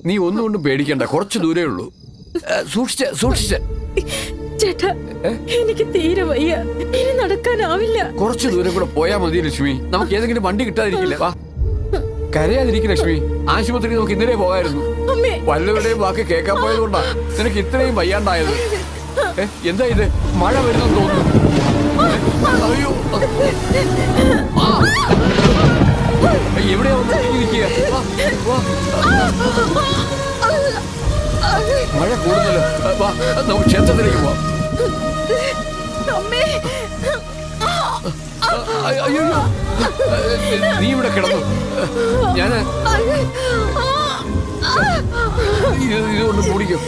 നീ ഒന്നുകൊണ്ടും പേടിക്കണ്ട, കുറച്ച് ദൂരേ ഉള്ളൂ. സൂക്ഷിച്ച്. ചേട്ടാ, എനിക്ക് തീരെ വയ്യ, ഇനി നടക്കാനാവില്ല. കുറച്ച് ദൂരം കൂടെ പോയാ മതി ലക്ഷ്മി. നമുക്ക് ഏതെങ്കിലും വണ്ടി കിട്ടാതിരിക്കില്ല. വാ, കരയാതിരിക്കും ലക്ഷ്മി. ആശുപത്രി നമുക്ക് ഇന്നലെ പോകായിരുന്നു. വല്ലവരുടെയും വാക്ക് കേൾക്കാൻ പോയതുകൊണ്ടാ നിനക്ക് ഇത്രയും വയ്യാണ്ടായത്. എന്താ ഇത്? മഴ വരുന്നെന്ന് തോന്നുന്നു. അയ്യോ, എവിടെയാ നിൽക്കുക? മഴ കൂടുന്നല്ലോ. വാ, നമുക്ക് ക്ഷേത്രത്തിലേക്ക് പോവാം. അയ്യോ, നീ ഇവിടെ കിടന്നു. ഞാന് ഇതുകൊണ്ട് കുടിക്കും.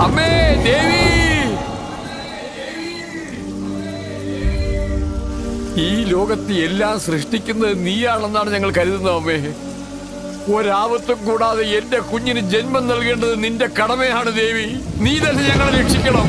അമ്മേ, ദേവി, ഈ ലോകത്ത് എല്ലാം സൃഷ്ടിക്കുന്നത് നീയാണെന്നാണ് ഞങ്ങൾ കരുതുന്നത്. അമ്മേ, ഒരാപത്തും കൂടാതെ എന്റെ കുഞ്ഞിന് ജന്മം നൽകേണ്ടത് നിന്റെ കടമയാണ് ദേവി. നീ തന്നെ ഞങ്ങളെ രക്ഷിക്കണം.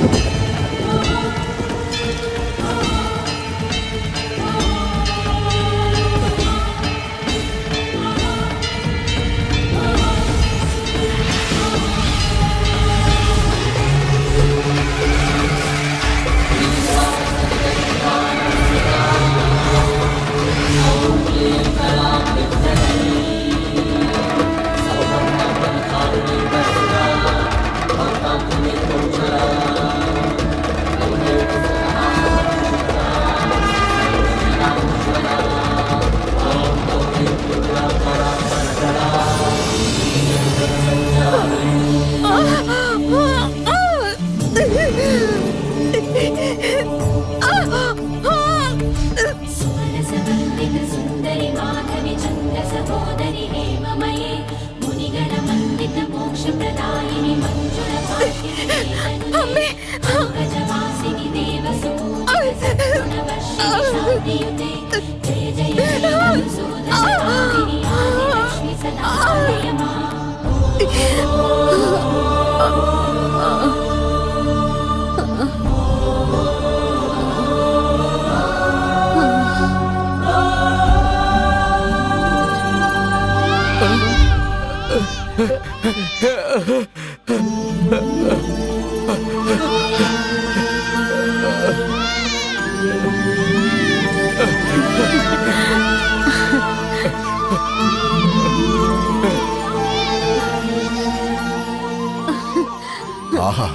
ആഹാ,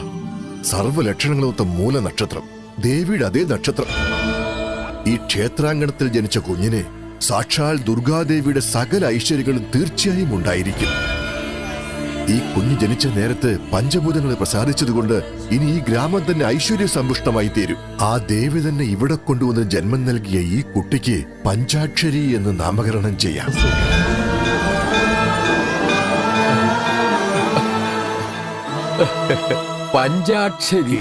സർവ്വലക്ഷണങ്ങളൊത്ത മൂല നക്ഷത്രം, ദേവിയുടെ അതേ നക്ഷത്രം. ഈ ക്ഷേത്രാങ്കണത്തിൽ ജനിച്ച കുഞ്ഞിന് സാക്ഷാൽ ദുർഗാദേവിയുടെ സകല ഐശ്വര്യങ്ങളും തീർച്ചയായും ഉണ്ടായിരിക്കും. ഈ കുഞ്ഞ് ജനിച്ച നേരത്ത് പഞ്ചഭൂതങ്ങളെ പ്രസാദിച്ചതുകൊണ്ട് ഇനി ഈ ഗ്രാമം തന്നെ ഐശ്വര്യ സമ്പുഷ്ടമായി തീരും. ആ ദേവി തന്നെ ഇവിടെ കൊണ്ടുവന്ന് ജന്മം നൽകിയ ഈ കുട്ടിക്ക് പഞ്ചാക്ഷരി എന്ന് നാമകരണം ചെയ്യാം. പഞ്ചാക്ഷരി.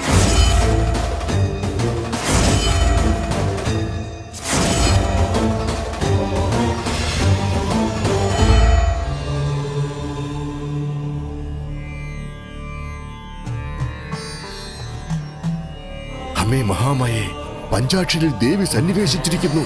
അമ്മേ മഹാമായേ, പഞ്ചാക്ഷരിയിൽ ദേവി സന്നിവേശിച്ചിരിക്കുന്നു.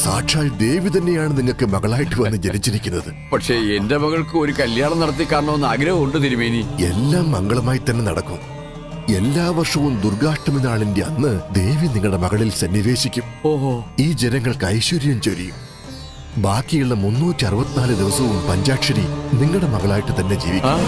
സാക്ഷാൽ ദേവി തന്നെയാണ് നിങ്ങൾക്ക് മകളായിട്ട് വന്ന് ജനിച്ചിരിക്കുന്നത്. പക്ഷേ എന്റെ മകൾക്ക് ഒരു കല്യാണം നടത്തി കാണണമെന്ന് ആഗ്രഹമുണ്ട് തിരുമേനി. എല്ലാം മംഗളമായി തന്നെ നടക്കും. എല്ലാ വർഷവും ദുർഗാഷ്ടമി നാളിന്റെ അന്ന് ദേവി നിങ്ങളുടെ മകളിൽ സന്നിവേശിക്കും. ഓഹോ, ഈ ജനങ്ങൾക്ക് ഐശ്വര്യം ചൊരിയും. ബാക്കിയുള്ള 364 ദിവസവും പഞ്ചാക്ഷരി നിങ്ങളുടെ മകളായിട്ട് തന്നെ ജീവിക്കും.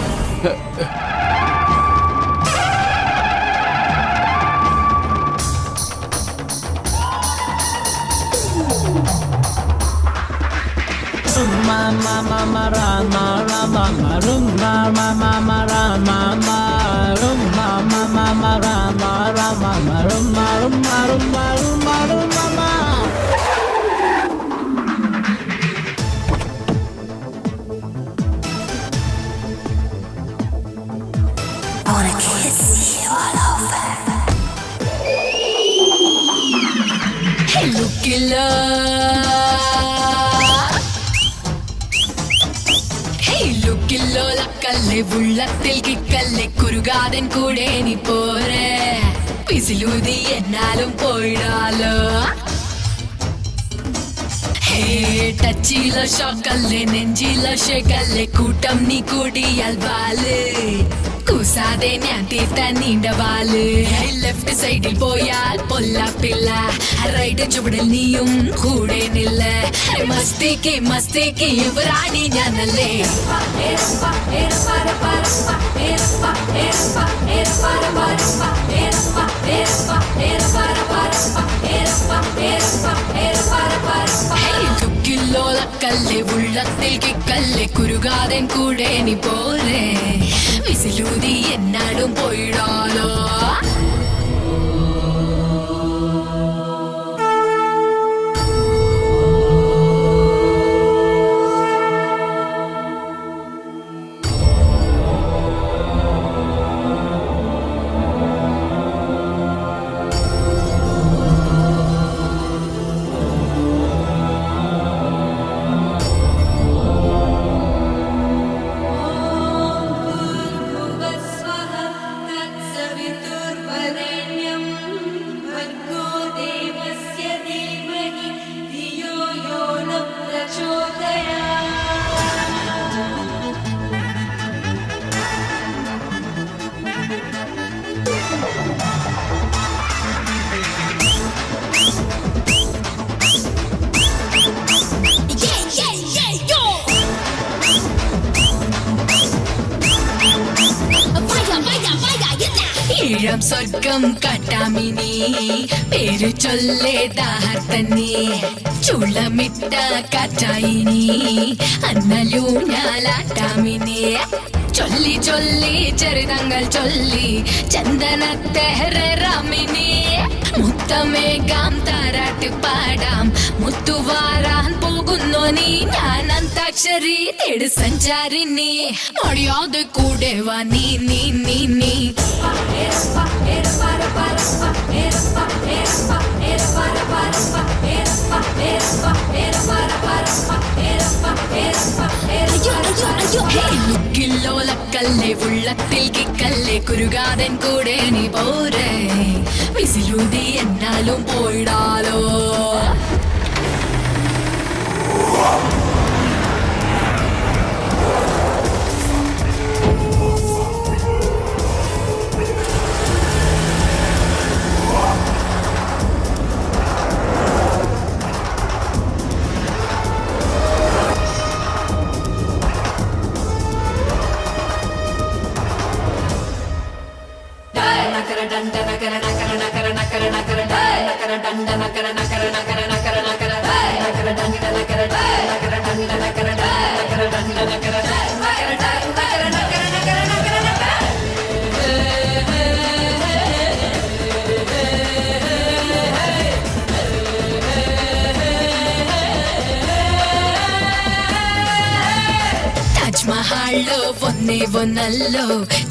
Hello, killer. കല്ലേ ഉള്ളത്തിൽ കിക്കല്ലേ കുരുകാതൻ കൂടെ നീ പോരെ വിസിലൂതി എന്നാലും പോയിടാലോ ടച്ചിലോ ഷോക്കല്ലേ നെഞ്ചിലോ ഷേക്കല്ലേ കൂട്ടം നീ കൂടിയാൽ വാല് കൂസാതെ ഞാൻ തീർത്ത നീണ്ട വാല് ലെഫ്റ്റ് സൈഡിൽ പോയാൽ പൊല്ലാപ്പില്ല റൈറ്റ് ചുവടിൽ നീയും കൂടെ നില്ല മസ്തിക്ക് യുവറാണി ഞാനല്ലേ ുക്കില്ലോലക്കല്ലേ ഉള്ളത്തിൽ കിക്കല്ലേ കുരുകാതൻ കൂടെ നീ പോരെ വിസിലൂതി എന്നാടും പോയിടാലോ ഈഴം സ്വർഗം കാട്ടാമിനി പേര് ചൊല്ലേതാഹത്തന്നെ ചുളമിട്ട കാറ്റായിനി അന്നലൂഞ്ഞാലാട്ടാമിനി ചൊല്ലി ചൊല്ലി ചെറുതങ്ങൾ ചൊല്ലി ചന്ദനത്തെഹ്റാമിനി മുത്തമേകാം താരാട്ട് പാടാം മുത്തുവാരാൻ പോകുന്നു നീ ഞാൻ അന്താക്ഷരി തേട് സഞ്ചാരിനി അറിയാതെ കൂടെ വാ നീ നീ നീ നീ ുക്കില്ലോലക്കല്ലേ ഉള്ളത്തിൽ കിക്കല്ലേ കുരുകാതൻ കൂടെ നീ പോരെ വിസിലൂതി എന്നാലും പോയിടാലോ താജ്മഹല്ലോ ഒന്നേ ഒന്നല്ലോ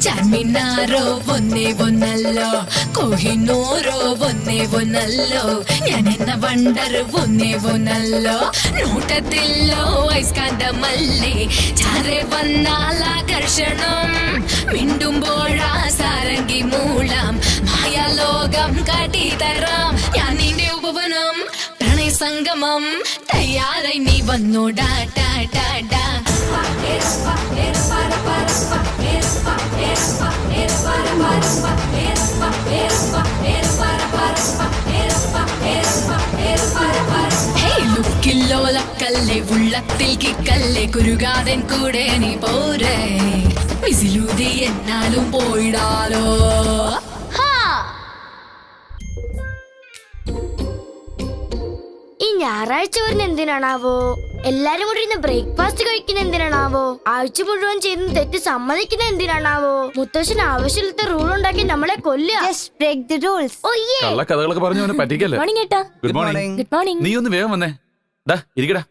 ചാർമിനാറോ ഒന്നേ ഒന്നല്ലോ കോഹിനൂറോ ഒന്നേ ഒന്നല്ലോ ഞാൻ എന്ന വണ്ടർ ഒന്നേ ഒന്നല്ലോ നോട്ടത്തില്ലോ ഐസ്കാന്തമല്ലേ ചാരെ വന്നാൽ ആകർഷണം മിണ്ടുമ്പോഴാ സാരംഗി മൂളാം മായാലോകം കാട്ടിത്തരാം ഞാൻ നിന്റെ ഉപവനം പ്രണയ സംഗമം തയ്യാറായി നീ വന്നോടാ ടാ ടാ ടാ ുക്കില്ലോലക്കല്ലേ ഉള്ളത്തിൽ കിക്കല്ലേ കുരുകാതൻ കൂടെ നീ പോരെ വിസിലൂതി എന്നാലും പോയിടാലോ ഈ ഞായറാഴ്ച വരുന്ന എന്തിനാണാവോ എല്ലാരും കൂടി ഇന്ന് ബ്രേക്ക്ഫാസ്റ്റ് കഴിക്കുന്ന എന്തിനാണാവോ ആഴ്ച മുഴുവൻ ചെയ്യുന്ന തെറ്റ് സമ്മതിക്കുന്ന എന്തിനാണാവോ മുത്തശ്ശൻ ആവശ്യമില്ലാത്ത റൂൾ ഉണ്ടാക്കി നമ്മളെ കൊല്ലുക കഥകളൊക്കെ പറഞ്ഞു അവനെ പറ്റിക്കല്ലേ. മോർണിംഗ് ഏട്ടാ. Good morning. Good morning. നീ ഒന്ന് വേഗം വന്നേ. ഡാ ഇരിക്കടാ.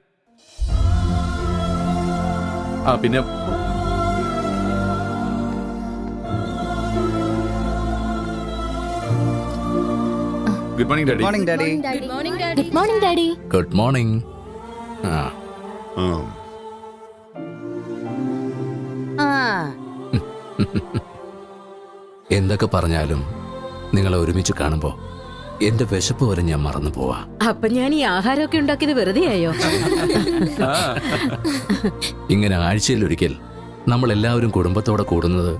ആ പിന്നെ good morning daddy. Morning daddy. Good morning daddy. Good morning daddy. Good morning. ആ എന്തൊക്കെ പറഞ്ഞാലും നിങ്ങളെ ഒരുമിച്ച് കാണുമ്പോ എന്റെ വിശപ്പ് വരെ ഞാൻ മറന്നു പോവാ. അപ്പൊ ഞാൻ ഈ ആഹാരമൊക്കെ ഉണ്ടാക്കിയത് വെറുതെ ആയോ? ഇങ്ങനെ ആഴ്ചയിലൊരിക്കൽ നമ്മൾ എല്ലാവരും കുടുംബത്തോടെ കൂടുന്നത്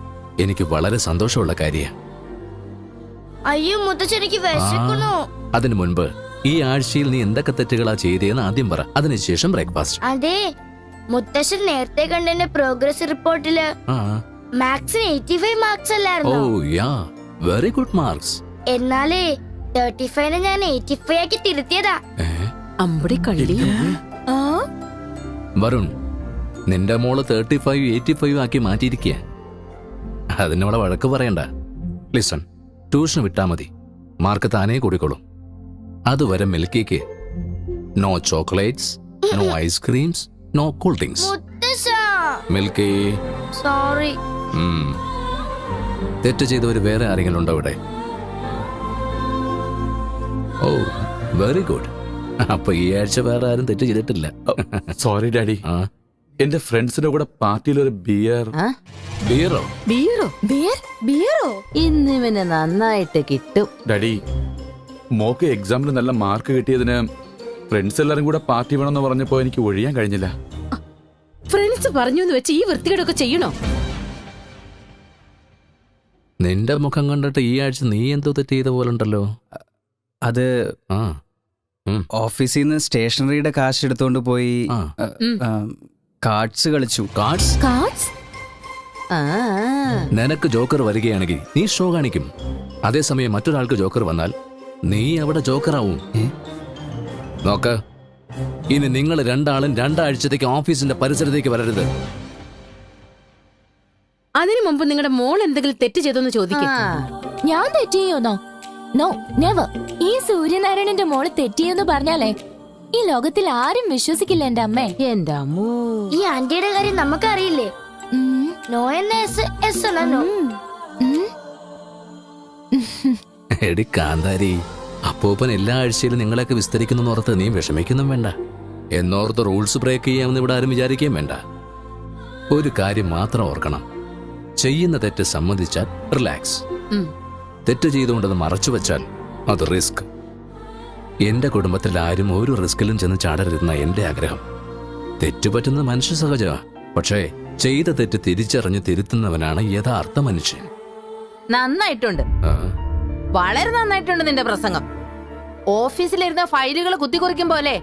എനിക്ക് വളരെ സന്തോഷമുള്ള കാര്യമാണ്. അയ്യോ മുത്തശ്ശനിക്ക് വിശക്കണോ? അതിനു മുൻപ് ഈ ആഴ്ചയിൽ നീ എന്തൊക്കെ തെറ്റുകളാ ചെയ്തേന്ന് ആദ്യം പറ, അതിനുശേഷം ബ്രേക്ക്ഫാസ്റ്റ്. അതെ, മുത്തശ്ശൻ നേരത്തെ കണ്ടെന്റെ പ്രോഗ്രസ് റിപ്പോർട്ടില് മാത്സിന് 85 മാർക്സ് ഓ അല്ലായിരുന്നു. യാ, വെരി ഗുഡ് മാർക്സ്. എന്നാലേ 35 ഞാൻ 85 ആക്കി തിരുത്തിയതാ. അമ്പടി കള്ളി. വരുൺ, നിന്റെ മോള് 35 85 ആക്കി മാറ്റിയിരിക്കുക. അതിനോടെ വഴക്ക് പറയണ്ട. ലിസൺ, ട്യൂഷൻ വിട്ടാ മതി, മാർക്ക് താനേ കൂടിക്കോളും. അതുവരെ മിൽക്കിക്ക് no chocolates, no ice creams, no cool drinks. മുത്തശ്ശാ, മിൽക്കി. സോറി. തെറ്റ് ചെയ്തവര് വേറെ ആരെങ്കിലും ഉണ്ടോ ഇവിടെ? Oh very good. അപ്പൊ ഈ ആഴ്ച വേറെ ആരും തെറ്റ് ചെയ്തിട്ടില്ല. സോറി ഡാഡി, എന്റെ ഫ്രണ്ട്സിന്റെ കൂടെ പാർട്ടിയിൽ ഒരു ബിയർ. ബിയറോ? ബിയറോ? ബിയറോ? ഇന്നിവന് നന്നായിട്ട് കിട്ടും. ഡാഡി, മോക്ക് എക്സാമിന് നല്ല മാർക്ക് കിട്ടിയതിന് ഫ്രണ്ട്സ് എല്ലാരും കൂടെ പാർട്ടി വേണമെന്ന് പറഞ്ഞപ്പോ എനിക്ക് ഒഴിയാൻ കഴിഞ്ഞില്ല. ഫ്രണ്ട്സ് പറഞ്ഞു എന്ന് വെച്ച് ഈ വൃത്തികേടൊക്കെ ചെയ്യണോ? നിന്റെ മുഖം കണ്ടിട്ട് ഈ ആഴ്ച നീ എന്തോ തെറ്റ് ചെയ്ത പോലെ ഉണ്ടല്ലോ. അത് ആ ഓഫീസിൽ നിന്ന് സ്റ്റേഷനറിയുടെ കാശ് എടുത്തോണ്ട് പോയി കാർഡ്സ് കളിച്ചു. കാർഡ്സ്? കാർഡ്സ്? നിനക്ക് ജോക്കർ വരികയാണെങ്കിൽ നീ ഷോ കാണിക്കും. അതേസമയം മറ്റൊരാൾക്ക് ജോക്കർ വന്നാൽ നീ അവിടെ ജോക്കറാവും. നോക്ക്, ഇനി നിങ്ങൾ രണ്ടാളും 2 ആഴ്ചത്തേക്ക് ഓഫീസിന്റെ പരിസരത്തേക്ക് വരരുത്. അതിനു മുമ്പ് നിങ്ങളുടെ മോൾ എന്തെങ്കിലും തെറ്റ് ചെയ്തോന്ന് ചോദിക്കും. ഞാൻ തെറ്റിയോന്നോ? No, never. ഈ സൂര്യനാരായണന്റെ മോള് തെറ്റിയെന്ന് പറഞ്ഞാലേ ഈ ലോകത്തിൽ ആരും വിശ്വസിക്കില്ല എന്റെ അമ്മേ. എന്റെ അമ്മോ, ഈ ആന്റിയുടെ കാര്യം നമുക്കറിയില്ലേ? നോ എന്ന എസ് എന്ന നോ. എടി കാന്താരി, അപ്പൂപ്പൻ എല്ലാ ആഴ്ചയിലും നിങ്ങളെയൊക്കെ വിസ്തരിക്കുന്നു ഓർത്ത് നീ വിഷമിക്കൊന്നും വേണ്ട. എന്നോർത്ത് റൂൾസ് ബ്രേക്ക് ചെയ്യാമെന്ന് ഇവിടെ ആരും വിചാരിക്കുകയും വേണ്ട. ഒരു കാര്യം മാത്രം ഓർക്കണം, ചെയ്യുന്ന തെറ്റ് സമ്മതിച്ചാൽ റിലാക്സ്. തെറ്റ് ചെയ്തുകൊണ്ടത് മറച്ചു വെച്ചാൽ അത് റിസ്ക്. എന്റെ കുടുംബത്തിൽ ആരും ഒരു റിസ്കിലും ചെന്ന് ചാടരുതെന്ന എന്റെ ആഗ്രഹം. തെറ്റുപറ്റുന്നത് മനുഷ്യ സഹജമാ, പക്ഷേ ചെയ്ത തെറ്റ് തിരിച്ചറിഞ്ഞ് തിരുത്തുന്നവനാണ് യഥാർത്ഥ മനുഷ്യൻ. നന്നായിട്ടുണ്ട്, വളരെ നന്നായിട്ടുണ്ട് നിന്റെ പ്രസംഗം. ഓഫീസിലിരുന്ന ഫയലുകൾ കുത്തിക്കുറിക്കും പോലെ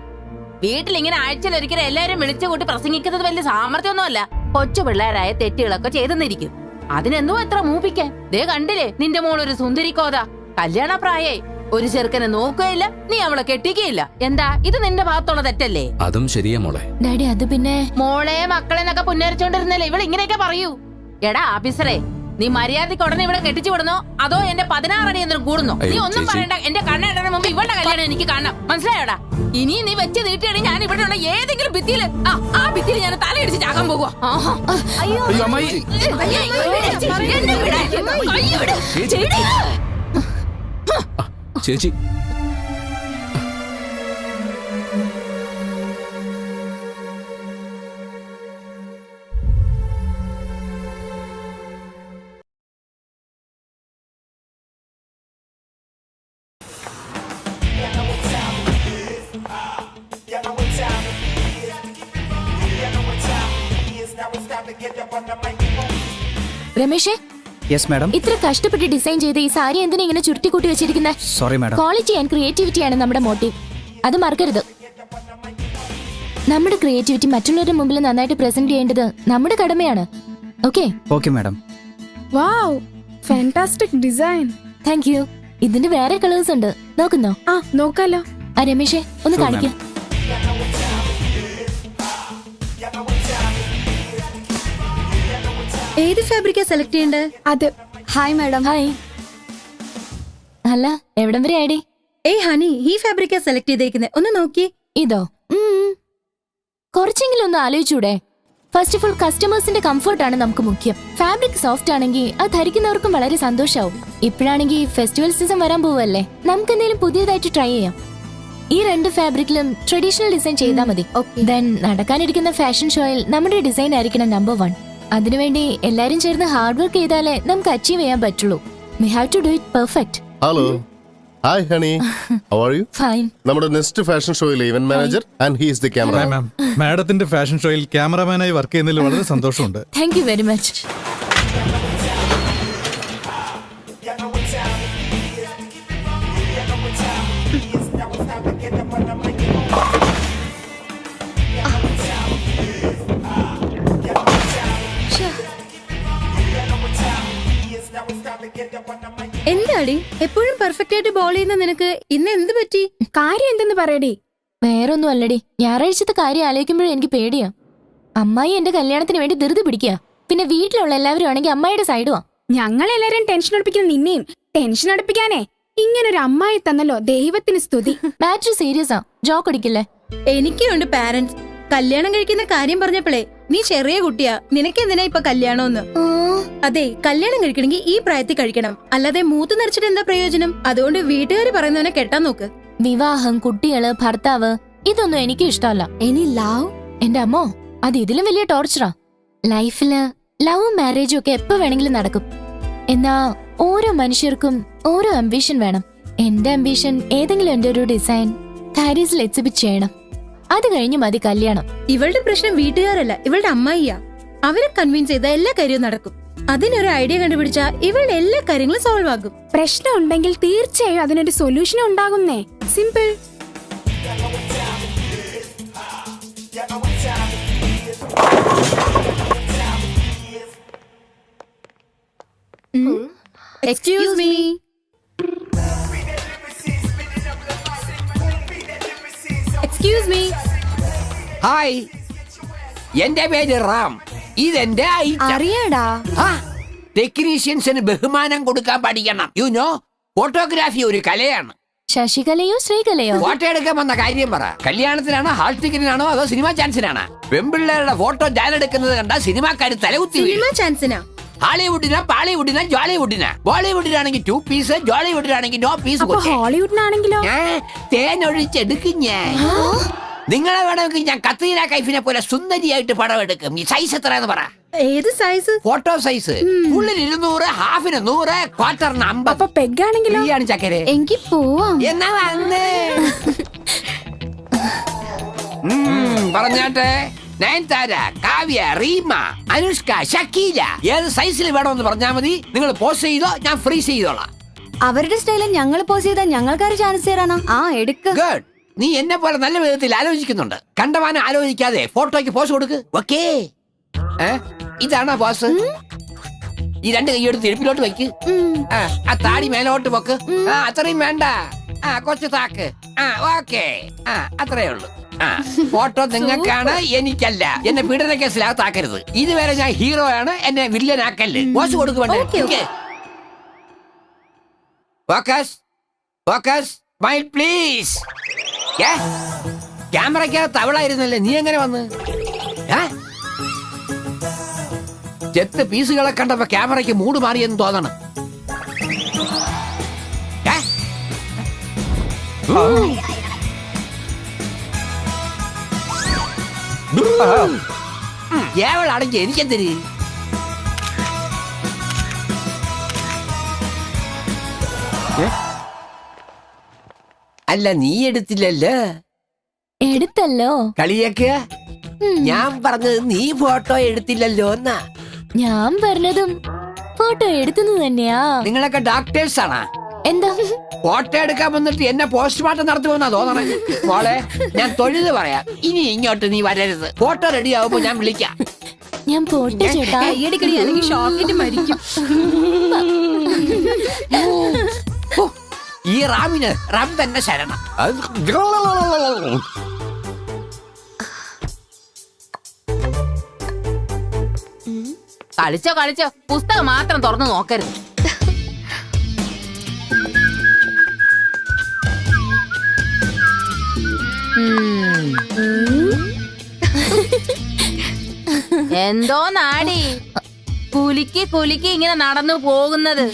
വീട്ടിൽ ഇങ്ങനെ ആഴ്ചയിലൊരിക്കൽ എല്ലാരും വിളിച്ചു കൂട്ടി പ്രസംഗിക്കുന്നത് വലിയ സാമർത്ഥ്യമൊന്നുമല്ല. കൊച്ചു പിള്ളേരായ തെറ്റുകളൊക്കെ ചെയ്തെന്നിരിക്കും, അതിനെന്തോ എത്ര മൂപ്പിക്കാൻ. ദേ കണ്ടില്ലേ, നിന്റെ മോളൊരു സുന്ദരിക്കോത, കല്യാണ പ്രായേ, ഒരു ചെറുക്കനെ നോക്കുകയില്ല, നീ അവളെ കെട്ടിക്കുകയില്ല. എന്താ ഇത് നിന്റെ ഭാഗത്തുള്ള തെറ്റല്ലേ? അതും ശരിയാ മോളെ. ഡാഡി, അത് പിന്നെ മോളെ മക്കളെന്നൊക്കെ പുന്നരിച്ചോണ്ടിരുന്നല്ലേ ഇവൾ ഇങ്ങനെയൊക്കെ പറയൂ. എടാ ആഫീസറെ, നീ മര്യാദയ്ക്ക് ഉടനെ ഇവിടെ കെട്ടിച്ചു വിടുന്നോ അതോ എന്റെ 16 അടി എന്തെങ്കിലും കൂടുന്നോ? നീ ഒന്നും പറയണ്ട, എന്റെ കണ്ണിടണ മുമ്പ് ഇവളുടെ കല്യാണം എനിക്ക് കാണണം, മനസ്സിലായോടാ? ഇനി നീ വെച്ച് നീട്ടിയാണ് ഞാൻ ഇവിടെ ഉള്ള ഏതെങ്കിലും ഭിത്തിയില് ആ ഭിത്തിയിൽ ഞാൻ തലയിടിച്ച് ചാകാൻ പോകുക. ചേച്ചി, രമേശേ, യെസ് മാഡം. ഇത്ര കഷ്ടപ്പെട്ട് ഡിസൈൻ ചെയ്ത് ഈ സാരി എന്തിനാ ഇങ്ങനെ ചുരുട്ടിക്കൂട്ടി വെച്ചിരിക്കുന്നത്? Sorry madam. ക്വാളിറ്റി ആൻഡ് ക്രിയേറ്റിവിറ്റിയാണ് നമ്മുടെ മോട്ടീവ്, അത് മറക്കരുത്. നമ്മുടെ ക്രിയേറ്റിവിറ്റി മറ്റുള്ളവരുടെ മുമ്പിൽ നന്നായിട്ട് പ്രസന്റ് ചെയ്യേണ്ടത് നമ്മുടെ കടമയാണ്. Okay? Okay madam. Wow, fantastic design. Thank you. ഇതിന്റെ വേറെ കളേഴ്സ് ഉണ്ട്, നോക്കുന്നോ? നോക്കാലോ. രമേശേ, ഒന്ന് കാണിക്കാം. ഏത് ഫാബ്രിക്കാ സെലക്ട് ചെയ്യേണ്ടത്? അത്. Hi madam. ഹായ്. അല്ല, എവിടം വരെ ആടി? ഏയ് ഹണി, ഈ ഫാബ്രിക്കാ സെലക്ട് ചെയ്തേക്കുന്നത്, ഒന്ന് നോക്കി. ഇതോ? കുറച്ചെങ്കിലും ഒന്ന് ആലോചിച്ചൂടെ? ഫസ്റ്റ് ഓഫ് ഓൾ കസ്റ്റമേഴ്സിന്റെ കംഫർട്ടാണ് നമുക്ക് മുഖ്യം. ഫാബ്രിക് സോഫ്റ്റ് ആണെങ്കിൽ അത് ധരിക്കുന്നവർക്കും വളരെ സന്തോഷാവും. ഇപ്പോഴാണെങ്കിൽ ഫെസ്റ്റിവൽ സീസൺ വരാൻ പോവല്ലേ, നമുക്ക് എന്തെങ്കിലും പുതിയതായിട്ട് ട്രൈ ചെയ്യാം. ഈ 2 ഫാബ്രിക്കിലും ട്രഡീഷണൽ ഡിസൈൻ ചെയ്താൽ മതി. ദെൻ നടക്കാനിരിക്കുന്ന ഫാഷൻ ഷോയിൽ നമ്മുടെ ഡിസൈൻ ആയിരിക്കണം നമ്പർ 1. അതിനുവേണ്ടി എല്ലാരും ചേർന്ന് ഹാർഡ് വർക്ക് ചെയ്താലേ നമുക്ക് അച്ചീവ് ചെയ്യാൻ പറ്റുള്ളൂ. We have to do it perfect. Hello, hi honey, how are you? Fine. നമ്മുടെ നെക്സ്റ്റ് ഫാഷൻ ഷോയിലെ event manager and he is the camera. Ma'am, മാഡത്തിന്റെ ഫാഷൻ ഷോയിൽ ക്യാമറമാനായി വർക്ക് ചെയ്യുന്നതിൽ വളരെ സന്തോഷമുണ്ട്. Thank you very much. എന്താടി എപ്പോഴും പെർഫെക്റ്റ് ആയിട്ട് ബോൾ ചെയ്യുന്ന നിനക്ക് ഇന്ന് എന്ത് പറ്റി? കാര്യം എന്തെന്ന് പറയടി. വേറൊന്നും അല്ലടി, ഞായറാഴ്ചത്തെ കാര്യം ആലോചിക്കുമ്പോഴും എനിക്ക് പേടിയാ. അമ്മായി എന്റെ കല്യാണത്തിന് വേണ്ടി ധൃതി പിടിക്കുക. പിന്നെ വീട്ടിലുള്ള എല്ലാവരും ആണെങ്കിൽ അമ്മായിയുടെ സൈഡുവാ. ഞങ്ങളെല്ലാരും ടെൻഷൻ അടുപ്പിക്കുന്ന നിന്നെയും ടെൻഷൻ അടുപ്പിക്കാനേ ഇങ്ങനൊരു അമ്മായി തന്നല്ലോ, ദൈവത്തിന് സ്തുതി. മാറ്റർ സീരിയസാ, ജോക്ക് അടിക്കില്ലേ? എനിക്കുണ്ട് പാരന്റ്സ്. കല്യാണം കഴിക്കുന്ന കാര്യം പറഞ്ഞപ്പോഴേ നീ ചെറിയ കുട്ടിയാ, നിനക്കെന്തിനാ ഇപ്പൊ കല്യാണമെന്ന്? അതെ, കല്യാണം കഴിക്കണമെങ്കിൽ ഈ പ്രായത്തിൽ കഴിക്കണം, അല്ലാതെ മൂത്ത് നിറച്ചിട്ട് എന്താ പ്രയോജനം? അതുകൊണ്ട് വീട്ടുകാർ പറയുന്നവനെ കെട്ടാൻ നോക്ക്. വിവാഹം, കുട്ടികള്, ഭർത്താവ്, ഇതൊന്നും എനിക്ക് ഇഷ്ടമല്ല. Any love? എന്റെ അമ്മോ, അത് ഇതിലും വലിയ ടോർച്ചറാ. ലൈഫില് ലവും മാരേജും ഒക്കെ എപ്പോ വേണമെങ്കിലും നടക്കും. എന്നാ ഓരോ മനുഷ്യർക്കും ഓരോ അംബിഷൻ വേണം. എന്റെ അംബിഷൻ ഏതെങ്കിലും എന്റെ ഒരു ഡിസൈൻ പാരീസിൽ എക്സിബിറ്റ് ചെയ്യണം. അത് കഴിഞ്ഞ് മതി കല്യാണം. ഇവളുടെ പ്രശ്നം വീട്ടുകാരല്ല, ഇവളുടെ അമ്മായിയാ. അവരെ കൺവിൻസ് ചെയ്ത എല്ലാ കാര്യവും നടക്കും. അതിനൊരു ഐഡിയ കണ്ടുപിടിച്ചാ ഇവളുടെ എല്ലാ കാര്യങ്ങളും സോൾവ് ആകും. പ്രശ്നം ഉണ്ടെങ്കിൽ തീർച്ചയായും അതിനൊരു സൊല്യൂഷൻ ഉണ്ടാകുന്നേ. Simple. Excuse me. Excuse me. Hi, എന്റെ പേര് റാം. ഇതെന്റെ അറിയാടാ. ടെക്നീഷ്യൻസിന് ബഹുമാനം കൊടുക്കാൻ പഠിക്കണം. യു നോ, ഫോട്ടോഗ്രാഫി ഒരു കലയാണ്. ശശികലയോ ശ്രീകലയോ? ഫോട്ടോ എടുക്കാൻ വന്ന കാര്യം പറ. കല്യാണത്തിനാണോ, ഹാൾ ടിക്കറ്റിനാണോ, അതോ സിനിമാ ചാൻസിനാണോ? പെൺപിള്ളേരുടെ ഫോട്ടോ ഞാൻ എടുക്കുന്നത് കണ്ട സിനിമാക്കാര് തലകുത്തി വീഴും. സിനിമ ചാൻസിനാ? ഹാളിവുഡിനാ, പാളിവുഡിനാ, ജോളിവുഡിനാ? ബോളിവുഡിനാണെങ്കിൽ 2 പീസ്, ജോളിവുഡിനാണെങ്കിൽ നോ പീസ്. ഹോളിവുഡിനാണെങ്കിലോ? തേനൊഴിച്ചെടുക്കും ഞാൻ. നിങ്ങളെ വേണമെങ്കിൽ ഞാൻ കത്രീന കൈഫിനെ പോലെ സുന്ദരിയായിട്ട് പടം എടുക്കും. ഈ സൈസ് എത്ര എന്ന് പറ. ഏത് സൈസ്? Photo size. ഫുള്ളിന് 200, ഹാഫിന് 100, ക്വാർട്ടറിന് 50. പെഗ്ഗാണെങ്കിലോ? ആണ് ചക്കരെ. എങ്കിൽ പോവാം. എന്നാ വന്ന് പറഞ്ഞാട്ടെ. നയൻതാര, കാവ്യ, റീമ, അനുഷ്ക, ഷക്കീല, ഏത് സൈസിൽ വേണമെന്ന് പറഞ്ഞാൽ മതി. നിങ്ങൾ പോസ്റ്റ് ചെയ്തോ, ഞാൻ ഫ്രീസ് ചെയ്തോളാം. അവരുടെ സ്റ്റൈലിൽ ഞങ്ങൾ പോസ് ചെയ്താൽ ഞങ്ങൾക്കാര് ചാൻസ് തരാനാ? ആ, എടുക്ക. ഗുഡ്. നീ എന്നെ പോലെ നല്ല വിധത്തിൽ ആലോചിക്കുന്നുണ്ട്. കണ്ടവാനം ആലോചിക്കാതെ ഫോട്ടോയ്ക്ക് പോസ് കൊടുക്ക്. ഓക്കേ, ഇതാണോ പോസ്? ഈ 2 കൈയെടുത്ത് ഇടുപ്പിലോട്ട് വെക്ക്. ആ താടി മേലോട്ട് വെക്ക്. അത്രയും വേണ്ട. കൊച്ചു താക്ക്. ഓക്കേ, അത്രേ ഉള്ളൂ. ഫോട്ടോ നിങ്ങൾക്കാണ്, എനിക്കല്ല. എന്നെ പീഡന കേസിലകത്താക്കരുത്. ഇതുവരെ ഞാൻ ഹീറോ ആണ്, എന്നെ വില്ലനാക്കല്ലേ. പോസ് കൊടുക്കുവേണ്ടേ? Focus, focus, smile please. ക്യാമറയ്ക്കകത്ത് അവളായിരുന്നല്ലേ, നീ എങ്ങനെ വന്ന്? ചെത്ത് പീസുകളെ കണ്ടപ്പോ ക്യാമറയ്ക്ക് മൂഡ് മാറിയെന്ന് തോന്നണം. ഏവളാണെങ്കിൽ എനിക്കെന്തിന്? അല്ല, നീ എടുത്തില്ലല്ലോ. എടുത്തല്ലോ. കളിയൊക്കെ ഞാൻ പറഞ്ഞത് നീ ഫോട്ടോ എടുത്തില്ലല്ലോ എന്നാ. ഞാൻ പറഞ്ഞതും ഫോട്ടോ എടുത്തുന്നത് തന്നെയാ. നിങ്ങളൊക്കെ ഡോക്ടേഴ്സ് ആണാ? എന്താ ഫോട്ടോ എടുക്കാൻ വന്നിട്ട് എന്നെ പോസ്റ്റ്മോർട്ടം നടത്തുമെന്നാ തോന്നണേ. മോളെ, ഞാൻ തൊഴുത് പറയാം, ഇനി ഇങ്ങോട്ട് നീ വരരുത്. ഫോട്ടോ റെഡി ആവുമ്പോ ഞാൻ വിളിക്കാം. ഞാൻ പോട്ടെ ചേട്ടാ. കൈയടിക്കടി, അല്ലെങ്കിൽ ഷോക്കിട്ട് മരിക്കും. ഈ റാമിന് റാം തന്നെ ശരണം. കളിച്ചോ കളിച്ചോ, പുസ്തകം മാത്രം തുറന്നു നോക്കരുത്. എന്തോ നാടി കുലുക്കി കുലുക്കി ഇങ്ങനെ നടന്നു പോകുന്നത്?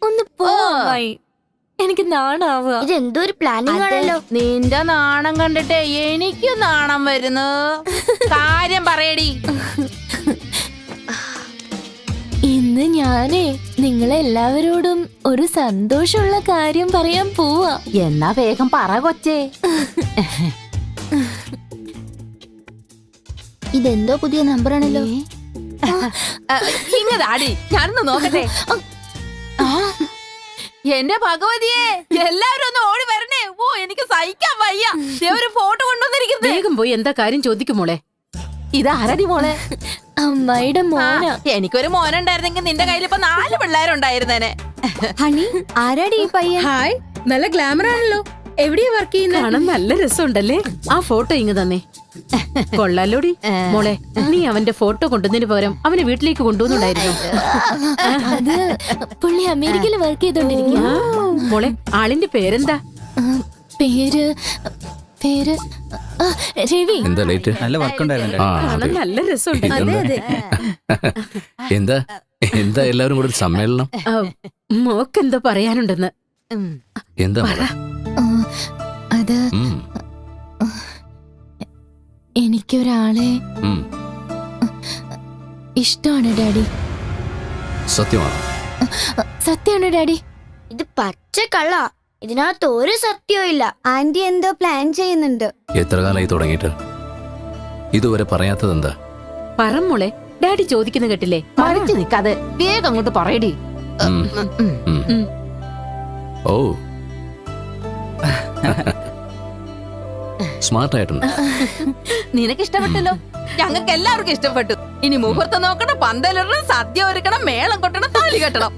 ഒന്ന് പോയി, എനിക്ക് നാണാവുക. ഇത് എന്തോ ഒരു പ്ലാനിങ് ആണല്ലോ. നിന്റെ നാണം കണ്ടിട്ട് എനിക്കും നാണം വരുന്നു. കാര്യം പറയടി. ഇന്ന് ഞാനേ നിങ്ങളെല്ലാവരോടും ഒരു സന്തോഷമുള്ള കാര്യം പറയാൻ പോവാ. എന്നാ വേഗം പറ കൊച്ചേ. ഇതെന്തോ പുതിയ നമ്പറാണല്ലോ. ഇങ്ങതാടി, ഞാനൊന്ന് നോക്കട്ടെ. എന്റെ ഭഗവതിയെ, എല്ലാവരും ഒന്ന് ഓടി വരണേ. ഓ, എനിക്ക് സഹിക്കാൻ വയ്യ. ദേ ഒരു ഫോട്ടോ കൊണ്ടുവന്നിരിക്കുന്നത്. വേഗം പോയി എന്താ കാര്യം ചോദിക്കും മോളെ. ഇതാരടി മോളെ? അമ്മായിയുടെ മോനാ. എനിക്കൊരു മോനുണ്ടായിരുന്നെങ്കിൽ നിന്റെ കയ്യിൽ ഇപ്പൊ 4 പിള്ളേരുണ്ടായിരുന്നേനെ. ഹണി, ആരാടി ഈ പയ്യൻ? ഹായ്, നല്ല ഗ്ലാമർ ആണല്ലോ. എവിടെയാ വർക്ക് ചെയ്യുന്നത്? കാണാൻ നല്ല രസമുണ്ടല്ലേ. ആ ഫോട്ടോ ഇങ്ങ് തന്നെ. കൊള്ളാലോടി മോളെ. നീ അവന്റെ ഫോട്ടോ കൊണ്ടുവന്നതിന് പകരം അവനെ വീട്ടിലേക്ക് കൊണ്ടുവന്നുണ്ടായിരുന്നു. അത് പുള്ളി അമേരിക്കയിൽ വർക്ക് ചെയ്തോണ്ടിരിക്കും. മോളെ, ആളിന്റെ പേരെന്താ? പേര് പേര് രവി. എന്താ ലേറ്റ്? നല്ല വർക്ക് ഉണ്ടായിരുന്നു. കാണാൻ നല്ല രസമുണ്ട്. എന്താ എന്താ എല്ലാവരും കൂടെ ഒരു സമ്മേളനം? മോക്കെന്തോ പറയാനുണ്ടെന്ന്. എന്താ മോളെ? അത് എനിക്കൊരാളെ ഇഷ്ടമാണ് ഡാഡി. സത്യമാണോ? സത്യമാണ് ഡാഡി. ഇത് പച്ച കള്ള. ഇതിനകത്ത് ഒരു സത്യവും ഇല്ല. ആന്റി എന്തോ പ്ലാൻ ചെയ്യുന്നുണ്ട്. എത്ര കാലമായി തുടങ്ങിയിട്ട് ഇതുവരെ പറയാത്തത് എന്താ? പറ മോളെ, ഡാഡി ചോദിക്കുന്ന കേട്ടില്ലേ? മറിച്ച് നിക്കാതെ വേഗം അങ്ങോട്ട് പറയടി. ഓ, സ്മാർട്ട് ആയിട്ടുണ്ട്. നിനക്ക് ഇഷ്ടപ്പെട്ടല്ലോ. ഞങ്ങൾക്ക് എല്ലാവർക്കും ഇഷ്ടപ്പെട്ടു. ഇനി മുഹൂർത്തം നോക്കണം, പന്തലിടണം, സദ്യ ഒരുക്കണം, മേളം കൊട്ടണം, താലി കെട്ടണം.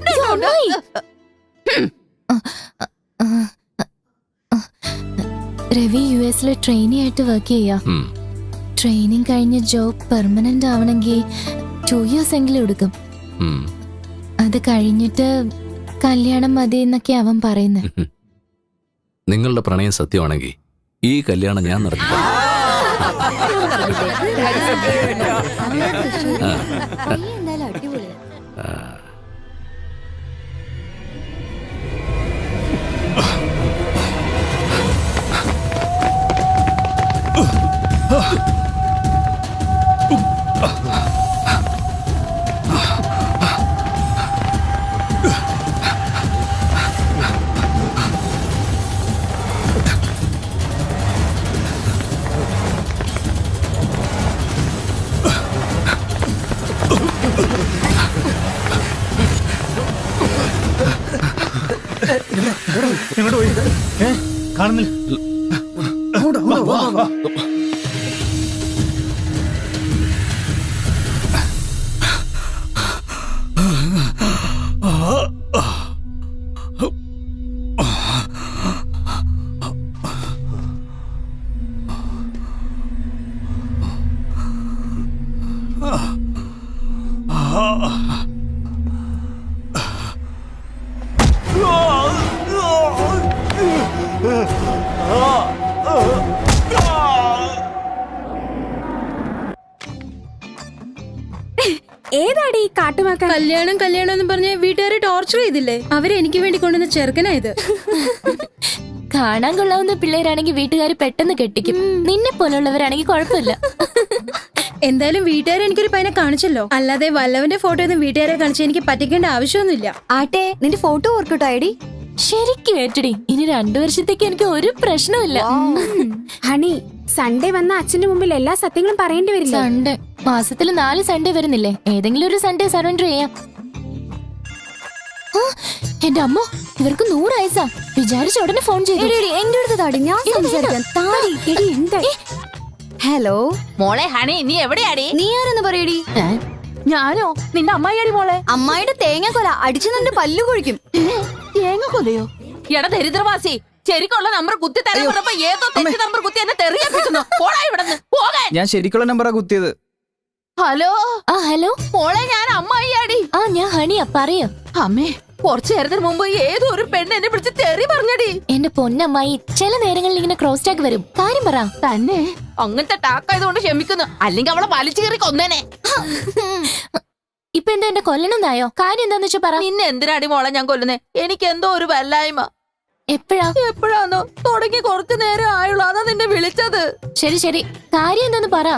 രവി US-ലെ ട്രെയിനി ആയിട്ട് വർക്ക് ചെയ്യാ. ട്രെയിനിങ് കഴിഞ്ഞ ജോബ് പെർമനന്റ് ആവണമെങ്കിൽ 2 years എങ്കിലും എടുക്കും. അത് കഴിഞ്ഞിട്ട് കല്യാണം മതി എന്നൊക്കെ അവൻ പറയുന്നത്. നിങ്ങളുടെ പ്രണയം സത്യമാണെങ്കിൽ ഈ കല്യാണം ഞാൻ നടത്തി. എങ്ങോട്ട് പോയി? കാണുന്നില്ല. ഏതാടി കാട്ടുമാക്ക? കല്യാണം കല്യാണം എന്ന് പറഞ്ഞ് വീട്ടുകാരെ ടോർച്ചർ ചെയ്തില്ലേ? അവരെ എനിക്ക് വേണ്ടി കൊണ്ടുവന്ന ചെറുക്കനായത്. കാണാൻ കൊള്ളാവുന്ന പിള്ളേരാണെങ്കിൽ വീട്ടുകാർ പെട്ടെന്ന് കെട്ടിക്കും. നിന്നെ പോലുള്ളവരാണെങ്കിൽ കുഴപ്പമില്ല. എന്തായാലും വീട്ടുകാരെ എനിക്കൊരു പയ്യനെ കാണിച്ചല്ലോ. അല്ലാതെ വല്ലവന്റെ ഫോട്ടോ ഒന്നും വീട്ടുകാരെ കാണിച്ച് എനിക്ക് പറ്റിക്കേണ്ട ആവശ്യമൊന്നുമില്ല. ആട്ടെ, നിന്റെ ഫോട്ടോ ഓർക്കട്ടോ ഐഡി. ശരിക്കും ഏറ്റടി. ഇനി 2 വർഷത്തേക്ക് എനിക്ക് ഒരു പ്രശ്നമില്ല. ഹണി, സൺഡേ വന്ന അച്ഛന്റെ മുമ്പിൽ എല്ലാ സത്യങ്ങളും പറയേണ്ടി വരില്ല. സൺഡേ മാസത്തിൽ 4 സൺഡേ വരുന്നില്ലേ? ഏതെങ്കിലും ഒരു സൺഡേ സറണ്ടർ ചെയ്യാം. എന്റെ അമ്മ, ഇവർക്ക് 100 വയസ്സാ. വിചാരിച്ച ഉടനെ ഫോൺ ചെയ്തു. എന്റെ അടുത്ത് താടി, ഞാൻ സംസാരിക്കാം. താടി എടി, എന്താ? ഹലോ മോളെ ഹണി, നീ എവിടെയാടി? നീ ആരെന്ന് പറയടി? ഞാനോ? നിന്റെ അമ്മായിയാടി മോളെ. അമ്മായിയുടെ തേങ്ങ അടിച്ചു നിന്റെ പല്ലു കൊഴിക്കും. തേങ്ങ കൊലയോ? എടാ ദരിദ്രവാസി, ശരിക്കുള്ള നമ്പർ കുത്തി തരാൻ പറഞ്ഞപ്പോ ഏതോ തെറ്റി നമ്പർ കുത്തി എന്നെ തെറിയാപ്പിക്കുന്നു. പോടാ ഇവിടുന്ന്, പോകാൻ. ഞാൻ ശരിക്കുള്ള നമ്പറാ കുത്തിയത്. ഹലോ. ഹലോ മോളെ, ഞാൻ അമ്മായിയാടി. ഞാൻ ഹണിയാ, പറയാ. അമ്മേ, കുറച്ചു നേരത്തിന് മുമ്പ് ഏതോ ഒരു പെണ്ണ് എന്നെ പിടിച്ച് തെറി പറഞ്ഞടി. എന്റെ പൊന്നമ്മായി, ചില നേരങ്ങളിൽ ഇങ്ങനെ ക്രോസ് ടാഗ് വരും. കാര്യം പറ. തന്നെ അങ്ങനത്തെ ടാക്കായതുകൊണ്ട് ക്ഷമിക്കുന്നു, അല്ലെങ്കിൽ അവളെ വലിച്ചു കയറി കൊന്നേനെ. ഇപ്പൊ എന്താ എന്റെ കൊല്ലണമെന്നായോ? കാര്യം എന്താന്ന് വെച്ചാ പറ. നിന്നെ എന്തിനാടി മോളെ ഞാൻ കൊല്ലുന്നേ? എനിക്ക് എന്തോ ഒരു വല്ലായ്മ. എപ്പോഴാന്നോ? തുടങ്ങി കുറച്ചു നേരം ആയുള്ളൂ, അതാ നിന്നെ വിളിച്ചത്. ശരി ശരി, കാര്യം എന്താന്ന് പറ.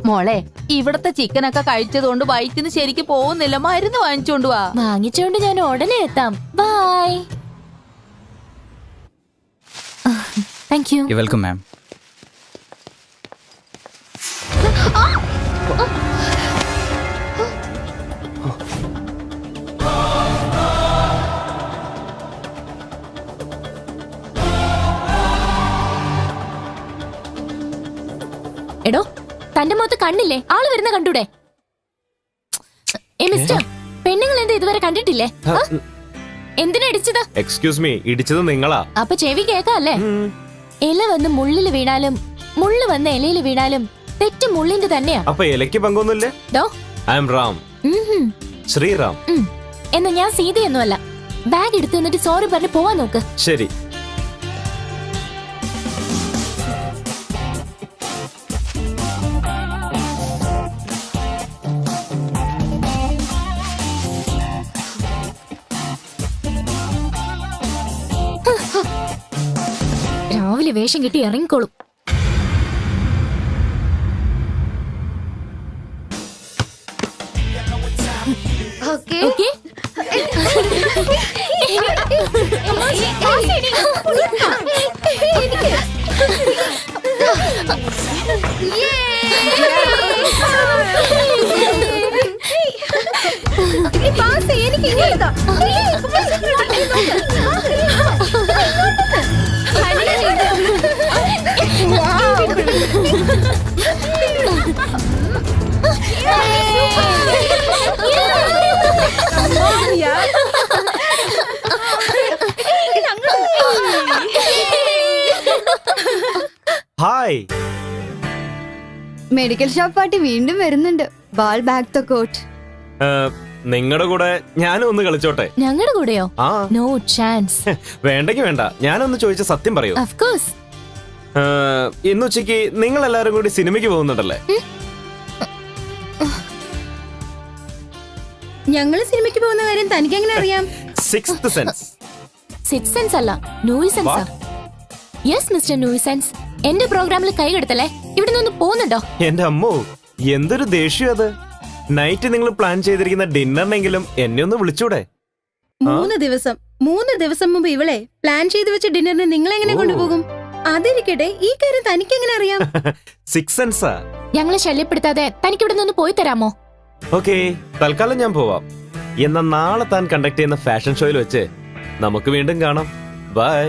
മോളെ ഇവിടത്തെ ചിക്കനൊക്കെ കഴിച്ചതുകൊണ്ട് വയറ്റിന് ശരിക്ക് പോകുന്നില്ല, മരുന്ന് വാങ്ങിച്ചോണ്ട് വാ. വാങ്ങിച്ചോണ്ട് ഞാൻ ഉടനെ എത്താം. Bye. Thank you. Welcome ma'am. എടോ, തന്റെ മുഖത്ത് കണ്ണില്ലേ? ആള് വരുന്ന കണ്ടൂടെ? മിസ്റ്റർ, പെണ്ണുങ്ങൾ എന്താ ഇതുവരെ കണ്ടിട്ടില്ലേ? എന്തിനാ ഇടിച്ചത്? എക്സ്ക്യൂസ് മീ, ഇടിച്ചത് നിങ്ങളാ? അപ്പൊ ചെവി കേക്കല്ലേ? ഇല വന്ന് മുള്ളില് വീണാലും മുള്ളു വന്ന് ഇലയിൽ വീണാലും തെറ്റ് മുള്ളിന്റെ തന്നെയാ. അപ്പൊ ഇലയ്ക്ക് പങ്കൊന്നുമില്ലേ? ഡോ, ഐ എം റാം, ശ്രീറാം. എന്നാ ഞാൻ സീതയൊന്നുമല്ല. ബാഗ് എടുത്തു എന്നിട്ട് സോറി പറഞ്ഞ് പോവാൻ നോക്ക്. ശരി. രാവിലെ വേഷം കിട്ടി ഇറങ്ങിക്കോളും. Okay. Hi. Medical shop party വീണ്ടും വരുന്നുണ്ട്. Ball back the court. നിങ്ങളുടെ കൂടെ ഞാനും ഒന്ന് കളിച്ചോട്ടെ? ഞങ്ങളുടെ കൂടെയോ? ആ, നോ ചാൻസ്. വേണ്ടെങ്കി വേണ്ട. ഞാനൊന്ന് ചോദിച്ച സത്യം പറയൂ. Of course. ഇന്നുച്ചയ്ക്ക് നിങ്ങൾ എല്ലാരും കൂടി സിനിമയ്ക്ക് പോകുന്നുണ്ടല്ലേ? ഞങ്ങള് സിനിമയ്ക്ക് പോകുന്ന കാര്യം തനിക്ക് എങ്ങനെ അറിയാം? Sixth sense. സിക്സ് സെൻസ് അല്ല, നൂയിസെൻസാ. Yes mister നൂയിസെൻസ്. എന്റെ പ്രോഗ്രാമിൽ കൈകെടുത്തല്ലേ? ഇവിടെ നിന്ന് പോകുന്നുണ്ടോ? എന്റെ അമ്മോ, എന്തൊരു ദേഷ്യം അത്. നൈറ്റ് നിങ്ങൾ പ്ലാൻ ചെയ്തിരിക്കുന്ന ഡിന്നറിനെങ്കിലും എന്നെ ഒന്ന് വിളിച്ചൂടെ? 3 ദിവസം മുമ്പ് ഇവളെ പ്ലാൻ ചെയ്ത് വെച്ച ഡിന്നറിന് നിങ്ങൾ എങ്ങനെ കൊണ്ടുപോകും? അതിരിക്കട്ടെ, ഈ കാര്യം തനിക്ക് എങ്ങനെ അറിയാം? സിക്സ് സെൻസാ. ഞങ്ങളെ ശല്യപ്പെടുത്താതെ തനിക്ക് ഇവിടെ നിന്ന് പോയി തരാമോ? ഓക്കെ, തൽക്കാലം ഞാൻ പോവാം. എന്നാ നാളെ താൻ കണ്ടക്ട് ചെയ്യുന്ന ഫാഷൻ ഷോയിൽ വെച്ച് നമുക്ക് വീണ്ടും കാണാം. ബൈ.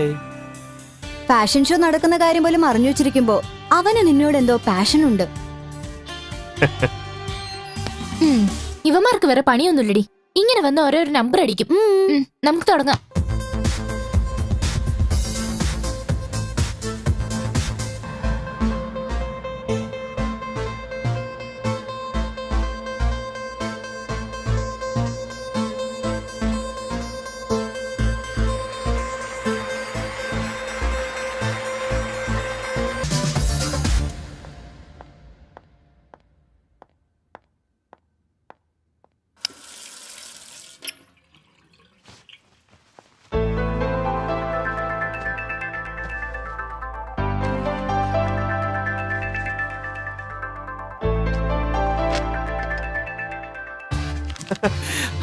ഫാഷൻ ഷോ നടക്കുന്ന കാര്യം പോലും അറിഞ്ഞു വെച്ചിരിക്കുമ്പോ അവന് നിന്നോട് എന്തോ പാഷൻ ഉണ്ട്. ഇവന്മാർക്ക് വേറെ പണിയൊന്നുമില്ലടി. ഇങ്ങനെ വന്ന് ഓരോരോ നമ്പർ അടിക്കും. നമുക്ക് തുടങ്ങാം.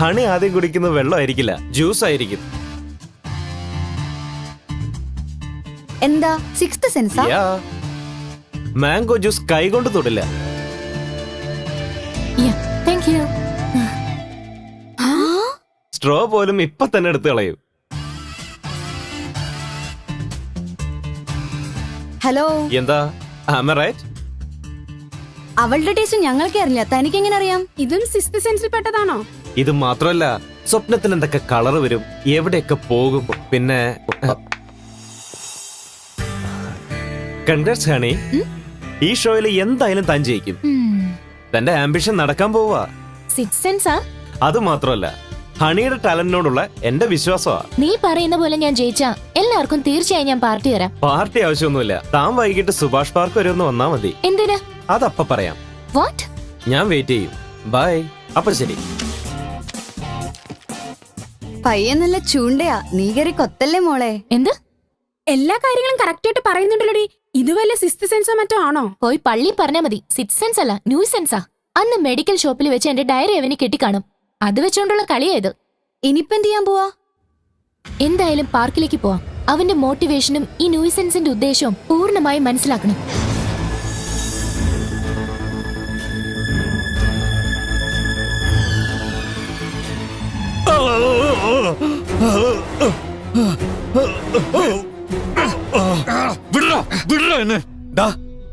ഹണി ആദ്യം കുടിക്കുന്നത് വെള്ളമായിരിക്കില്ല, ജ്യൂസ് ആയിരിക്കും. എന്താ സിക്സ്ത് സെൻസാ? മാംഗോ ജ്യൂസ് കൈകൊണ്ട് തൊടില്ല. Thank you. സ്ട്രോ പോലും ഇപ്പൊ തന്നെ എടുത്തു കളയും. ഹലോ, എന്താ? Am I right? അവളുടെ ടേസ്റ്റ് ഞങ്ങൾക്ക് അറിയില്ല, തനിക്ക് എങ്ങനെ അറിയാം? ഇതും സിക്സ്ത് സെൻസിൽ പെട്ടതാണോ? ഇത് മാത്രമല്ല, സ്വപ്നത്തിൽ എന്തൊക്കെ കളർ വരും, എവിടെയൊക്കെ പോകും. പിന്നെ കൺഗ്രാറ്റ്സ് ഹണി, ഈ ഷോയിൽ എന്തായാലും താൻ ജയിക്കും. തന്റെ ആംബിഷൻ നടക്കാൻ പോവാ. സിക്സ് സെൻസാ? അത് മാത്രമല്ല, ഹണിയുടെ ടാലന്റിനോടുള്ള എന്റെ വിശ്വാസമാ. നീ പറയുന്ന പോലെ ഞാൻ ജയിച്ചാ എല്ലാവർക്കും തീർച്ചയായും ഞാൻ പാർട്ടി തരാം. പാർട്ടി ആവശ്യമൊന്നുമില്ല. താൻ വൈകിട്ട് സുഭാഷ് പാർക്ക് വരെ ഒന്ന് വന്നാ മതി. എന്തിനാ? അതപ്പ പറയാം. വാട്ട്? ഞാൻ വെയിറ്റ് ചെയ്യും. ബൈ. അപ്പൊ ശരി. പയ്യൻ നല്ല ചൂണ്ടയാ, നീ കയറി കൊത്തല്ലേ മോളെ. എന്ത്? എല്ലാ കാര്യങ്ങളും കറക്റ്റ് ആയിട്ട് പറയുന്നുണ്ടല്ലോടി. ഇത് വല്ല സിക്സ്ത് സെൻസോ മറ്റോ ആണോ? പോയി പള്ളി പറഞ്ഞാ മതി. സിറ്റിസൻസ് അല്ല, ന്യൂസെൻസാ. അന്ന് മെഡിക്കൽ ഷോപ്പിൽ വെച്ച് എന്റെ ഡയറി അവന് കെട്ടിക്കാണും. അത് വെച്ചോണ്ടുള്ള കളിയായത്. ഇനിയിപ്പോ എന്ത് ചെയ്യാൻ പോവാ? എന്തായാലും പാർക്കിലേക്ക് പോവാം. അവന്റെ മോട്ടിവേഷനും ഈ ന്യൂസെൻസിന്റെ ഉദ്ദേശവും പൂർണ്ണമായും മനസ്സിലാക്കണം.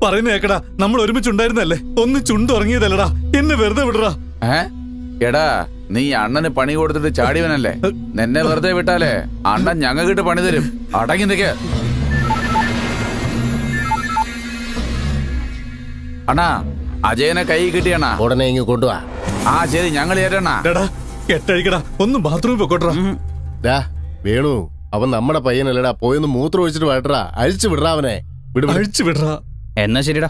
പറയുന്ന കേക്കടാ, നമ്മൾ ഒരുമിച്ചുണ്ടായിരുന്നല്ലേ, ഒന്ന് ചുണ്ടുറങ്ങിയതല്ലടാ, എന്നെ വെറുതെ വിടറാ. എടാ, നീ അണ്ണന് പണി കൊടുത്തിട്ട് ചാടിവനല്ലേ, നിന്നെ വെറുതെ വിട്ടാലേ അണ്ണൻ ഞങ്ങൾക്കിട്ട് പണി തരും. അടങ്ങി നിൽക്ക്. അണ്ണാ, അജയനെ കൈ കിട്ടിയണ്ണാ, ഉടനെ ഇങ്ങ് കൊണ്ടുവാ. ആ ശരി, ഞങ്ങൾ ഏറ്റണ്ണാ. കെട്ടഴിക്കടാ, ഒന്ന് ബാത്റൂമിൽ പൊക്കോട്ടറാ. വേണു, അവൻ നമ്മുടെ പയ്യനല്ലടാ, പോയൊന്ന് മൂത്രം ഒഴിച്ചിട്ട് വരട്ടാ. അഴിച്ചു വിടറാ അവനെ, അഴിച്ചു വിടറാ. എന്നാ ശരിടാ.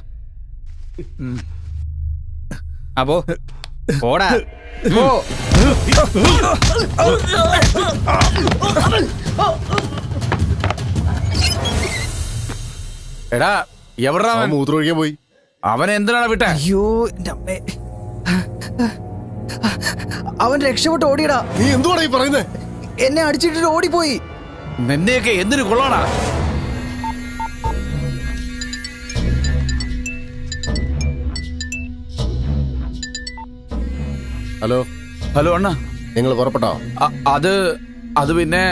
അപ്പോ പോടാ. എടാ, എവിടാ മൂത്രം ഒഴിക്കാൻ പോയി. അവനെ എന്തിനാണ് വിട്ടേ? അയ്യോ എന്റെ അമ്മേ, അവൻ രക്ഷപ്പെട്ട് ഓടിയടാ. നീ എന്തുവാടാ ഈ പറയുന്നേ? എന്നെ അടിച്ചിട്ട് ഓടിപ്പോയി. നിന്നെയൊക്കെ എന്തിനു കൊള്ളാടാ? ഹലോ ഹലോ അണ്ണാ, നിങ്ങൾ പുറപ്പെട്ടോ? അത് പിന്നെ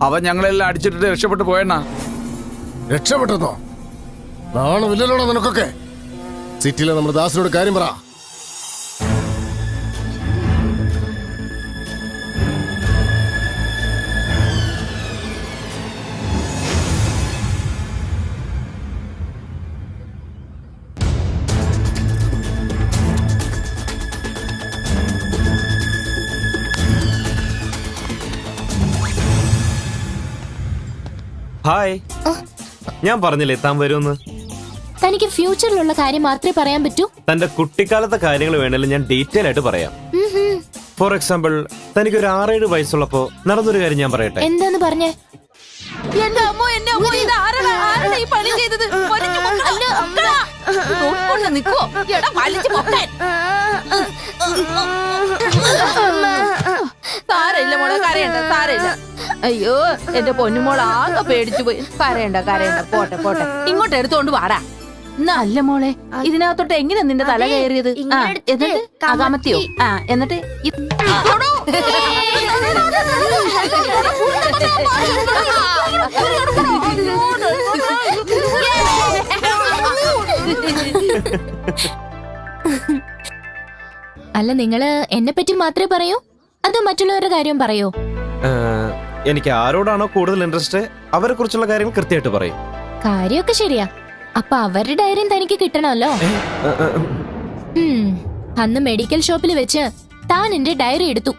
അവൻ ഞങ്ങളെല്ലാം അടിച്ചിട്ട് രക്ഷപ്പെട്ടു പോയണ്ണാ. രക്ഷപ്പെട്ടെന്നോ? നാണമില്ലല്ലോടാ നിനക്കൊക്കെ. സിറ്റിയിലെ നമ്മുടെ ദാസിനോട് കാര്യം പറ. ഹായ്, ഞാൻ പറഞ്ഞില്ലേ താൻ വരുമെന്ന്. തനിക്ക് ഫ്യൂച്ചറിലുള്ള കാര്യം മാത്രമേ പറയാൻ പറ്റൂ. തന്റെ കുട്ടിക്കാലത്തെ കാര്യങ്ങൾ വേണേലും ഞാൻ ഡീറ്റെയിൽ ആയിട്ട് പറയാം. ഫോർ എക്സാമ്പിൾ, തനിക്ക് ഒരു 6-7 വയസ്സുള്ളപ്പോ നടന്നൊരു കാര്യം ഞാൻ പറയട്ടെ. എന്താന്ന് പറഞ്ഞേ? എന്റെ അമ്മോ, എന്റെ അമ്മോ, ഇത് ആരാടാ ഈ പണി ചെയ്തത്? വലിച്ചു പൊക്കാൻ. നോക്കിക്കൊണ്ട് നിക്കുവോ? എടാ, വലിച്ചു പൊക്കാൻ. സാരയില്ല മോളെ, കരയണ്ട, സാരയില്ല. അയ്യോ, എന്റെ പൊന്നുമോൾ ആകെ പേടിച്ചു പോയി. കരയണ്ട, പോട്ടെ പോട്ടെ. ഇങ്ങോട്ട് എടുത്തോണ്ട് വാടാ. നല്ല മോളെ, ഇതിനകത്തോട്ട് എങ്ങനെ നിന്റെ തല കയറിയത്? എന്നിട്ട് അകാമത്തിയോ? എന്നിട്ട് അല്ല, നിങ്ങള് എന്നെ പറ്റി മാത്രമേ പറയൂ അതോ മറ്റുള്ളവരുടെ കാര്യം പറയോ? എനിക്ക് ആരോടാണോ കൂടുതൽ ഇൻട്രസ്റ്റ് അവരെ കുറിച്ചുള്ള കാര്യങ്ങൾ കൃത്യമായിട്ട് പറയും. കാര്യമൊക്കെ ശരിയാ. അപ്പൊ അവരുടെ ഡയറിയും തനിക്ക് കിട്ടണമല്ലോ. അന്ന് മെഡിക്കൽ ഷോപ്പിൽ വെച്ച് താൻ എന്റെ ഡയറി എടുത്തു.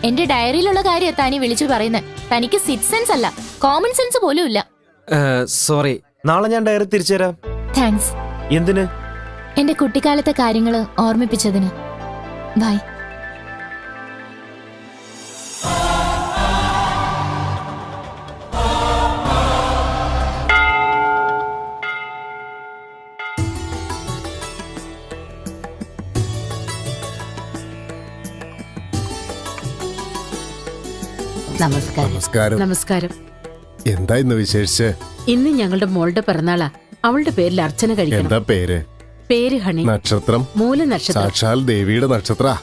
എന്റെ ഡയറിയിലുള്ള കാര്യം താനി വിളിച്ചു പറയുന്നത്. തനിക്ക് സിക്സ് സെൻസ് അല്ല, കോമൺ സെൻസ് പോലും ഇല്ല. സോറി, നാളെ ഞാൻ ഡയറി തിരിച്ചു തരാം. താങ്ക്സ്. എന്തിന്? എന്റെ കുട്ടിക്കാലത്തെ കാര്യങ്ങള് ഓർമ്മിപ്പിച്ചതിന്. ബൈ. നമസ്കാരം. നമസ്കാരം. എന്താ ഇന്ന് വിശേഷിച്ച്? ഇന്ന് ഞങ്ങളുടെ മോളുടെ പിറന്നാളാ. അവളുടെ പേരിൽ അർച്ചന കഴിക്കണം. എന്താ പേര്? പേര് ഹണി. നക്ഷത്രം? മൂലനക്ഷത്രം. സാക്ഷാൽ ദേവിയുടെ നക്ഷത്ര.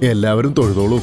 എല്ലാവരും തൊഴുതോളൂ.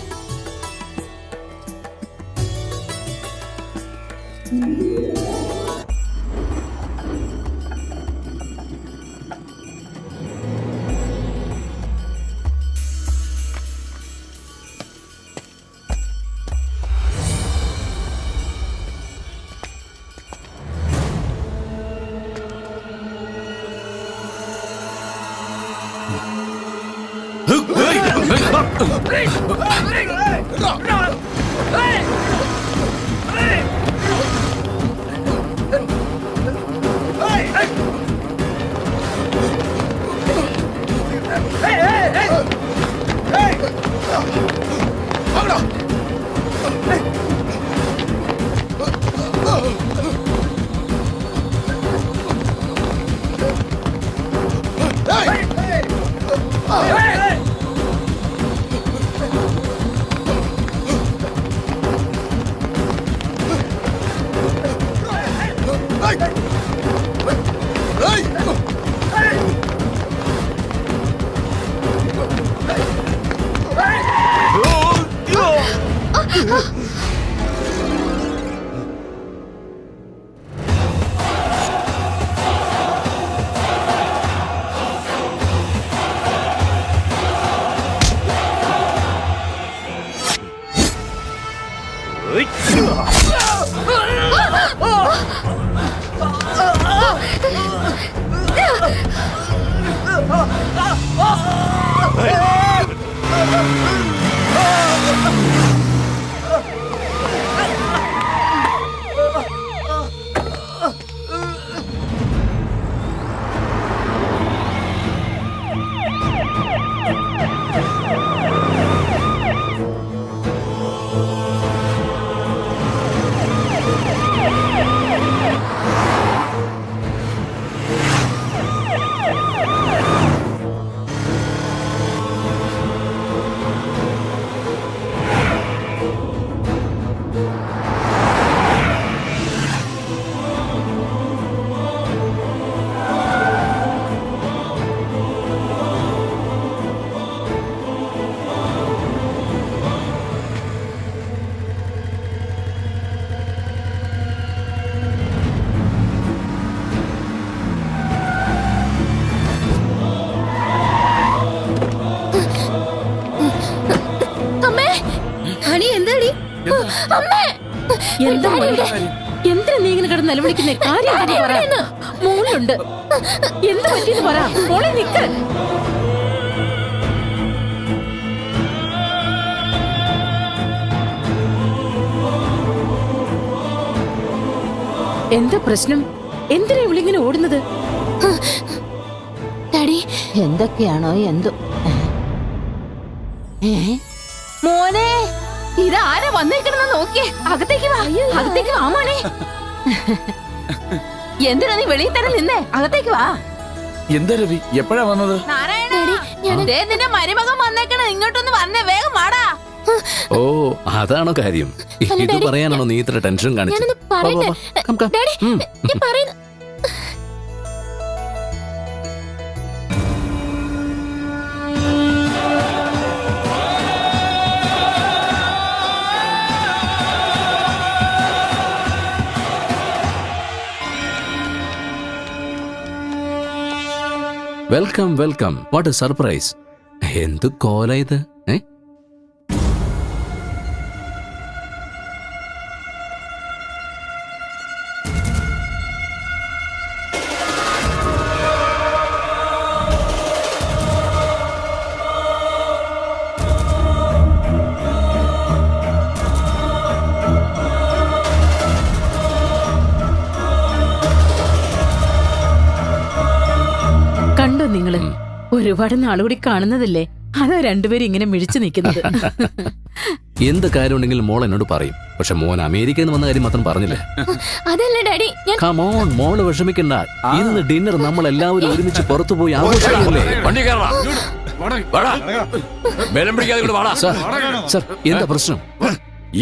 എന്താ എന്തിനാ നീ ഇങ്ങനെ കിടന്ന് നിലവിളിക്കുന്നേ? കാര്യം പറ. മോളുണ്ട്. എന്ത് പറ്റിയെന്ന് പറ. മോളെ നിക്ക്. എന്താ പ്രശ്നം? എന്തിനാ ഇവളിങ്ങനെ ഓടുന്നത്? ഡാഡി എന്തൊക്കെയാണോ എന്തോ. മോനെ, ഇതാരാ വന്നേക്കണെന്ന് നോക്കിയേ. അകത്തേക്ക് വാ, അകത്തേക്ക് വാ മോനെ. എന്തിനാ നീ വെളിയിൽ തന്നെ നിന്നേ? അകത്തേക്ക് വാ. എന്താ രവി, എപ്പോഴാ വന്നത്? നിന്റെ മരുമകൻ വന്നേക്കണ, ഇങ്ങോട്ടൊന്ന് വന്നേ, വേഗം വാടാ. ഓ, അതാണോ കാര്യം? ഇത് പറയാനാണോ നീ ഇത്ര ടെൻഷൻ കാണിച്ചത്? Welcome welcome. What a surprise. എന്ത് കോല ഇത്? കണ്ടോ നിങ്ങള്? ഒരുപാട് നാളുകൂടി കാണുന്നതല്ലേ, അതാ രണ്ടുപേരും ഇങ്ങനെ മിഴിച്ചു നിൽക്കുന്നത്. എന്ത് കാര്യം ഉണ്ടെങ്കിലും മോൾ എന്നോട് പറയും. പക്ഷെ മോൻ അമേരിക്കയിൽ നിന്ന് വന്ന കാര്യം മാത്രം പറഞ്ഞില്ലേ? അതല്ല ഡാഡി. കമോൺ, മോള് വിഷമിക്കണ്ട. ഇന്ന് ഡിന്നർ നമ്മൾ എല്ലാവരും ഒരുമിച്ച് പുറത്തു പോയി ആഘോഷിക്കല്ലേ? സർ, എന്താ പ്രശ്നം?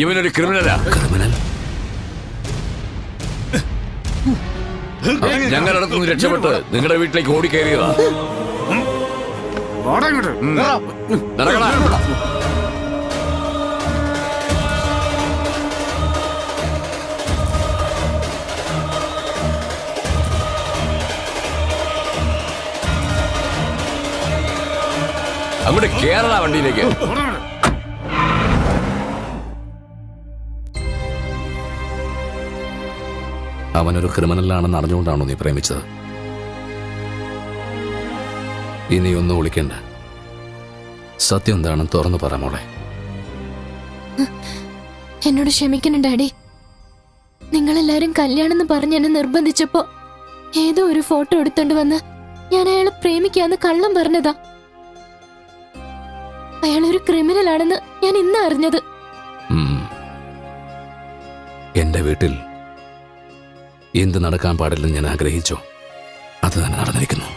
ഇവനൊരു ക്രിമിനലാ. ക്രിമിനൽ? ഞങ്ങളടുത്തുനിന്ന് രക്ഷപ്പെട്ട് നിങ്ങളുടെ വീട്ടിലേക്ക് ഓടിക്കയറിയതാ. അങ്ങോട്ട് കേരള വണ്ടിയിലേക്ക്. അവനൊരു ക്രിമിനലാണെന്ന് അറിഞ്ഞുകൊണ്ടാണോ നീ പ്രേമിച്ചത്? ഇനിയൊന്നും വിളിക്കണ്ട. സത്യം എന്താണെന്ന് തുറന്നു പറ മോളെ. എന്നോട് ക്ഷമിക്കണം ഡാഡി. നിങ്ങളെല്ലാരും കല്യാണം എന്ന് പറഞ്ഞ് എന്നെ നിർബന്ധിച്ചപ്പോ ഏതോ ഒരു ഫോട്ടോ എടുത്തോണ്ട് വന്ന് ഞാൻ അയാളെ പ്രേമിക്കാന്ന് കള്ളം പറഞ്ഞതാ. അയാളൊരു ക്രിമിനൽ ആണെന്ന് ഞാൻ ഇന്ന് അറിഞ്ഞത്. എന്റെ വീട്ടിൽ എന്ത് നടക്കാൻ പാടില്ലെന്ന് ഞാൻ ആഗ്രഹിച്ചോ അത് തന്നെ നടന്നിരിക്കുന്നു.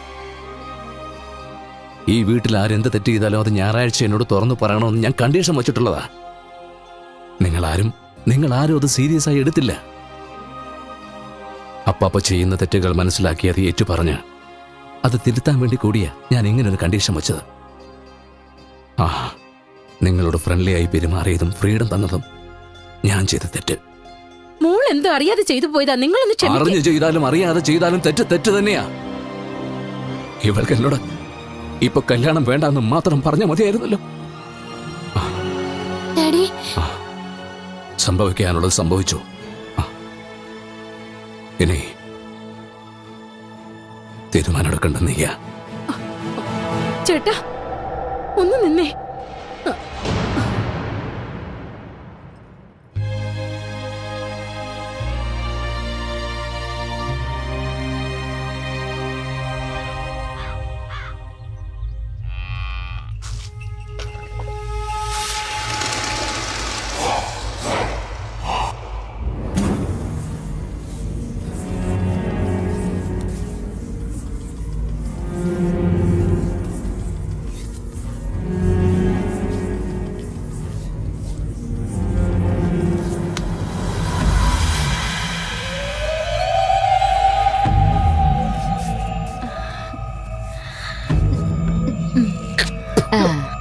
ഈ വീട്ടിൽ ആരെന്ത് തെറ്റ് ചെയ്താലും അത് ഞായറാഴ്ച എന്നോട് തുറന്നു പറയണമെന്ന് ഞാൻ കണ്ടീഷൻ വച്ചിട്ടുള്ളതാ. നിങ്ങളാരും അത് സീരിയസ് ആയി എടുത്തില്ല. അപ്പാപ്പ ചെയ്യുന്ന തെറ്റുകൾ മനസ്സിലാക്കി അത് ഏറ്റുപറഞ്ഞ് അത് തിരുത്താൻ വേണ്ടി കൂടിയാ ഞാൻ ഇങ്ങനൊരു കണ്ടീഷൻ വെച്ചത്. നിങ്ങളോട് ഫ്രണ്ട്ലി ആയി പെരുമാറിയതും ഫ്രീഡം തന്നതും ഞാൻ ചെയ്ത തെറ്റ്. മോൾ എന്തോ അറിയാതെ ചെയ്തു പോയതാ. നിങ്ങളൊന്ന് അറിഞ്ഞു ചെയ്താലും അറിയാതെ ചെയ്താലും തെറ്റ് തന്നെയാ. ഇവൾക്ക് എന്നോട് ഇപ്പൊ കല്യാണം വേണ്ടെന്ന് മാത്രം പറഞ്ഞാൽ മതിയായിരുന്നല്ലോ. സംഭവിക്കാനുള്ളത് സംഭവിച്ചു. ഇനി തീരുമാനമെടുക്കണ്ട നീയാ. ചേട്ടാ ഒന്ന് നിന്നേ.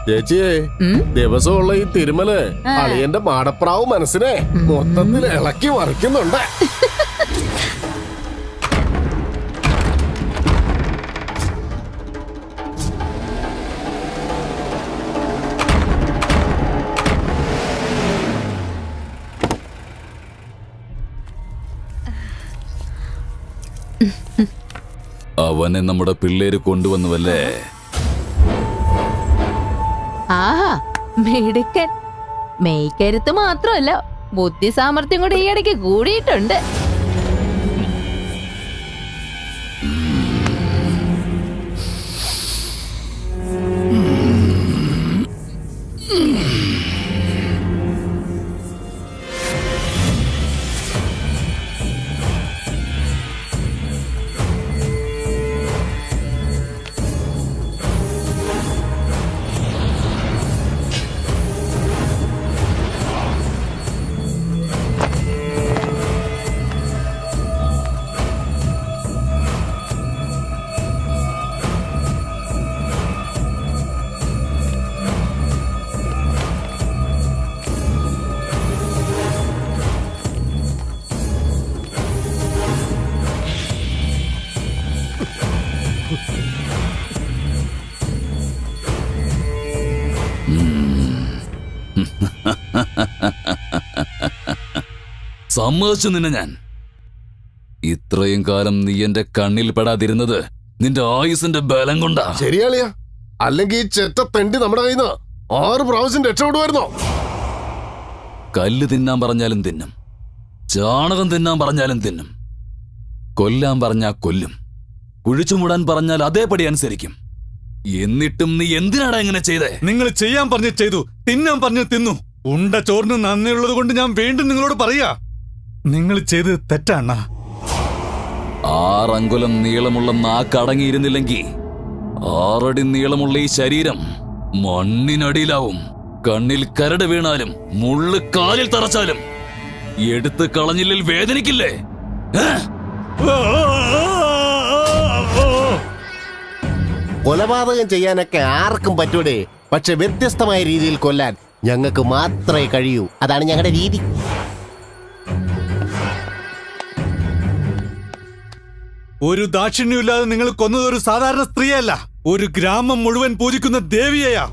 ചേച്ചിയെ ദിവസമുള്ള ഈ തിരുമല് അളിയന്റെ മാടപ്രാവ് മനസ്സിനെ മൊത്തത്തിൽ ഇളക്കി മറിക്കുന്നുണ്ട്. അവനെ നമ്മുടെ പിള്ളേര് കൊണ്ടുവന്നുവല്ലേ. ആഹാ മിടുക്കൻ. മെയ്ക്കരുത്ത് മാത്രമല്ല ബുദ്ധി സാമർഥ്യം കൂടി ഈ ഇടയ്ക്ക് കൂടിയിട്ടുണ്ട്. സമ്മതിച്ചു നിന്നെ ഞാൻ. ഇത്രയും കാലം നീ എന്റെ കണ്ണിൽ പെടാതിരുന്നത് നിന്റെ ആയുസിന്റെ ബലം കൊണ്ടാ. ശരിയാളിയാ, അല്ലെങ്കിൽ ഈ ചെറ്റ തെണ്ടി നമ്മുടെ കയ്യിൽ നിന്ന് 6 പ്രാവശ്യം രക്ഷപ്പെടുമായിരുന്നോ? കല്ല് തിന്നാൻ പറഞ്ഞാലും തിന്നും, ചാണകം തിന്നാൻ പറഞ്ഞാലും തിന്നും, കൊല്ലാൻ പറഞ്ഞാ കൊല്ലും, കുഴിച്ചു മൂടാൻ പറഞ്ഞാൽ അതേപടി അനുസരിക്കും. എന്നിട്ടും നീ എന്തിനാടാ ഇങ്ങനെ ചെയ്തേ? നിങ്ങൾ ചെയ്യാൻ പറഞ്ഞു ചെയ്തു, തിന്നാൻ പറഞ്ഞു തിന്നു. ഉണ്ട ചോറിന് നന്ദിയുള്ളത് കൊണ്ട് ഞാൻ വീണ്ടും നിങ്ങളോട് പറയാ, നിങ്ങൾ ചെയ്തത് തെറ്റാണ്. 6 അങ്കുലം നീളമുള്ള നാക്കടങ്ങിയിരുന്നില്ലെങ്കിൽ 6 അടി നീളമുള്ള ഈ ശരീരം മണ്ണിനടിയിലാവും. കണ്ണിൽ കരട് വീണാലും മുള്ളു കാലിൽ തറച്ചാലും എടുത്ത് കളഞ്ഞില്ലിൽ വേദനിക്കില്ലേ? കൊലപാതകം ചെയ്യാനൊക്കെ ആർക്കും പറ്റൂടെ, പക്ഷെ വ്യത്യസ്തമായ രീതിയിൽ കൊല്ലാൻ ഞങ്ങൾക്ക് മാത്രമേ കഴിയൂ. അതാണ് ഞങ്ങളുടെ രീതി. ഒരു ദാക്ഷിണ്യമില്ലാതെ നിങ്ങൾ കൊന്നത് ഒരു സാധാരണ സ്ത്രീയല്ല, ഒരു ഗ്രാമം മുഴുവൻ പൂജിക്കുന്ന ദേവിയെയാ.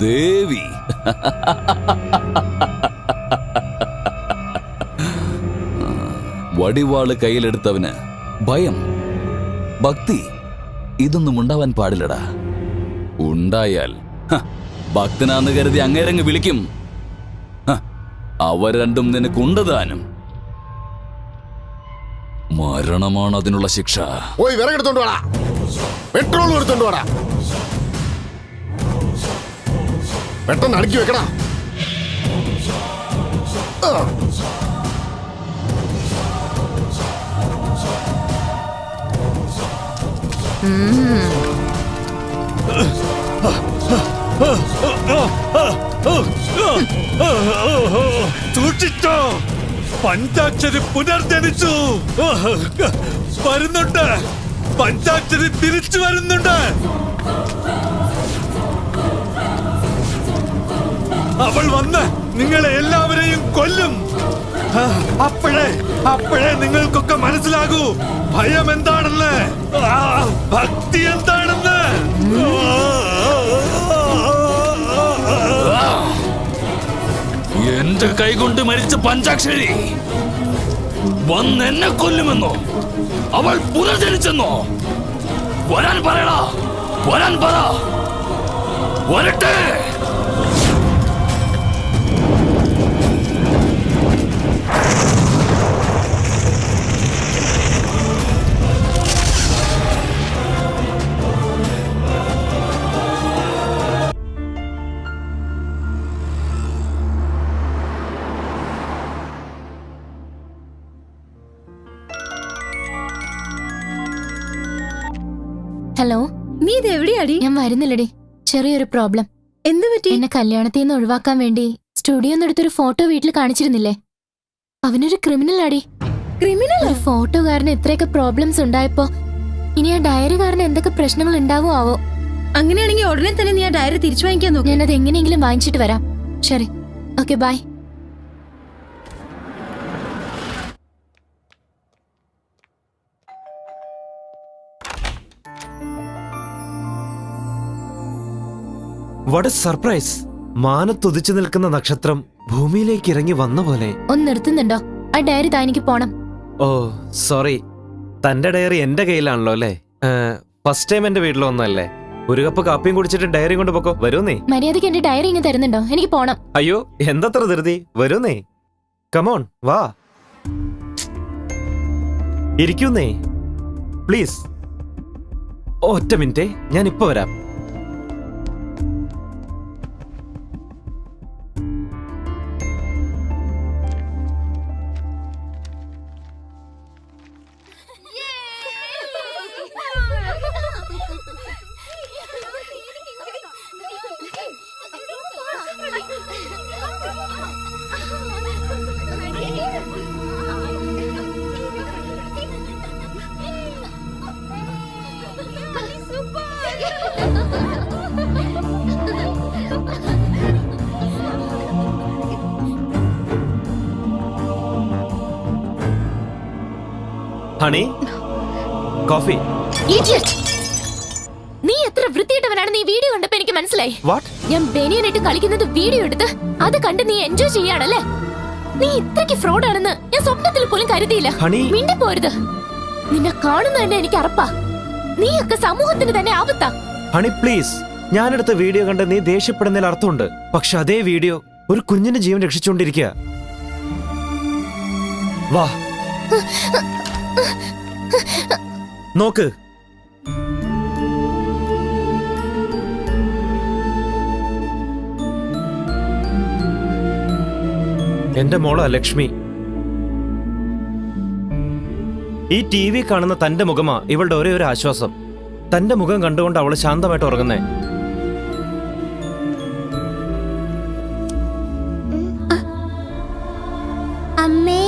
ദേവി? വടിവാള് കയ്യിലെടുത്തവന് ഭയം, ഭക്തി ഇതൊന്നും ഉണ്ടാവാൻ പാടില്ലടാ. ഉണ്ടായാൽ ഭക്തനാന്ന് കരുതി അങ്ങേരങ്ങ് വിളിക്കും. അവർ രണ്ടും നിനക്കുണ്ടതാനും. മരണമാണ് അതിനുള്ള ശിക്ഷ. പോയി വിറകെടുത്തോണ്ട് വാടാ, പെട്രോൾ എടുത്തോണ്ട് വാടാ, പെട്ടെന്ന് അടുക്കി വെക്കടാ. സൂക്ഷിച്ചോ, പഞ്ചാക്ഷരി പുനർജനിച്ചു. വരുന്നുണ്ട്, പഞ്ചാക്ഷരി തിരിച്ചു വരുന്നുണ്ട്. അവൾ വന്ന് നിങ്ങളെ എല്ലാവരെയും കൊല്ലും. അപ്പോഴേ നിങ്ങൾക്കൊക്കെ മനസ്സിലാകൂ ഭയം എന്താണെന്ന്, ഭക്തി എന്താണെന്ന്. എന്റെ കൈകൊണ്ട് മരിച്ച പഞ്ചാക്ഷരി വന്നെന്നെ കൊല്ലുമെന്നോ? അവൾ പുനർജനിച്ചെന്നോ? വരാൻ പറയടാ, വരാൻ പറ, വരട്ടെ. ഹലോ, നീ ഇത് എവിടെയാടി? ഞാൻ വരുന്നില്ലടി, ചെറിയൊരു പ്രോബ്ലം. എന്ത് പറ്റി? എന്നെ കല്യാണത്തിൽ നിന്ന് ഒഴിവാക്കാൻ വേണ്ടി സ്റ്റുഡിയോന്ന് എടുത്തൊരു ഫോട്ടോ വീട്ടിൽ കാണിച്ചിരുന്നില്ലേ? അവനൊരു ക്രിമിനൽ ആടി. ക്രിമിനൽ? ഒരു ഫോട്ടോകാരന് ഇത്രയൊക്കെ പ്രോബ്ലംസ് ഉണ്ടായപ്പോ ഇനി ആ ഡയറി കാരണം എന്തൊക്കെ പ്രശ്നങ്ങൾ ഉണ്ടാവോ ആവോ. അങ്ങനെയാണെങ്കിൽ ഉടനെ തന്നെ നീ ആ ഡയറി തിരിച്ചു വാങ്ങിക്കാൻ നോക്ക്. ഞാനത് എങ്ങനെയെങ്കിലും വാങ്ങിച്ചിട്ട് വരാം. ശരി, okay, bye. What a surprise! മാനത്തുദിച്ചു നിൽക്കുന്ന നക്ഷത്രം ഭൂമിയിലേക്ക് ഇറങ്ങി വന്ന പോലെ. ഒന്ന് നിർത്തുന്നുണ്ടോ? ആ ഡയറി താ, എനിക്ക് പോണം. ഓ സോറി, തന്റെ ഡയറി എന്റെ കയ്യിലാണല്ലോ അല്ലേ? ഫസ്റ്റ് ടൈം എന്റെ വീട്ടിൽ വന്നല്ലേ? ഒരു കപ്പ് കാപ്പിയും കുടിച്ചിട്ട് ഡയറി കൊണ്ട് പോക്കോ. വരുന്നേ, മര്യാദയ്ക്ക് എന്റെ ഡയറി ഇങ്ങ് തരുന്നുണ്ടോ? എനിക്ക് പോണം. അയ്യോ എന്തത്ര ധൃതി, വരുന്നേ, കമോൺ വാ, ഇരിക്കുന്നേ പ്ലീസ്. ഒറ്റ മിനിറ്റേ, ഞാൻ ഇപ്പൊ വരാം. Honey, coffee. നീ എത്ര വൃത്തിയിട്ടവനാണെന്ന് ഈ വീഡിയോ കണ്ടപ്പോ എനിക്ക് മനസ്സിലായി. വാട്ട്? ഞാൻ ബനിയനായിട്ട് കളിക്കുന്നത് വീഡിയോ എടുത്ത് അത് കണ്ട് നീ എൻജോയ് ചെയ്യാണല്ലേ? നീ ഇത്രയ്ക്ക് ഫ്രോഡ് ആണെന്ന് ഞാൻ സ്വപ്നത്തിൽ പോലും കരുതിയില്ല. മിണ്ടി പോരുത്. നിന്നെ കാണുന്ന തന്നെ എനിക്ക് അറപ്പാ. നീയൊക്കെ സമൂഹത്തിന് തന്നെ ആപത്താ. ഹണി പ്ലീസ്, ഞാനെടുത്ത വീഡിയോ കണ്ട് നീ ദേഷ്യപ്പെടുന്നതിൽ അർത്ഥമുണ്ട്. പക്ഷെ അതേ വീഡിയോ ഒരു കുഞ്ഞിന്റെ ജീവൻ രക്ഷിച്ചുകൊണ്ടിരിക്കുക. വാ നോക്ക്, എന്റെ മോളാ ലക്ഷ്മി. ഈ ടി വി കാണുന്ന തന്റെ മുഖമാ ഇവളുടെ ഒരേ ഒരു ആശ്വാസം. തന്റെ മുഖം കണ്ടുകൊണ്ട് അവള് ശാന്തമായിട്ട് ഉറങ്ങുന്നേ. അമ്മേ,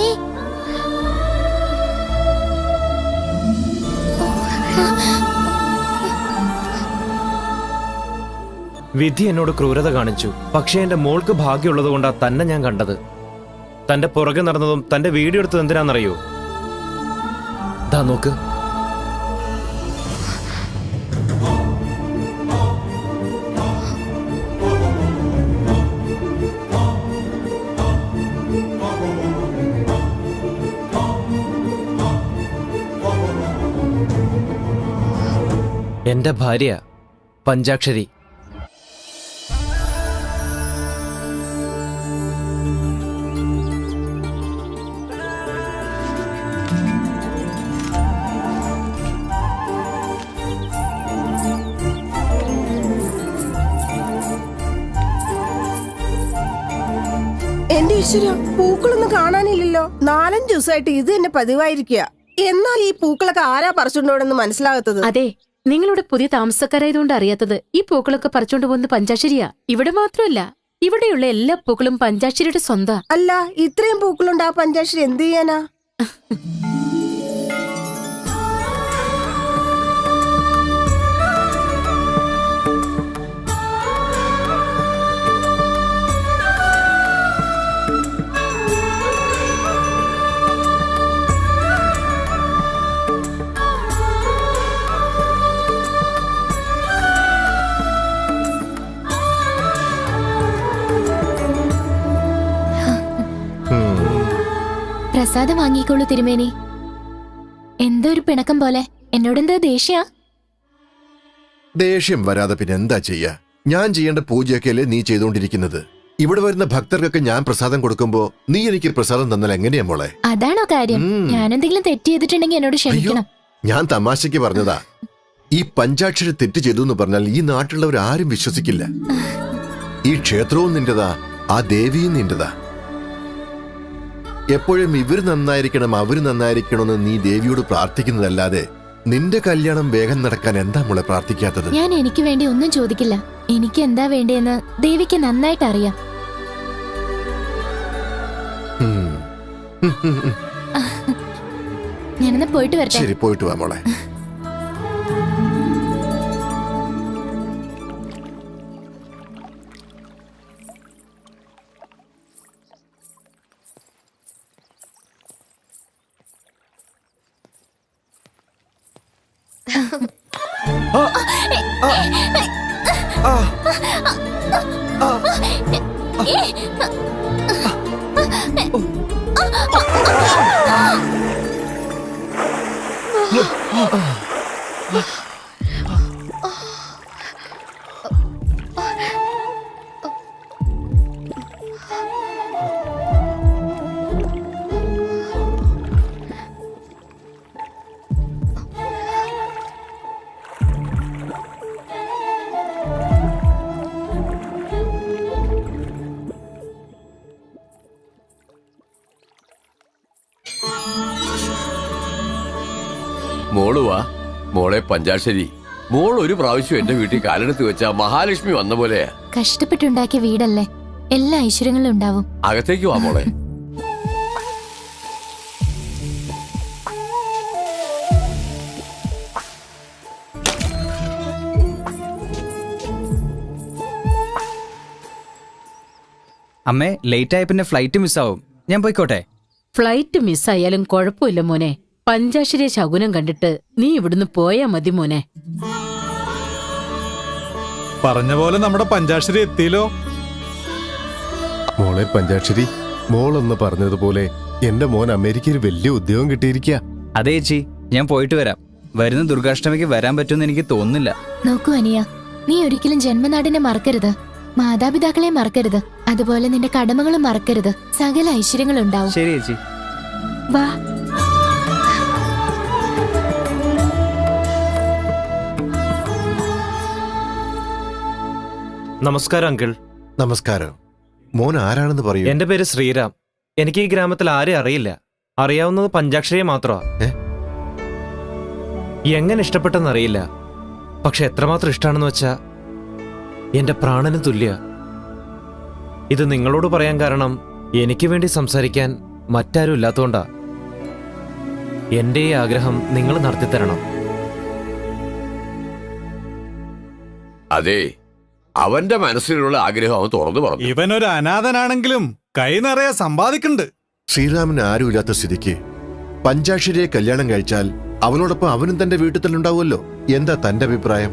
വിധി എന്നോട് ക്രൂരത കാണിച്ചു. പക്ഷേ എന്റെ മോൾക്ക് ഭാഗ്യമുള്ളത് കൊണ്ടാ തന്നെ ഞാൻ കണ്ടത്. തന്റെ പുറകെ നടന്നതും തന്റെ വീഡിയോ എടുത്തത് എന്തിനാണെന്നറിയോ? ദാ നോക്ക്. എന്റെ ഭാര്യ പഞ്ചാക്ഷരി. എന്റെ ഈശ്വര, പൂക്കളൊന്നും കാണാനില്ലല്ലോ. 4-5 ദിവസമായിട്ട് ഇത് തന്നെ പതിവായിരിക്കുക. എന്നാൽ ഈ പൂക്കളൊക്കെ ആരാ പറിച്ചുകൊണ്ടോടെന്ന് മനസ്സിലാകാത്തത്? അതെ, നിങ്ങളുടെ പുതിയ താമസക്കാരായതുകൊണ്ട് അറിയാത്തത് ഈ പൂക്കളൊക്കെ പറിച്ചോണ്ട് പോകുന്ന പഞ്ചാശ്ശേരിയാ. ഇവിടെ മാത്രമല്ല, ഇവിടെയുള്ള എല്ലാ പൂക്കളും പഞ്ചാശ്ശേരിയുടെ സ്വന്താ. അല്ല, ഇത്രയും പൂക്കളുണ്ട്, ആ പഞ്ചാശ്ശേരി എന്ത് ചെയ്യാനാ? പ്രസാദം വാങ്ങിക്കോളൂ തിരുമേനി. എന്തോ ഒരു പിണക്കം പോലെ. എന്നോടെന്തോ ദേഷ്യ? ദേഷ്യം വരാതെ പിന്നെ എന്താ ചെയ്യാ? ഞാൻ ചെയ്യേണ്ട പൂജയൊക്കെയല്ലേ നീ ചെയ്തുകൊണ്ടിരിക്കുന്നത്. ഇവിടെ വരുന്ന ഭക്തർക്കൊക്കെ ഞാൻ പ്രസാദം കൊടുക്കുമ്പോ നീ എനിക്ക് പ്രസാദം തന്നാൽ എങ്ങനെയാ മോളെ? അതാണോ കാര്യം? ഞാൻ എന്തെങ്കിലും തെറ്റ് ചെയ്തിട്ടുണ്ടെങ്കിൽ എന്നോട് ക്ഷമിക്കണം. ഞാൻ തമാശയ്ക്ക് പറഞ്ഞതാ. ഈ പഞ്ചാക്ഷരി തെറ്റ് ചെയ്തു എന്ന് പറഞ്ഞാൽ ഈ നാട്ടിലുള്ളവർ ആരും വിശ്വസിക്കില്ല. ഈ ക്ഷേത്രവും നിന്റെതാ, ആ ദേവിയും നിന്റെതാ. എപ്പോഴും ഇവര് നന്നായിരിക്കണം, അവര് നന്നായിരിക്കണമെന്ന് നീ ദേവിയോട് പ്രാർത്ഥിക്കുന്നതല്ലാതെ നിന്റെ കല്യാണം വേഗം നടക്കാൻ എന്താ മോളെ പ്രാർത്ഥിക്കാത്തത്? ഞാൻ എനിക്ക് വേണ്ടി ഒന്നും ചോദിക്കില്ല. എനിക്ക് എന്താ വേണ്ടതെന്ന് ദേവിക്ക് നന്നായിട്ട് അറിയാം. ഞാനെന്നാ പോയിട്ട് വരട്ടെ. ശരി, പോയിട്ട് വാ മോളെ. മോളുവാ മോളെ പഞ്ചാശ്ശേരി. മോൾ ഒരു പ്രാവശ്യം എന്റെ വീട്ടിൽ കാലെടുത്ത് വെച്ച മഹാലക്ഷ്മി വന്ന പോലെയാ. കഷ്ടപ്പെട്ടുണ്ടാക്കിയ വീടല്ലേ, എല്ലാ ഐശ്വര്യങ്ങളും ഉണ്ടാവും. അകത്തേക്ക് വാ മോളെ. അമ്മേ, ലേറ്റ് ആയ പിന്നെ ഫ്ലൈറ്റ് മിസ്സാവും. ഞാൻ പോയിക്കോട്ടെ? ഫ്ലൈറ്റ് മിസ്സായാലും കുഴപ്പമില്ല മോനെ. പഞ്ചാശ്ശേരി ശകുനം കണ്ടിട്ട് നീ ഇവിടുന്ന് പോയാ മതി മോനെ. പറഞ്ഞ പോലെ നമ്മുടെ പഞ്ചാക്ഷരി എത്തിയല്ലോ. മോളെ പഞ്ചാക്ഷരി, മോളൊന്ന് പറഞ്ഞതുപോലെ എന്റെ മോൻ അമേരിക്കയിൽ വലിയ ഉദ്യോഗം കിട്ടിയിരിക്കുക. അതെ ചേച്ചി, ഞാൻ പോയിട്ട് വരാം. വരുന്ന ദുർഗാഷ്ടമിക്ക് വരാൻ പറ്റുമെന്ന് എനിക്ക് തോന്നുന്നില്ല. നോക്കൂ അനിയ, നീ ഒരിക്കലും ജന്മനാടിനെ മറക്കരുത്, മാതാപിതാക്കളെ മറക്കരുത്, അതുപോലെ നിന്റെ കടമകളും മറക്കരുത്. സകല ഐശ്വര്യങ്ങളും ഉണ്ടാവും. ശരി ചേച്ചി. വാ. നമസ്കാരം അങ്കിൾ. നമസ്കാരം. മോൻ ആരാണെന്ന് പറയൂ. എന്റെ പേര് ശ്രീറാം. എനിക്ക് ഈ ഗ്രാമത്തിൽ ആരെയും അറിയില്ല. അറിയാവുന്നത് പഞ്ചാക്ഷരിയെ മാത്രമാ. എങ്ങനെ ഇഷ്ടപ്പെട്ടെന്നറിയില്ല, പക്ഷെ എത്രമാത്രം ഇഷ്ടമാണെന്ന് വെച്ചാ എന്റെ പ്രാണന് തുല്യ. ഇത് നിങ്ങളോട് പറയാൻ കാരണം എനിക്ക് വേണ്ടി സംസാരിക്കാൻ മറ്റാരും ഇല്ലാത്തോണ്ടാ. എന്റെ ഈ ആഗ്രഹം നിങ്ങൾ നടത്തിത്തരണം. അതെ, അവന്റെ മനസ്സിലുള്ള ആഗ്രഹം അവൻ തുറന്നു പറഞ്ഞു. ഇവനൊരു അനാഥനാണെങ്കിലും കൈ നിറയെ സമ്പാദിക്കുന്നുണ്ട്. ശ്രീരാമന് ആരുമില്ലാത്ത സ്ഥിതിക്ക് പഞ്ചാക്ഷരിയെ കല്യാണം കഴിച്ചാൽ അവനോടൊപ്പം അവനും തന്റെ വീട്ടിൽ തന്നെ ഉണ്ടാവുമല്ലോ. എന്താ തന്റെ അഭിപ്രായം?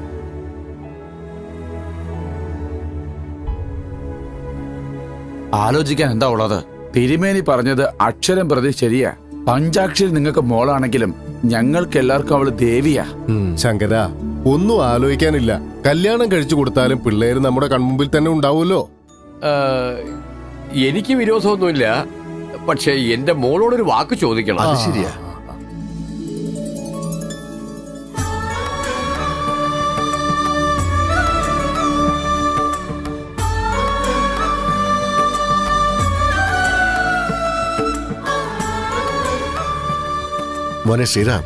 ആലോചിക്കാൻ എന്താ ഉള്ളത്? തിരുമേനി പറഞ്ഞത് അക്ഷരം പ്രതി ശരിയാ. പഞ്ചാക്ഷരി നിങ്ങൾക്ക് മോളാണെങ്കിലും ഞങ്ങൾക്ക് എല്ലാവർക്കും അവള് ദേവിയാ. ശങ്കര, ഒന്നും ആലോചിക്കാനില്ല. കല്യാണം കഴിച്ചു കൊടുത്താലും പിള്ളേര് നമ്മുടെ കൺമുമ്പിൽ തന്നെ ഉണ്ടാവുമല്ലോ. എനിക്ക് വിരോധമൊന്നുമില്ല, പക്ഷെ എന്റെ മോളോടൊരു വാക്ക് ചോദിക്കണം. അത് ശരിയാ. മോനെ ശ്രീറാം,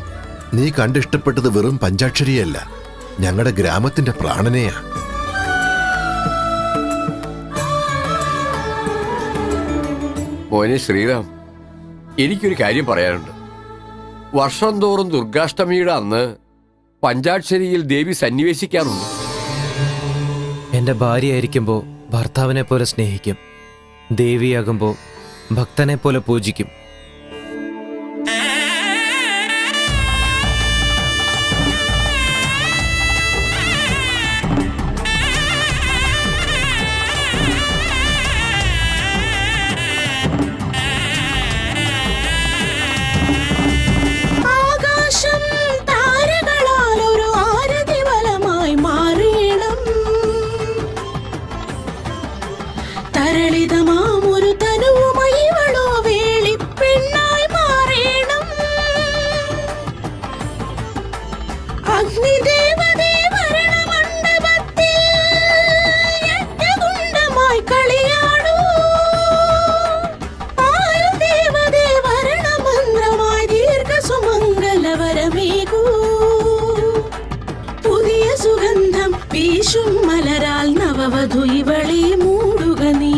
നീ കണ്ടിഷ്ടപ്പെട്ടത് വെറും പഞ്ചാക്ഷരിയല്ല, ഞങ്ങളുടെ ഗ്രാമത്തിന്റെ പ്രാണനെയാ. മോനെ ശ്രീറാം, എനിക്കൊരു കാര്യം പറയാനുണ്ട്. വർഷം തോറും ദുർഗാഷ്ടമിയുടെ അന്ന് പഞ്ചാക്ഷരിയിൽ ദേവി സന്നിവേശിക്കാറുണ്ട്. എന്റെ ഭാര്യയായിരിക്കുമ്പോ ഭർത്താവിനെ പോലെ സ്നേഹിക്കും, ദേവിയാകുമ്പോ ഭക്തനെ പോലെ പൂജിക്കും. തരളിതമാമൊരു തനുവുമായി ഇവളോ വേളിപ്പെണ്ണായി മാറേണം. അഗ്നിദേവതേ വരണ മണ്ഡപത്തിൽ യജ്ഞകുണ്ഡമായി കളിയാടൂ. ആയുദേവതേ വരണ മന്ത്രമായി ദീർഘസുമംഗലവരമേകൂ. പുതിയ സുഗന്ധം വീശും മലരാൽ നവവധു ഇവളെ മൂടുക നീ.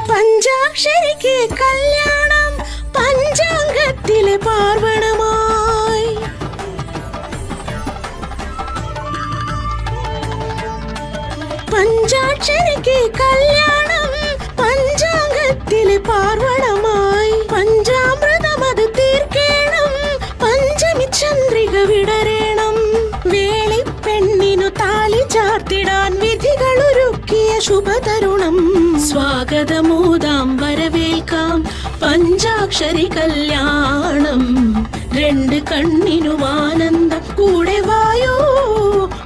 പഞ്ചാക്ഷരിക്ക് കല്യാണം പഞ്ചാംഗത്തിലെ പാർവണമായി. പഞ്ചാക്ഷരിക്ക് കല്യാണം പഞ്ചാംഗത്തിലെ പാർവണമായി. പഞ്ചാമൃതമത് തീർക്കേണം, പഞ്ചമി ചന്ദ്രിക വിടരേണം. വേളിപ്പെണ്ണിനു താലി ചാർത്തിടാൻ വിധികളൊരുക്കിയ ശുഭതരുണം. സ്വാഗതമോദാം വരവേൽക്കാം പഞ്ചാക്ഷരി കല്യാണം. രണ്ട് കണ്ണിനും ആനന്ദം കൂടെ വായോ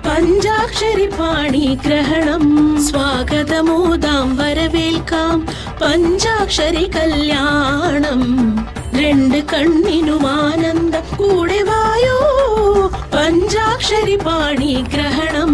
പഞ്ചാക്ഷരി പാണി ഗ്രഹണം. സ്വാഗതമോദാം വരവേൽക്കാം പഞ്ചാക്ഷരി കല്യാണം. രണ്ട് കണ്ണിനും ആനന്ദം കൂടെ വായോ പഞ്ചാക്ഷരി പാണി ഗ്രഹണം.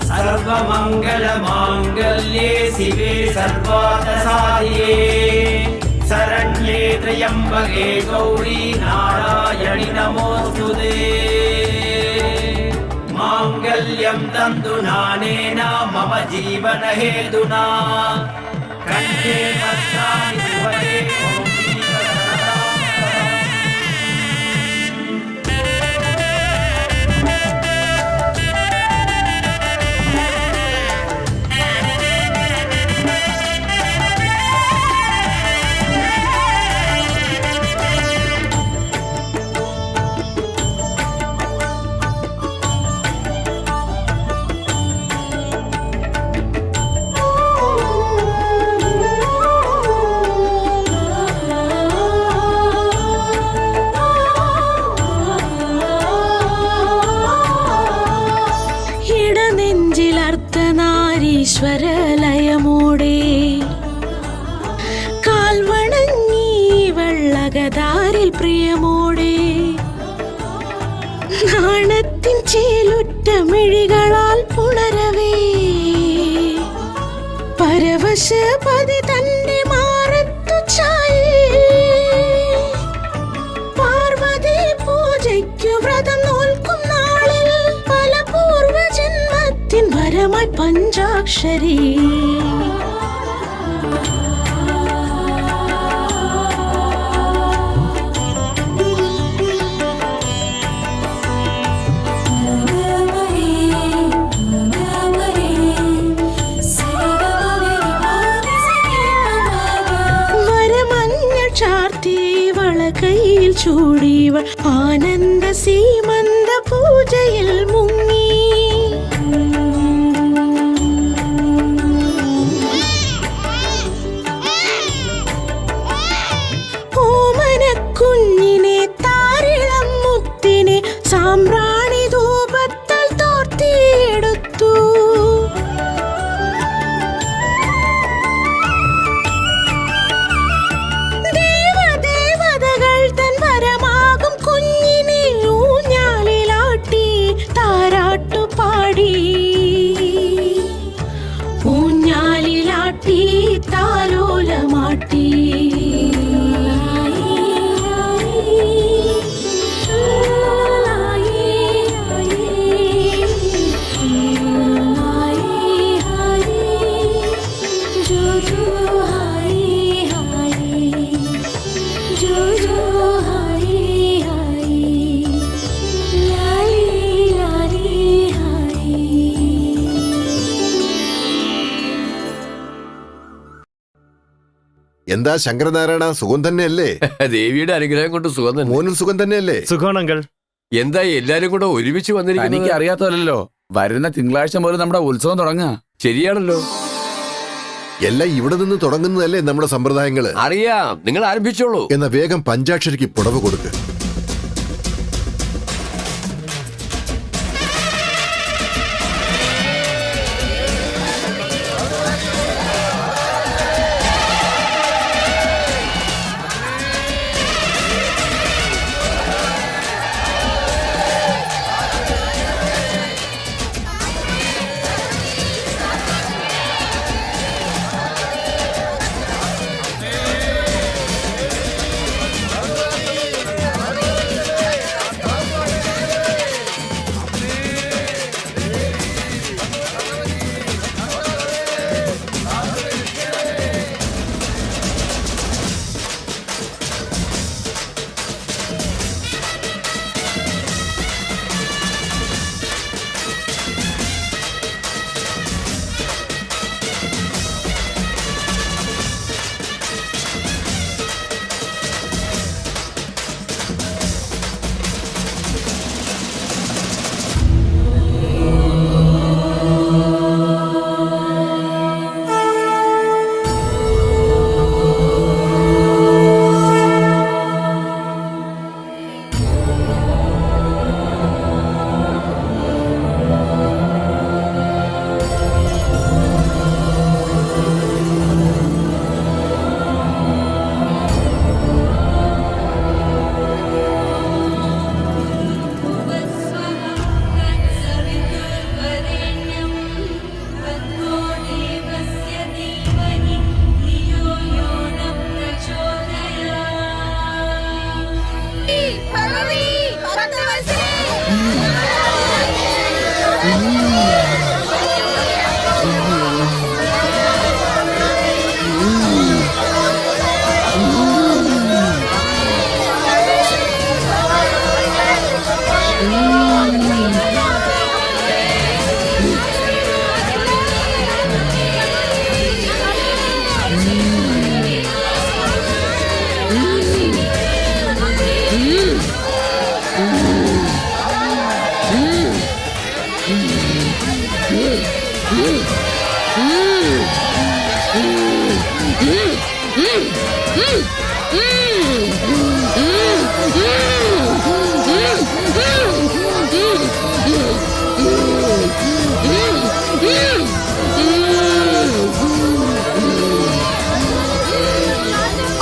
സർവമംഗളമാംഗല്യേ ശിവേ സർവാർത്ഥസാധികേ ശരണ്യേ ത്രയംബകേ ഗൗരി നാരായണി നമോസ്തുതേ. മാംഗല്യം തന്തുനാനേന മമ ജീവന ഹേതുനാ കണ്ഠേ ഭദ്രാണി ശുഭദേ ഓം ഈശ്വരലയമോടെ കാൽവണങ്ങി വെള്ളകതാരിൽ പ്രിയമോടെ നാണത്തിൻ ചേലുറ്റ മിഴികളാൽ പുണരവേ പരവശപതി തന്റെ മാറത്തു ചായേ പാർവതി പൂജയ്ക്കു വ്രതം നോൽക്കും നാളിൽ പല പൂർവജന്മത്തിൻ വരമായി പഞ്ചാക്ഷരി ചൂടിവൾ ആനന്ദ സീമന്ത പൂജയിൽ മുങ്ങി. ഓമനക്കുഞ്ഞിനെ താരിളം മുത്തിനെ സാമ്പ്രാണി ധൂപത്താൽ തോർത്തിയെടുത്തു. ദേവദേവതകൾ തൻ വരമാകും കുഞ്ഞിനെ ഊഞ്ഞാലിലാട്ടി താരാട്ടുപാടി. ഊഞ്ഞാലിലാട്ടി താലോലമാട്ടി. എന്താ ശങ്കരനാരായണ, സുഖം തന്നെയല്ലേ? ദേവിയുടെ അനുഗ്രഹം കൊണ്ട് സുഖം തന്നെ. മോനും സുഖം തന്നെയല്ലേ? സുഖമാണങ്കൾ. എന്താ എല്ലാരും കൂടെ ഒരുമിച്ച് എനിക്ക് വന്നിരിക്കുന്നത്? അറിയാത്തല്ലോ, വരുന്ന തിങ്കളാഴ്ച മുതൽ നമ്മുടെ ഉത്സവം തുടങ്ങാ. ശരിയാണല്ലോ. എല്ലാം ഇവിടെ നിന്ന് തുടങ്ങുന്നതല്ലേ നമ്മുടെ സമ്പ്രദായങ്ങള്? അറിയാം, നിങ്ങൾ ആരംഭിച്ചോളൂ. എന്നാ വേഗം പഞ്ചാക്ഷരിക്ക് പുടവ് കൊടുക്ക്.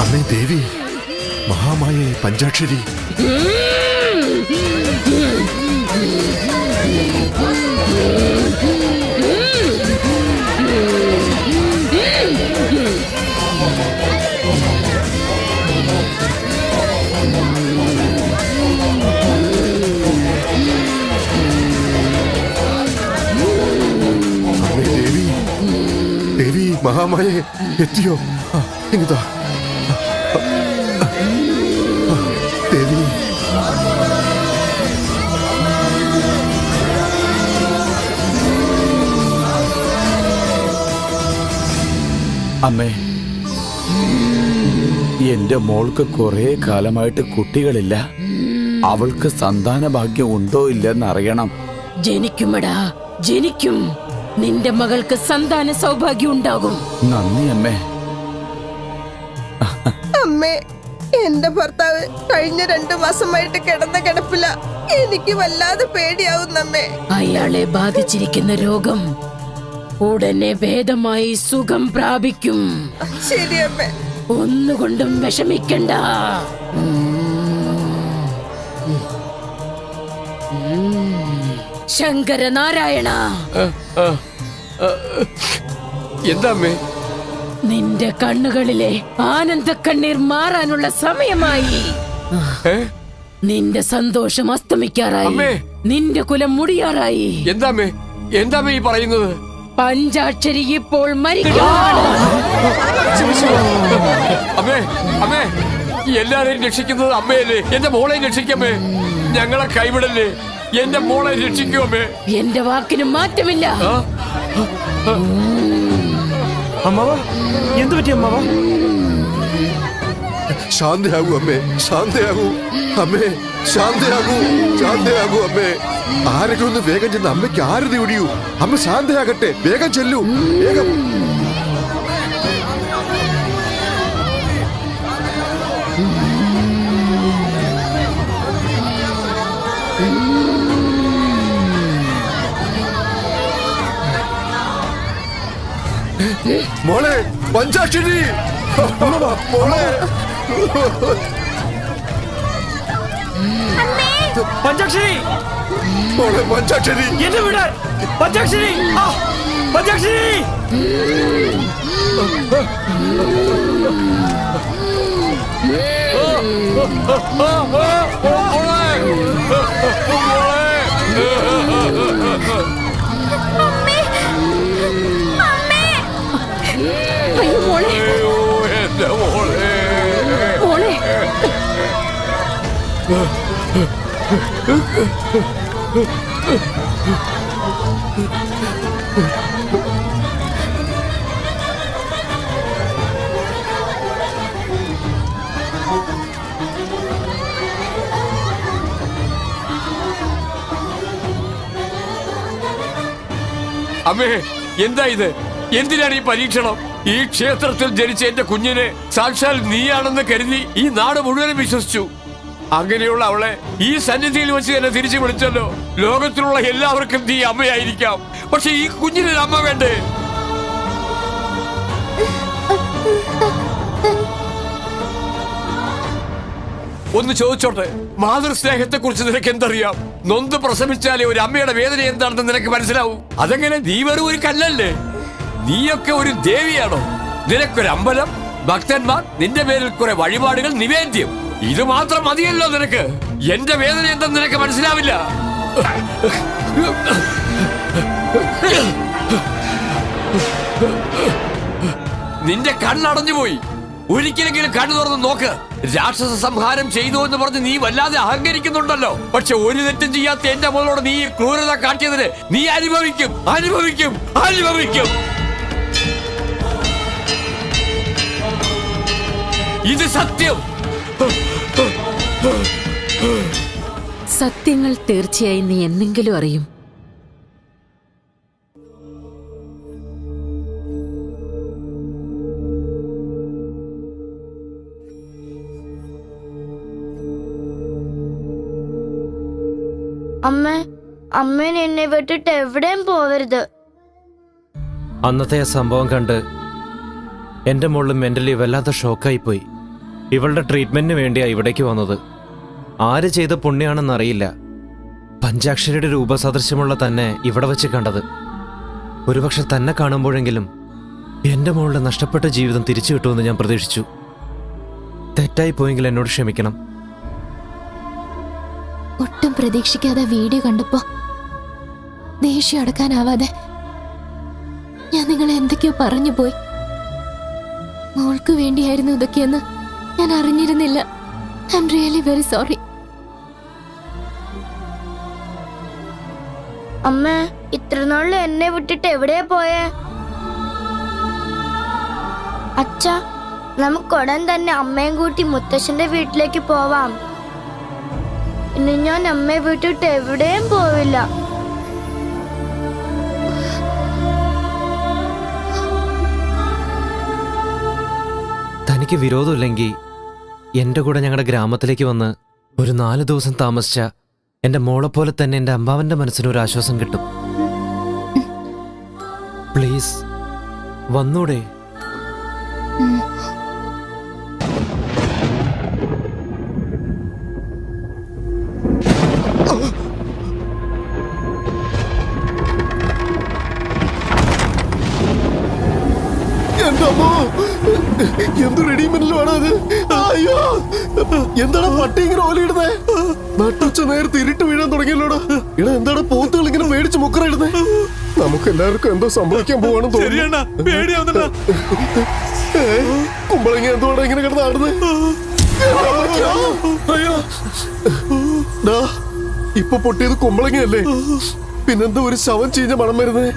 അമ്മേ ദേവി, മഹാമായേ പഞ്ചാക്ഷരി, ദേവി മഹാമായേ എത്തിയോ? ഇനിതാ ദേവി. അമ്മേ, എന്റെ മോൾക്ക് കുറെ കാലമായിട്ട് കുട്ടികളില്ല. അവൾക്ക് സന്താന ഭാഗ്യം ഉണ്ടോ ഇല്ലെന്ന് അറിയണം. ജനിക്കുമടാ, ജനിക്കും. നിന്റെ മകൾക്ക് സന്താന സൗഭാഗ്യം ഉണ്ടാകും. നന്ദി അമ്മേ. അമ്മേ, എന്റെ ഭർത്താവ് കഴിഞ്ഞ 2 മാസമായിട്ട് കിടന്ന കിടപ്പില. എനിക്ക് വല്ലാതെ പേടിയാവുന്നമ്മേ. അയാളെ ബാധിച്ചിരിക്കുന്ന രോഗം ഉടനെ ഭേദമായി സുഖം പ്രാപിക്കും. ശരി അമ്മേ. ഒന്നുകൊണ്ടും വിഷമിക്കണ്ട. ശങ്കരനാരായണ, എന്താ അമ്മേ? നിന്റെ കണ്ണുകളിലെ ആനന്ദ കണ്ണീർ മാറാനുള്ള സമയമായി. നിന്റെ സന്തോഷം അസ്തമിക്കാറായി. നിന്റെ കുലം മുടിയാറായി. എന്താ ഈ പറയുന്നത്? പഞ്ചാക്ഷരി ഇപ്പോൾ മരിക്കുകയാണ്. അമ്മേ, അമ്മേ, എല്ലാരെയും രക്ഷിക്കുന്നത് അമ്മയല്ലേ? എന്റെ മോളെ രക്ഷിക്കമ്മേ. ഞങ്ങളെ കൈവിടല്ലേ. എന്റെ മോളെ രക്ഷിക്കൂ അമ്മേ. എന്റെ വാക്കിന് മാറ്റമില്ല. അമ്മാവാ, എന്തു പറ്റി അമ്മാവാ? ശാന്തയാകൂ അമ്മേ, ശാന്തയാകൂ അമ്മേ, ശാന്തയാകൂ, ശാന്തയാകൂ അമ്മേ. ആരെങ്കിലും ഒന്ന് വേഗം ചെന്ന് അമ്മയ്ക്ക് ആരതി ഒടിയൂ. അമ്മ ശാന്തയാകട്ടെ, വേഗം ചെല്ലൂ, വേഗം. മോളെ പഞ്ചാക്ഷരി, മോളെ പഞ്ചാക്ഷരി, മോളെ പഞ്ചാക്ഷരി, എന്നെ വിടാൻ. പഞ്ചാക്ഷരി, പഞ്ചാക്ഷരി. അയ്യോ മോളെ, എന്റെ മോളെ, മോളെ. അമ്മേ, എന്താ ഇത്? എന്തിനാണ് ഈ പരീക്ഷണം? ഈ ക്ഷേത്രത്തിൽ ജനിച്ച എന്റെ കുഞ്ഞിനെ സാക്ഷാൽ നീയാണെന്ന് കരുതി ഈ നാട് മുഴുവനും വിശ്വസിച്ചു. അങ്ങനെയുള്ള അവളെ ഈ സന്നിധിയിൽ വെച്ച് തന്നെ തിരിച്ചു വിളിച്ചല്ലോ. ലോകത്തിലുള്ള എല്ലാവർക്കും നീ അമ്മയായിരിക്കാം, പക്ഷെ ഈ കുഞ്ഞിനൊരു അമ്മ വേണ്ടേ? ഒന്ന് ചോദിച്ചോട്ടെ, മാതൃസ്നേഹത്തെ കുറിച്ച് നിനക്ക് എന്തറിയാം? നൊന്ത് പ്രസവിച്ചാലേ ഒരു അമ്മയുടെ വേദന എന്താണെന്ന് നിനക്ക് മനസ്സിലാവും. അതെങ്ങനെ? നീ വെറും ഒരു കല്ലല്ലേ? നീയൊക്കെ ഒരു ദേവിയാണോ? നിനക്കൊരു അമ്പലം, ഭക്തന്മാർ, നിന്റെ പേരിൽ കുറെ വഴിപാടുകൾ, നിവേദ്യം, ഇത് മാത്രം മതിയല്ലോ നിനക്ക്. എന്റെ വേദന എന്തെന്ന് നിനക്ക് മനസ്സിലാവില്ല. നിന്റെ കണ്ണടഞ്ഞുപോയി. ഒരിക്കലെങ്കിലും കണ്ണു തുറന്ന് നോക്ക്. രാക്ഷസ സംഹാരം ചെയ്തു എന്ന് പറഞ്ഞ് നീ വല്ലാതെ അഹങ്കരിക്കുന്നുണ്ടല്ലോ. പക്ഷെ ഒരു തെറ്റും ചെയ്യാത്ത എന്റെ മോളോട് നീ ക്രൂരത കാട്ടിയതിന് നീ അനുഭവിക്കും, അനുഭവിക്കും, അനുഭവിക്കും. ഇത് സത്യം. സത്യങ്ങൾ തീർച്ചയായും നീ എന്തെങ്കിലും അറിയും. അമ്മേനെ എന്നെ വിട്ടിട്ട് എവിടെയും പോവരുത്. അന്നത്തെ ആ സംഭവം കണ്ട് എന്റെ മോള് മെന്റലി വല്ലാത്ത ഷോക്കായിപ്പോയി. ഇവളുടെ ട്രീറ്റ്മെന്റിന് വേണ്ടിയാ ഇവിടേക്ക് വന്നത്. ആര് ചെയ്ത പുണ്യാണെന്നറിയില്ല. പഞ്ചാക്ഷരിയുടെ രൂപസദൃശ്യമുള്ള തന്നെ ഇവിടെ വെച്ച് കണ്ടത്. ഒരുപക്ഷെ തന്നെ കാണുമ്പോഴെങ്കിലും എന്റെ മോളുടെ നഷ്ടപ്പെട്ട ജീവിതം തിരിച്ചു കിട്ടുമെന്ന് ഞാൻ പ്രതീക്ഷിച്ചു. തെറ്റായി പോയെങ്കിൽ എന്നോട് ക്ഷമിക്കണം. ഒട്ടും പ്രതീക്ഷിക്കാതെ വീഡിയോ കണ്ടപ്പോ ദേഷ്യം അടക്കാനാവാതെ ഞാൻ നിങ്ങളെ എന്തൊക്കെയോ പറഞ്ഞു പോയി. മോൾക്ക് വേണ്ടിയായിരുന്നു ഇതൊക്കെയെന്ന് ഞാൻ അറിഞ്ഞിരുന്നില്ല. I am really very sorry. അമ്മ, ഇത്രനാളിൽ എന്നെ വിട്ടിട്ട് എവിടെയാ പോയേ? അച്ഛാ, നമുക്ക് ഉടൻ തന്നെ അമ്മയും കൂട്ടി മുത്തശ്ശന്റെ വീട്ടിലേക്ക് പോവാം. ഇനി ഞാൻ അമ്മയെ വിട്ടിട്ട് എവിടെയും പോവില്ല. തനിക്ക് വിരോധമില്ലെങ്കിൽ എന്റെ കൂടെ ഞങ്ങളുടെ ഗ്രാമത്തിലേക്ക് വന്ന് ഒരു 4 ദിവസം താമസിച്ച എന്റെ മോളെ പോലെ തന്നെ എന്റെ അമ്മാവന്റെ മനസ്സിന് ഒരു ആശ്വാസം കിട്ടും. പ്ലീസ് വന്നൂടെ? എന്റെ അമ്മോ, എന്ത് റെഡിമെന്റിലാണ് അത്? അയ്യോ, എന്താണ് പട്ടി ഇങ്ങനെ ഓലയിടുന്നേ? നട്ടുച്ച നേരത്തെ ഇരുട്ട് വീഴാൻ തുടങ്ങിയല്ലോടാ. ഇവിടെ എന്താണ് പോത്തുകൾ ഇങ്ങനെ പേടിച്ച് മുക്കറിടുന്നേ? നമുക്ക് എല്ലാവർക്കും എന്തോ സംഭവിക്കാൻ പോവാണെന്ന് തോന്നുന്നു. കുമ്പളങ്ങ എന്തുകൊണ്ടാ ഇങ്ങനെ കിടന്ന് ആടുന്നേ? ഇപ്പൊ പൊട്ടിയത് കുമ്പളങ്ങയല്ലേ? പിന്നെന്താ ഒരു ശവം ചീഞ്ഞ മണം വരുന്നേ?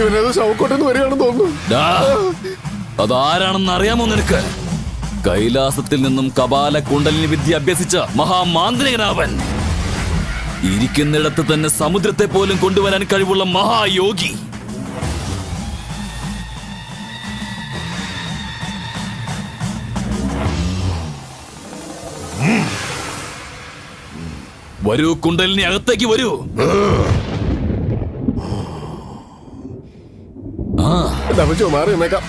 ഇവനേതോ ശവക്കോട്ടെന്ന് വരികയാണെന്ന് തോന്നുന്നു. അതാരാണെന്ന് അറിയാമോ നിനക്ക്? കൈലാസത്തിൽ നിന്നും കപാല കുണ്ടലിനി വിദ്യ അഭ്യസിച്ച മഹാമാന്ത്രികനാവൻ. ഇരിക്കുന്നിടത്ത് തന്നെ സമുദ്രത്തെ പോലും കൊണ്ടുവരാൻ കഴിവുള്ള മഹായോഗി. വരൂ കുണ്ടലിനി, അകത്തേക്ക് വരൂ. മാറി നിന്നേക്കാം.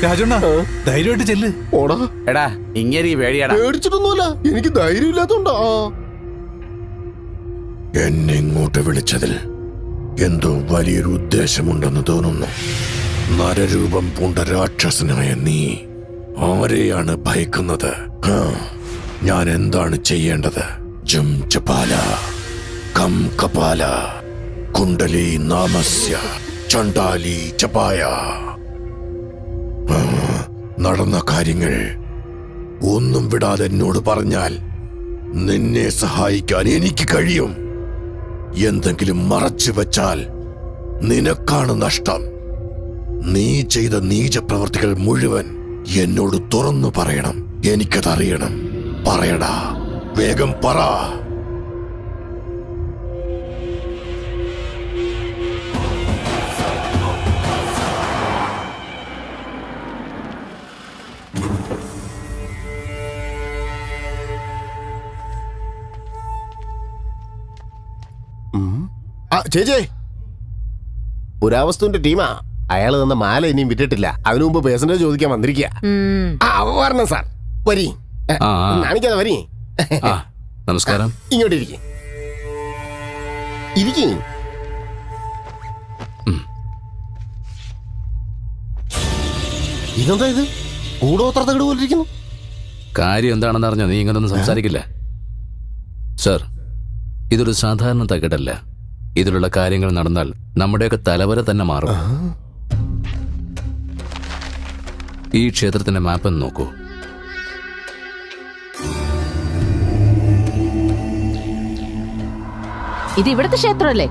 രാജണ്ണ, ധൈര്യമായിട്ട് ചെല്ല്. ഓടാ. എടാ ഇങ്ങനെ പേടിയാടാ. പേടിച്ചിട്ടൊന്നുമില്ല, എനിക്ക് ധൈര്യം ഇല്ലാത്തോണ്ടാ. എന്നെ ഇങ്ങോട്ട് വിളിച്ചതിൽ എന്തോ വലിയൊരു ഉദ്ദേശമുണ്ടെന്ന് തോന്നുന്നു. നരരൂപം പൂണ്ട രാക്ഷസനായ നീ ആരെയാണ് ഭയക്കുന്നത്? ഞാൻ എന്താണ് ചെയ്യേണ്ടത്? ജം ചപാല കം കപാല കുണ്ടലി നാമസ്യ ചണ്ടാലി ചപായ. നടന്ന കാര്യങ്ങൾ ഒന്നും വിടാതെ എന്നോട് പറഞ്ഞാൽ നിന്നെ സഹായിക്കാൻ എനിക്ക് കഴിയും. എന്തെങ്കിലും മറച്ചു വെച്ചാൽ നിനക്കാണ് നഷ്ടം. നീ ചെയ്ത നീചപ്രവർത്തികൾ മുഴുവൻ എന്നോട് തുറന്നു പറയണം. എനിക്കതറിയണം. പറയടാ, വേഗം പറ. ചേച്ചേ, പുരാവസ്തുവിന്റെ ടീമാ. അയാൾ തന്ന മാല ഇനിയും വിറ്റിട്ടില്ല. അതിനു മുമ്പ് പേഴ്സന്റേജ് ചോദിക്കാൻ വന്നിരിക്കുക. വരണം സാർ, വരി. കാണിക്കാതെ വരി. നമസ്കാരം. ഇങ്ങോട്ട് ഇരിക്കും. ഇതെന്താ ഇത്? കൂടോത്ര തകട് പോലിരിക്കുന്നു. കാര്യം എന്താണെന്ന് അറിഞ്ഞോ? നീ ഇങ്ങനൊന്നും സംസാരിക്കില്ല. സർ, ഇതൊരു സാധാരണ തകിടല്ല. ഇതിലുള്ള കാര്യങ്ങൾ നടന്നാൽ നമ്മുടെയൊക്കെ തലവര തന്നെ മാറും. ഈ ക്ഷേത്രത്തിന്റെ മാപ്പ് ഒന്ന് നോക്കൂ. ഇത് ഇവിടുത്തെ ക്ഷേത്രമല്ലേ?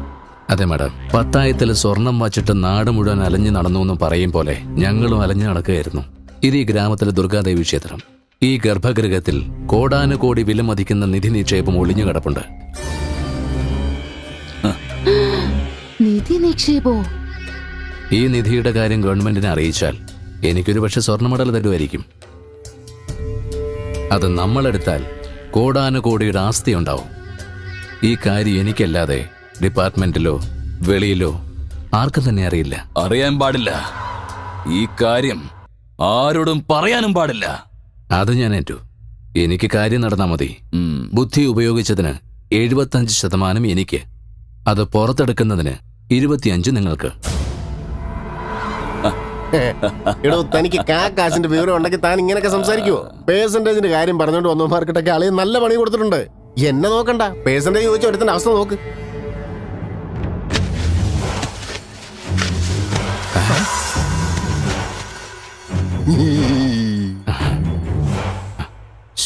അതെ മാഡം. പത്തായത്തിൽ സ്വർണം വച്ചിട്ട് നാട് മുഴുവൻ അലഞ്ഞു നടന്നു എന്ന് പറയും പോലെ ഞങ്ങളും അലഞ്ഞു നടക്കുകയായിരുന്നു. ഇത് ഈ ഗ്രാമത്തിലെ ദുർഗാദേവി ക്ഷേത്രം. ഈ ഗർഭഗൃഹത്തിൽ കോടാനുകോടി വിലമതിക്കുന്ന നിധി നിക്ഷേപം ഒളിഞ്ഞു കിടപ്പുണ്ട്. നിധി നിക്ഷേപോ? ഈ നിധിയുടെ കാര്യം ഗവൺമെന്റിനെ അറിയിച്ചാൽ എനിക്കൊരു പക്ഷെ സ്വർണ്ണ മെഡൽ തരുമായിരിക്കും. അത് നമ്മളെടുത്താൽ കോടാനുകോടിയുടെ ആസ്തി ഉണ്ടാവും. ഈ കാര്യം എനിക്കല്ലാതെ ഡിപ്പാർട്ട്മെന്റിലോ വെളിയിലോ ആർക്കും തന്നെ അറിയില്ല. അറിയാൻ പാടില്ല. ഈ കാര്യം ആരോടും പറയാനും പാടില്ല. അത് ഞാൻ ഏറ്റു. എനിക്ക് കാര്യം നടന്നാ മതി. ബുദ്ധി ഉപയോഗിച്ചതിന് 75% എനിക്ക്, അത് പുറത്തെടുക്കുന്നതിന് 25 നിങ്ങൾക്ക്. എടോ തനിക്ക് കാശിന്റെ വിവരം ഉണ്ടെങ്കിൽ താൻ ഇങ്ങനെയൊക്കെ സംസാരിക്കുവോ? പേഴ്സന്റേജിന്റെ കാര്യം പറഞ്ഞോണ്ട് വന്നവന്മാർക്കിട്ടൊക്കെ അളിയൻ നല്ല പണി കൊടുത്തിട്ടുണ്ട്. എന്നെ നോക്കണ്ട, പേഴ്സന്റേജ് ചോദിച്ച ഒരുത്തിന്റെ അവസ്ഥ നോക്ക്.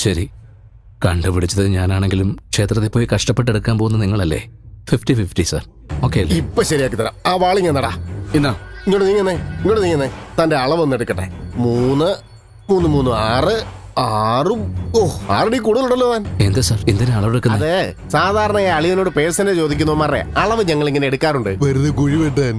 ശരി, കണ്ടുപിടിച്ചത് ഞാനാണെങ്കിലും ക്ഷേത്രത്തിൽ പോയി കഷ്ടപ്പെട്ടെടുക്കാൻ പോകുന്ന നിങ്ങളല്ലേ? 50-50 സാർ. ഓക്കെ അല്ലേ? ഇപ്പൊ ശരിയാക്കി തരാം. ആ വാളിങ്ങ നടാ. എന്നാ ഇങ്ങോട്ട് നീങ്ങുന്നേ. തന്റെ അളവൊന്നും എടുക്കട്ടെ. 3 3 3 6 6. ഓ 6 കൂടുതലുണ്ടല്ലോ താൻ. എന്താ സാർ എന്തിനാ അളവെടുക്കുന്നത്? അതെ, സാധാരണ അളിയനോട് പേഴ്സനെ ചോദിക്കുന്നവന്മാരെ അളവ് ഞങ്ങൾ ഇങ്ങനെ എടുക്കാറുണ്ട്. വെറുതെ കുഴി വെട്ടാൻ.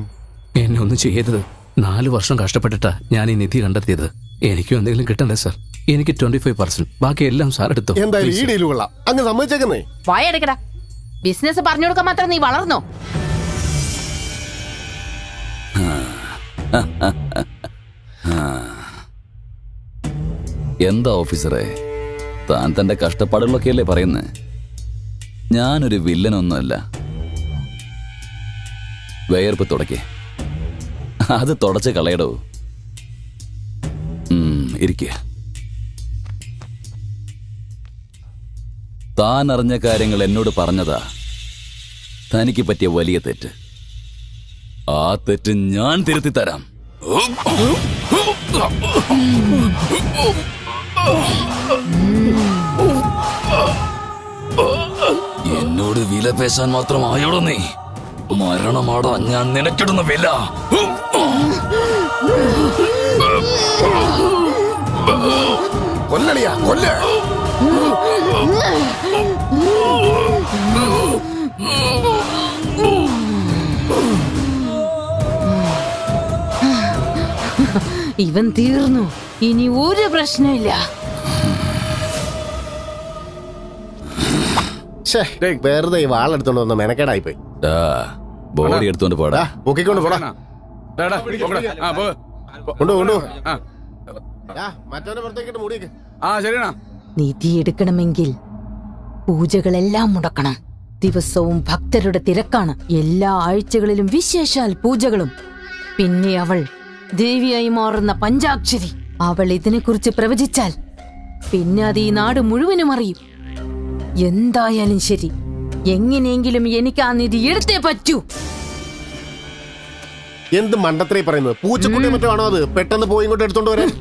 എന്നെ ഒന്നും ചെയ്യരുത്. 4 വർഷം കഷ്ടപ്പെട്ടിട്ടാ ഞാൻ ഈ നിധി കണ്ടെത്തിയത്. എനിക്കും എന്തെങ്കിലും കിട്ടണ്ടേ സാർ? എനിക്ക് 25%, ബാക്കി എല്ലാം സാർ എടുത്തു. എന്തായാലും ഈ ഡീല് കൊള്ളാം. അങ്ങ് സമ്മതിച്ചേക്കുന്നേ. വായടക്കടാ. ബിസിനസ് പറഞ്ഞു കൊടുക്കാൻ മാത്രം നീ വളർന്നോ? എന്താ ഓഫീസറെ, താൻ തന്റെ കഷ്ടപ്പാടുകളൊക്കെയല്ലേ പറയുന്നത്? ഞാനൊരു വില്ലനൊന്നുമല്ല. വേർപ്പ് തുടക്കേ, അത് തുടച്ച് കളയടോ. ഇരിക്കുക. താൻ അറിഞ്ഞ കാര്യങ്ങൾ എന്നോട് പറഞ്ഞതാ തനിക്ക് പറ്റിയ വലിയ തെറ്റ്. ആ തെറ്റ് ഞാൻ തിരുത്തി തരാം. എന്നോട് വില പേശാൻ മാത്രമായോടോ നീ? മരണമാടാ ഞാൻ നിനക്കിടുന്ന വില. കൊല്ലടിയാ കൊല്ല. ഇവൻ തീർന്നു. ഇനി ഒരു പ്രശ്നമില്ല. വെറുതെ ഈ വാളെടുത്തോണ്ട് വന്ന മെനക്കേടായി പോയി. ബോഡി എടുത്തോണ്ട് പോടാ. പൊക്കിക്കൊണ്ട് പോടാ. കൊണ്ടു മറ്റവന്റെ പുറത്തേക്കിട്ട് മൂടിയേക്ക്. നിധി എടുക്കണമെങ്കിൽ പൂജകളെല്ലാം മുടക്കണം. ദിവസവും ഭക്തരുടെ തിരക്കാണ്. എല്ലാ ആഴ്ചകളിലും വിശേഷാൽ പൂജകളും. പിന്നെ അവൾ ദേവിയായി മാറുന്ന പഞ്ചാക്ഷരി. അവൾ ഇതിനെക്കുറിച്ച് പ്രവചിച്ചാൽ പിന്നെ അത് ഈ നാട് മുഴുവനും അറിയും. എന്തായാലും ശരി, എങ്ങനെയെങ്കിലും എനിക്ക് ആ നിധി എടുത്തേ പറ്റൂ. എന്ത് മണ്ടത്രേ പറയുന്നത്? പൂച്ചക്കുട്ടി മറ്റോ ആണോ അത്? പെട്ടെന്ന് പോയി ഇങ്ങോട്ട് എടുത്തോണ്ട് വരാൻ.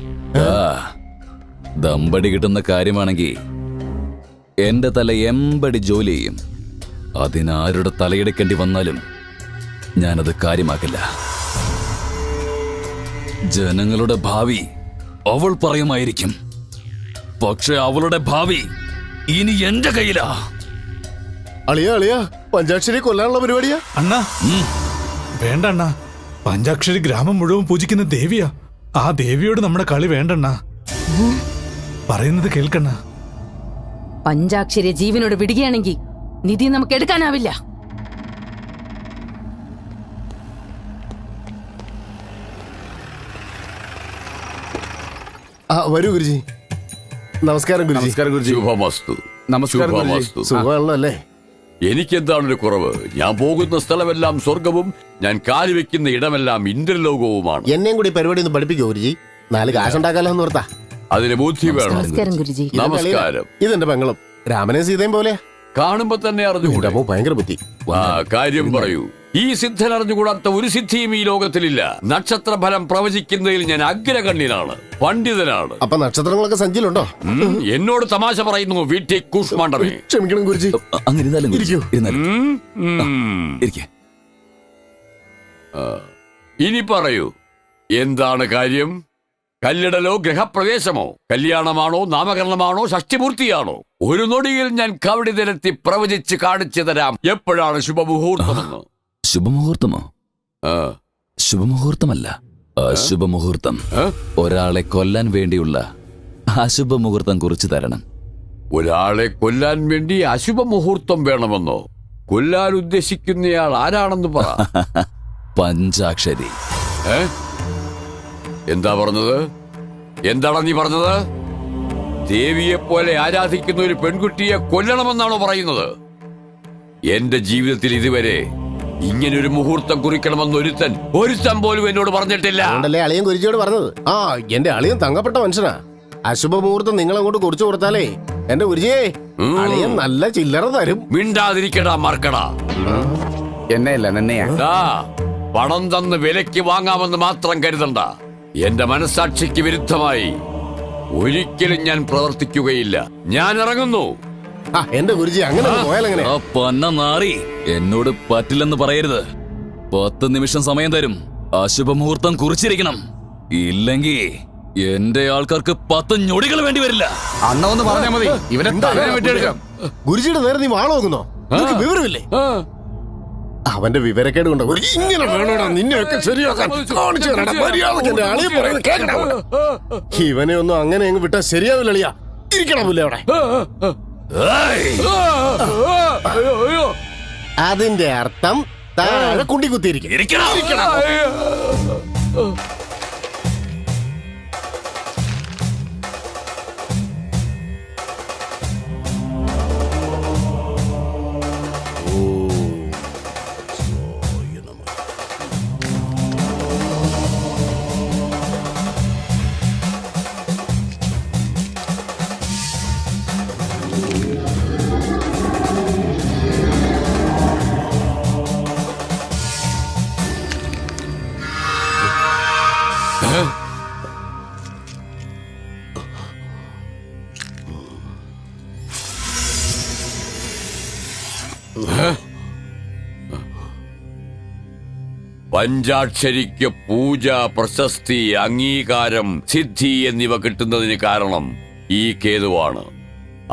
ദമ്പടി കിട്ടുന്ന കാര്യമാണെങ്കിൽ എന്റെ തല എമ്പടി ജോലി ചെയ്യും. അതിനാരുടെ തലയെടുക്കേണ്ടി വന്നാലും ഞാനത് കാര്യമാക്കില്ല. ജനങ്ങളുടെ ഭാവി അവൾ പറയുമായിരിക്കും, പക്ഷെ അവളുടെ ഭാവി ഇനി എന്റെ കയ്യിലാ. അളിയാ പഞ്ചാക്ഷരി കൊല്ലാനുള്ള പരിപാടിയാ? അണ്ണാ വേണ്ട അണ്ണാ. പഞ്ചാക്ഷരി ഗ്രാമം മുഴുവൻ പൂജിക്കുന്ന ദേവിയാ. ആ ദേവിയോട് നമ്മുടെ കളി വേണ്ടണ്ണ. പറയുന്നത് കേൾക്കണ്ണ. പഞ്ചാക്ഷരി ജീവനോട് വിടുകയാണെങ്കിൽ നിധി നമുക്ക് എടുക്കാനാവില്ല. വരൂ ഗുരുജി. നമസ്കാരം ഗുരുജി. സുഖമാണല്ലോ അല്ലേ? എനിക്കെന്താണൊരു കുറവ്? ഞാൻ പോകുന്ന സ്ഥലമെല്ലാം സ്വർഗവും ഞാൻ കാലുവെക്കുന്ന ഇടമെല്ലാം ഇന്ദ്രലോകവുമാണ്. എന്നെയും കൂടി പരിപാടി ഒന്ന് പഠിപ്പിക്കോ ഗുരുജി? 4 കാശുണ്ടാക്കാലോ എന്ന് ഓർത്താ. അതിന് ബുദ്ധി വേണം. നമസ്കാരം. ഇതെന്റെ പെങ്ങളും രാമനെ സീതയും പോലെ കാണുമ്പോ തന്നെ അറിഞ്ഞുകൂടാ. ഭയങ്കര ബുദ്ധി. കാര്യം പറയൂ. ഈ സിദ്ധൻ അറിഞ്ഞുകൂടാത്ത ഒരു സിദ്ധിയും ഈ ലോകത്തിലില്ല. നക്ഷത്രഫലം പ്രവചിക്കുന്നതിൽ ഞാൻ അഗ്രഗണ്യനാണ്, പണ്ഡിതനാണ്. അപ്പൊ നക്ഷത്രങ്ങളൊക്കെ സഞ്ചിയിലുണ്ടോ? എന്നോട് തമാശ പറയുന്നു വീട്ടിൽ കൂഷ്മാണ്ടമേ. ക്ഷമിക്കണം ഗുരുജി. ഇനി പറയൂ, എന്താണ് കാര്യം? കല്ലിടലോ ഗൃഹപ്രവേശമോ, കല്യാണമാണോ, നാമകരണമാണോ, ഷഷ്ടിപൂർത്തിയാണോ? ഒരു നൊടിയിൽ ഞാൻ കവടി നിരത്തി പ്രവചിച്ച് കാണിച്ചു തരാം എപ്പോഴാണ് ശുഭമുഹൂർത്തമെന്ന്. ശുഭമുഹൂർത്തമോ? ശുഭമുഹൂർത്തമല്ല, അശുഭമുഹൂർത്തം. ഒരാളെ കൊല്ലാൻ വേണ്ടിയുള്ള അശുഭമുഹൂർത്തം കുറിച്ച് തരണം. ഒരാളെ കൊല്ലാൻ വേണ്ടി അശുഭമുഹൂർത്തം വേണമെന്നോ? കൊല്ലാൻ ഉദ്ദേശിക്കുന്നയാൾ ആരാണെന്ന് പറ. പഞ്ചാക്ഷരി. എന്താ പറഞ്ഞത്? എന്താണ് നീ പറഞ്ഞത്? ദേവിയെ പോലെ ആരാധിക്കുന്ന ഒരു പെൺകുട്ടിയെ കൊല്ലണമെന്നാണോ പറയുന്നത്? എന്റെ ജീവിതത്തിൽ ഇതുവരെ ഇങ്ങനൊരു മുഹൂർത്തം കുറിക്കണമെന്ന് ഒരുത്തൻ പോലും എന്നോട് പറഞ്ഞിട്ടില്ല. അതുകൊണ്ടല്ലേ അളിയൻ കുരിജിയോട് പറഞ്ഞത്. ആ എന്റെ അളിയൻ തങ്കപ്പെട്ട മനുഷ്യനാ. അശുഭ മുഹൂർത്തം നിങ്ങൾ അങ്ങോട്ട് കുറിച്ചു കൊടുത്താലേ എന്റെ കുരിജിയെ അളിയൻ നല്ല ചില്ലറ തരും. മിണ്ടാതിരിക്കടാ മറക്കടാ. എന്നെയല്ല നിന്നെയാ. പണം തന്ന് വിലയ്ക്ക് വാങ്ങാമെന്ന് മാത്രം കരുതണ്ട. എന്റെ മനസാക്ഷിക്ക് വിരുദ്ധമായി ഒരിക്കലും ഞാൻ പ്രവർത്തിക്കുകയില്ല. ഞാൻ ഇറങ്ങുന്നു. എന്റെ ഗുരുജി അങ്ങനെ പോയാലെങ്ങനെ? പന്ന നാറി, എന്നോട് പറ്റില്ലെന്ന് പറയരുത്. 10 നിമിഷം സമയം തരും. അശുഭമുഹൂർത്തം കുറിച്ചിരിക്കണം. ഇല്ലെങ്കിൽ എന്റെ ആൾക്കാർക്ക് 10 ഞൊടികൾ വേണ്ടി വരില്ല. അണ്ണ ഒന്ന് പറഞ്ഞാൽ മതി, ഇവനെ തലയെ വെട്ടിയെടുക്കാം. ഗുരുജിയുടെ നേരെ നീ വാള നോക്കുന്നോ? നിനക്ക് വിവരമില്ലേ? അവന്റെ വിവരക്കേട് കൊണ്ട് ഇങ്ങനെ വേണോടാ നിന്നെയൊക്കെ ശരിയാക്കാൻ. കാണിച്ചു തരാടാ മര്യാദയ്ക്ക് എന്റെ അളിയെ പറയുന്നത് കേൾക്കണം. ഇവനെ ഒന്നും അങ്ങനെ അങ്ങ് വിട്ടാ ശരിയാവില്ല അളിയാ. ഇരിക്കണമില്ല അവിടെ. അതിന്റെ അർത്ഥം താഴെ കുണ്ടി കുത്തിയിരിക്കും. പഞ്ചാക്ഷരിക്ക് പൂജ, പ്രശസ്തി, അംഗീകാരം, സിദ്ധി എന്നിവ കിട്ടുന്നതിന് കാരണം ഈ കേതുവാണ്.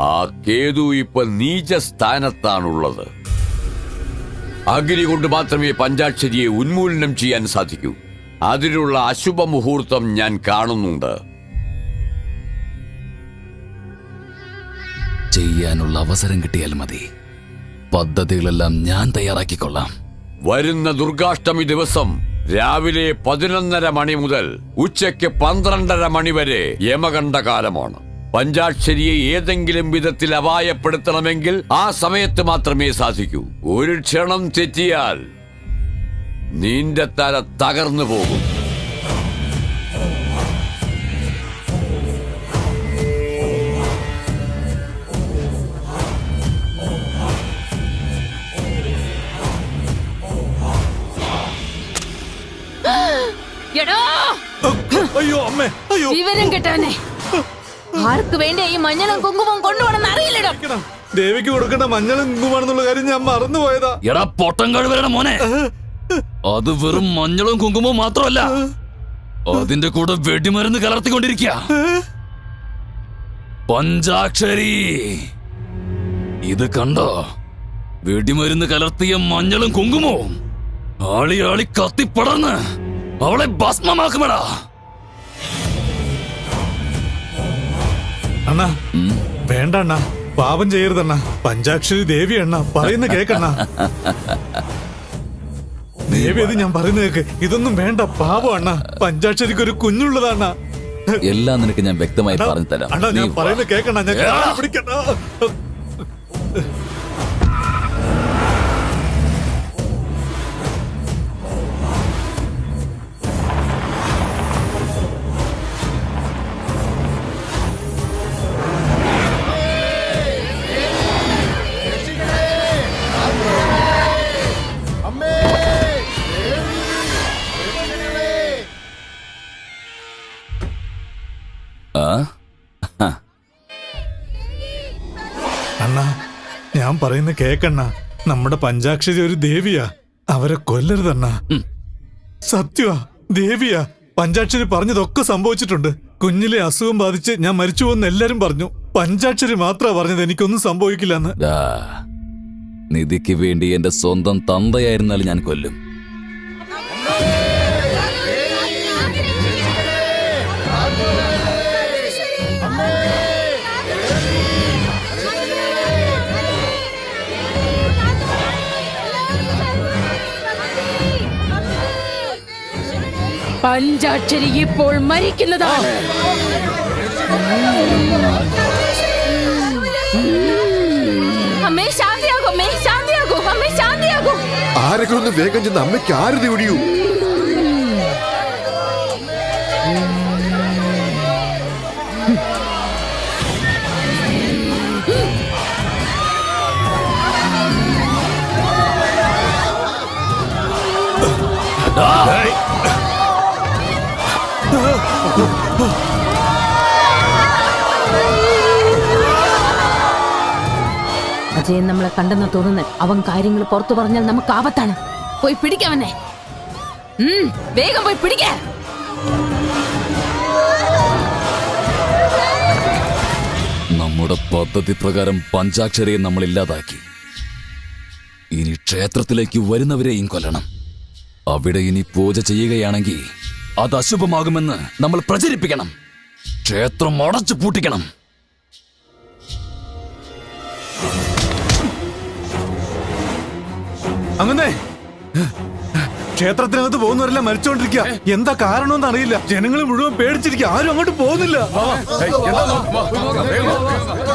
ആ കേതു ഇപ്പൊ നീചസ്ഥാനത്താണുള്ളത്. അഗ്നി കൊണ്ട് മാത്രമേ പഞ്ചാക്ഷരിയെ ഉന്മൂലനം ചെയ്യാൻ സാധിക്കൂ. അതിനുള്ള അശുഭ മുഹൂർത്തം ഞാൻ കാണുന്നുണ്ട്. ചെയ്യാനുള്ള അവസരം കിട്ടിയാൽ മതി. പദ്ധതികളെല്ലാം ഞാൻ തയ്യാറാക്കിക്കൊള്ളാം. വരുന്ന ദുർഗാഷ്ടമി ദിവസം രാവിലെ 11:30 മണി മുതൽ ഉച്ചയ്ക്ക് 12:30 മണി വരെ യമകണ്ഠകാലമാണ്. പഞ്ചാക്ഷരിയെ ഏതെങ്കിലും വിധത്തിൽ അപായപ്പെടുത്തണമെങ്കിൽ ആ സമയത്ത് മാത്രമേ സാധിക്കൂ. ഒരു ക്ഷണം തെറ്റിയാൽ നിന്റെ തല തകർന്നു പോകും. അയ്യോ അമ്മേ, അയ്യോ വിവരം കെട്ടവനെ. ആർക്ക് വേണ്ടി ഈ മഞ്ഞളും കുങ്കുമം കൊണ്ടുപോകണമെന്ന് അറിയില്ലടോ. ദേവിക്ക് കൊടുക്കേണ്ട മഞ്ഞളും കുങ്കുമാണെന്നുള്ള കാര്യം ഞാൻ മറന്നുപോയതാ. എടാ പൊട്ടം കഴിവരുടെ മോനെ, അത് വെറും മഞ്ഞളും കുങ്കുമവും മാത്രമല്ല, അതിന്റെ കൂടെ വെടിമരുന്ന് കലർത്തിക്കൊണ്ടിരിക്കുക. പഞ്ചാക്ഷരി, ഇത് കണ്ടോ? വെടിമരുന്ന് കലർത്തിയ മഞ്ഞളും കുങ്കുമവും ആളി ആളി കത്തിപ്പടർന്ന് അവളെ ഭസ്മമാക്കുമടാ. അണ്ണാ വേണ്ട അണ്ണാ, പാപം ചെയ്യരുതണ്ണ. പഞ്ചാക്ഷരി ദേവി അണ്ണ പറയുന്ന കേക്കണ്ണ. ദേവി അത് ഞാൻ പറയുന്ന കേക്ക്. ഇതൊന്നും വേണ്ട, പാപം അണ്ണ. പഞ്ചാക്ഷരിക്ക് ഒരു കുഞ്ഞുള്ളതാണ്ണ. എല്ലാം നിനക്ക് ഞാൻ വ്യക്തമായി പറഞ്ഞു തരാം. അണ്ണാ ഞാൻ പറയുന്ന കേക്കണ്ണ. ഞാൻ പിടിക്കണ്ട. അണ്ണാ ഞാൻ പറയുന്ന കേക്കണ്ണ. നമ്മുടെ പഞ്ചാക്ഷരി ഒരു ദേവിയാ. അവരെ കൊല്ലരുതണ്ണ. സത്യമാ, ദേവിയാ. പഞ്ചാക്ഷരി പറഞ്ഞതൊക്കെ സംഭവിച്ചിട്ടുണ്ട്. കുഞ്ഞിലെ അസുഖം ബാധിച്ച് ഞാൻ മരിച്ചു പോകുന്ന എല്ലാരും പറഞ്ഞു. പഞ്ചാക്ഷരി മാത്രമാ പറഞ്ഞത് എനിക്കൊന്നും സംഭവിക്കില്ലെന്ന്. നിധിക്ക് വേണ്ടി എന്റെ സ്വന്തം തന്തയായിരുന്നാലും ഞാൻ കൊല്ലും. പഞ്ചാക്ഷരി ഇപ്പോൾ മരിക്കുന്നതാണ്. അമ്മേ ശാന്തിയാകൂ, അമ്മേ ശാന്തിയാകൂ, അമ്മേ ശാന്തിയാകൂ. ആ ആരെങ്കിലും ഒന്ന് വേഗം ചെന്ന് അമ്മയ്ക്ക് ആരതി ഒടിയൂ. അജയൻ നമ്മളെ കണ്ടെന്ന് തോന്നുന്നു. അവൻ കാര്യങ്ങൾ പുറത്തു പറഞ്ഞാൽ നമുക്ക് ആപത്താണ്. പോയി പിടിക്കാവനെ. വേഗം പോയി പിടിക്ക. നമ്മുടെ പദ്ധതി പ്രകാരം പഞ്ചാക്ഷരിയെ നമ്മൾ ഇല്ലാതാക്കി. ഇനി ക്ഷേത്രത്തിലേക്ക് വരുന്നവരെയും കൊല്ലണം. അവിടെ ഇനി പൂജ ചെയ്യുകയാണെങ്കിൽ അത് അശുഭമാകുമെന്ന് നമ്മൾ പ്രചരിപ്പിക്കണം. ക്ഷേത്രം അടച്ചു പൂട്ടിക്കണം. അങ്ങനെ ക്ഷേത്രത്തിനകത്ത് പോകുന്നവരെല്ലാം മരിച്ചോണ്ടിരിക്കുക. എന്താ കാരണമെന്ന് അറിയില്ല. ജനങ്ങൾ മുഴുവൻ പേടിച്ചിരിക്കുക. ആരും അങ്ങോട്ട് പോകുന്നില്ല.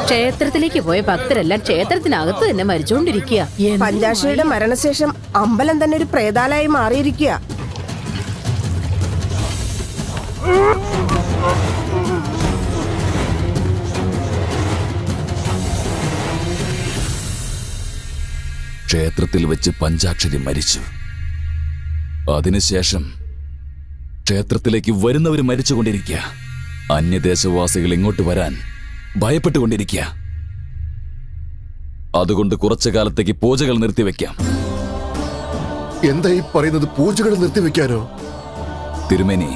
ക്ഷേത്രത്തിലേക്ക് പോയ ഭക്തരെല്ലാം ക്ഷേത്രത്തിനകത്ത് തന്നെ മരിച്ചുകൊണ്ടിരിക്കുക. പഞ്ചാക്ഷരിയുടെ മരണശേഷം അമ്പലം തന്നെ ഒരു പ്രേതാലയായി മാറിയിരിക്കുക. ക്ഷേത്രത്തിൽ വെച്ച് പഞ്ചാക്ഷരി മരിച്ചു. അതിനുശേഷം ക്ഷേത്രത്തിലേക്ക് വരുന്നവർ മരിച്ചുകൊണ്ടിരിക്കുക. അന്യദേശവാസികൾ ഇങ്ങോട്ട് വരാൻ ഭയപ്പെട്ടുകൊണ്ടിരിക്കുക. അതുകൊണ്ട് കുറച്ചു കാലത്തേക്ക് പൂജകൾ നിർത്തിവെക്കാം. എന്താ ഈ പറയുന്നത്? പൂജകൾ നിർത്തിവെക്കാനോ? തിരുമേനി,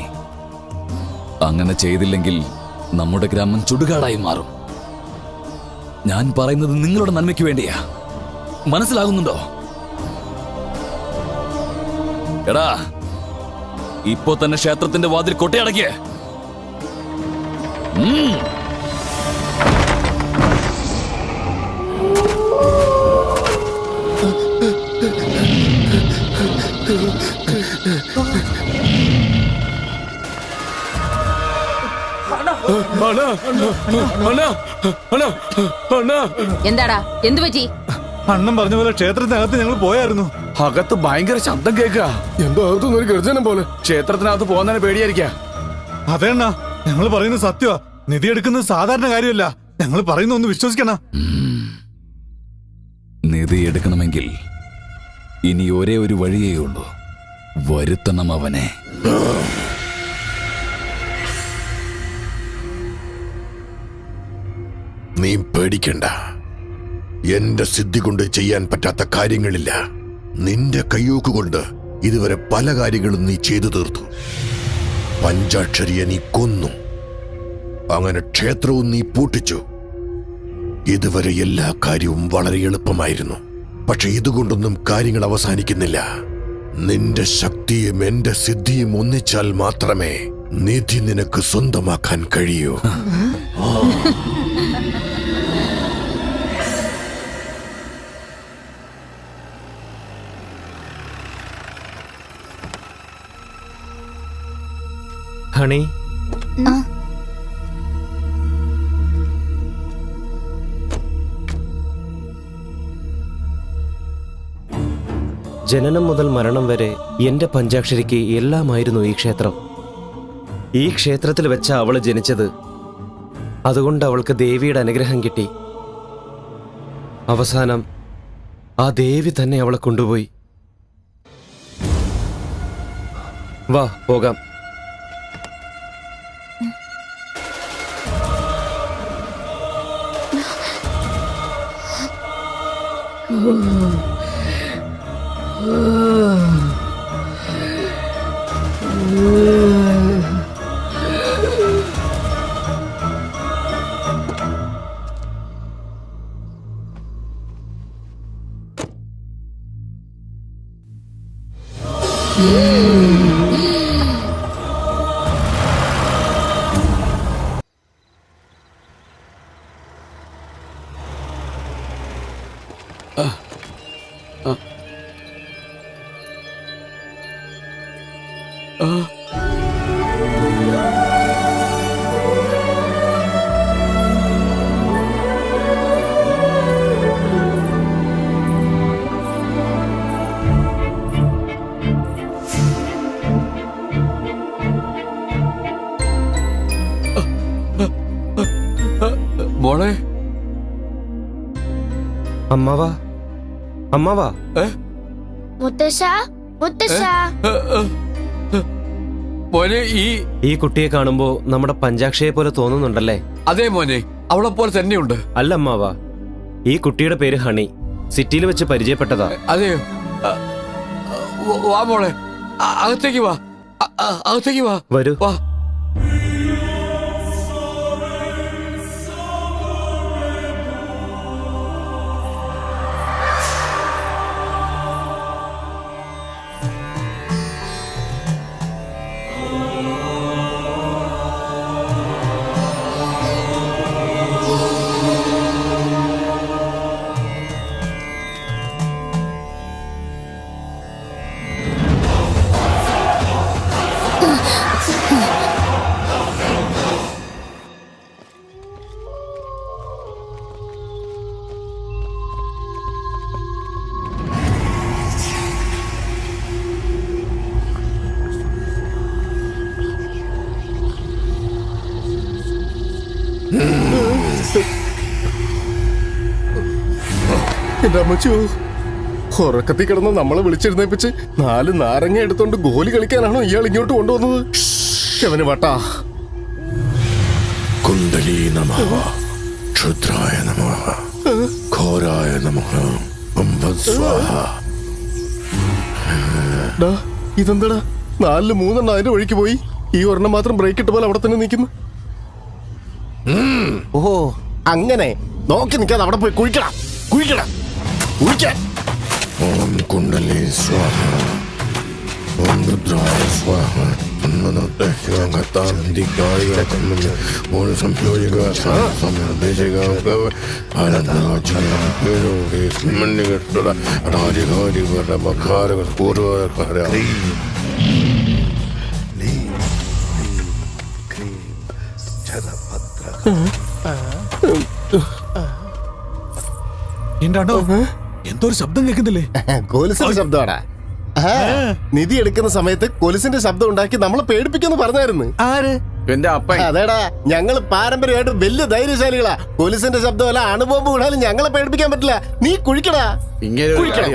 അങ്ങനെ ചെയ്തില്ലെങ്കിൽ നമ്മുടെ ഗ്രാമം ചുടുകാടായി മാറും. ഞാൻ പറയുന്നത് നിങ്ങളുടെ നന്മയ്ക്ക് വേണ്ടിയാ. മനസ്സിലാകുന്നുണ്ടോ? എടാ, ഇപ്പോ തന്നെ ക്ഷേത്രത്തിന്റെ വാതിൽ കൊട്ടയടക്കിയേ. എന്താടാ, എന്തു പറ്റി? അണ്ണൻ പറഞ്ഞ പോലെ ക്ഷേത്രത്തിനകത്ത് ഞങ്ങൾ പോയായിരുന്നു. അകത്ത് ഭയങ്കര ശബ്ദം കേൾക്കുക. എന്തോ അകത്തുനിന്ന് ഒരു ഗർജനം പോലെ. ക്ഷേത്രത്തിനകത്ത് പോകുന്നതിന് പേടിയായിരിക്കാ. അതേണ്ണ, ഞങ്ങൾ പറയുന്നത് സത്യമാ. നിധി എടുക്കുന്നത് സാധാരണ കാര്യമല്ല. ഞങ്ങൾ പറയുന്ന ഒന്ന് വിശ്വസിക്കണം. നിധി എടുക്കണമെങ്കിൽ ഇനി ഒരേ ഒരു വഴിയേ ഉള്ളൂ. വരുത്തണം അവനെ. നീ പേടിക്കണ്ട. എന്റെ സിദ്ധി കൊണ്ട് ചെയ്യാൻ പറ്റാത്ത കാര്യങ്ങളില്ല. നിന്റെ കയ്യൂക്കുകൊണ്ട് ഇതുവരെ പല കാര്യങ്ങളും നീ ചെയ്തു തീർത്തു. പഞ്ചാക്ഷരിയെ നീ കൊന്നു. അങ്ങനെ ക്ഷേത്രവും നീ പൂട്ടിച്ചു. ഇതുവരെ എല്ലാ കാര്യവും വളരെ എളുപ്പമായിരുന്നു. പക്ഷെ ഇതുകൊണ്ടൊന്നും കാര്യങ്ങൾ അവസാനിക്കുന്നില്ല. നിന്റെ ശക്തിയും എന്റെ സിദ്ധിയും ഒന്നിച്ചാൽ മാത്രമേ നിധി നിനക്ക് സ്വന്തമാക്കാൻ കഴിയൂ. ഹണി, ജനനം മുതൽ മരണം വരെ എന്റെ പഞ്ചാക്ഷരിക്ക് എല്ലാമായിരുന്നു ഈ ക്ഷേത്രം. ഈ ക്ഷേത്രത്തിൽ വെച്ച അവള് ജനിച്ചത്. അതുകൊണ്ട് അവൾക്ക് ദേവിയുടെ അനുഗ്രഹം കിട്ടി. അവസാനം ആ ദേവി തന്നെ അവളെ കൊണ്ടുപോയി. വാ പോകാം. അമ്മാവാ അമ്മാവാ മുത്തശ്ശ മുത്തശ്ശ മോനെ ഈ കുട്ടിയെ കാണുമ്പോ നമ്മുടെ പഞ്ചാക്ഷയെ പോലെ തോന്നുന്നുണ്ടല്ലേ? അതേ മോനെ, അവളെ പോലെ തന്നെയുണ്ട്. അല്ല അമ്മാവാ, ഈ കുട്ടിയുടെ പേര് ഹണി. സിറ്റിയിൽ വെച്ച് പരിചയപ്പെട്ടതാ. അതെയോ? വാ മോളെ, അകത്തേക്ക് വാ, അകത്തേക്ക് വാ. വരൂ. വാ. എന്റെ അമ്മച്ചോ, ഉറക്കത്തിൽ കിടന്ന് നമ്മളെ വിളിച്ചെഴുന്നേപ്പിച്ച് 4 നാരങ്ങ എടുത്തോണ്ട് ഗോലി കളിക്കാനാണോ ഇയാൾ ഇങ്ങോട്ട് കൊണ്ടുവന്നത്? അവന് വട്ടാ. കുണ്ടലീ നമഃ, ക്ഷുദ്രായ നമഃ, ഘോരായ നമഃ, സ്വാഹ. ഇതെന്താടാ, 4 3 അതിന്റെ വഴിക്ക് പോയി, ഈ ഒരെണ്ണം മാത്രം ബ്രേക്ക് ഇട്ട പോലെ അവിടെ തന്നെ നിൽക്കുന്നു. ഓഹോ, അങ്ങനെ നോക്കി നിൽക്കാതെ അവിടെ പോയി കുഴിക്കണം, കുഴിക്കണം, കുഴിക്കാൻ. ഓം കുണ്ടലീ സ്വാഹ, ഓം രുദ്രായ സ്വാഹ, എന്താണോ എന്തോ ഒരു ശബ്ദം കേൾക്കുന്നില്ലേ? കൊലുസിന്റെ ശബ്ദമാടാ. നിധി എടുക്കുന്ന സമയത്ത് കൊലുസിന്റെ ശബ്ദം ഉണ്ടാക്കി നമ്മളെ പേടിപ്പിക്കുമെന്ന് പറഞ്ഞായിരുന്നു. ആര്? എന്റെ അപ്പൻ. അതേടാ, ഞങ്ങള് പാരമ്പര്യമായിട്ട് വലിയ ധൈര്യശാലികളാ. കൊലുസിന്റെ ശബ്ദമല്ല അണുബോംബ് വിടാലും ഞങ്ങളെ പേടിപ്പിക്കാൻ പറ്റില്ല. നീ കുഴിക്കടാ, കുഴിക്കടാ.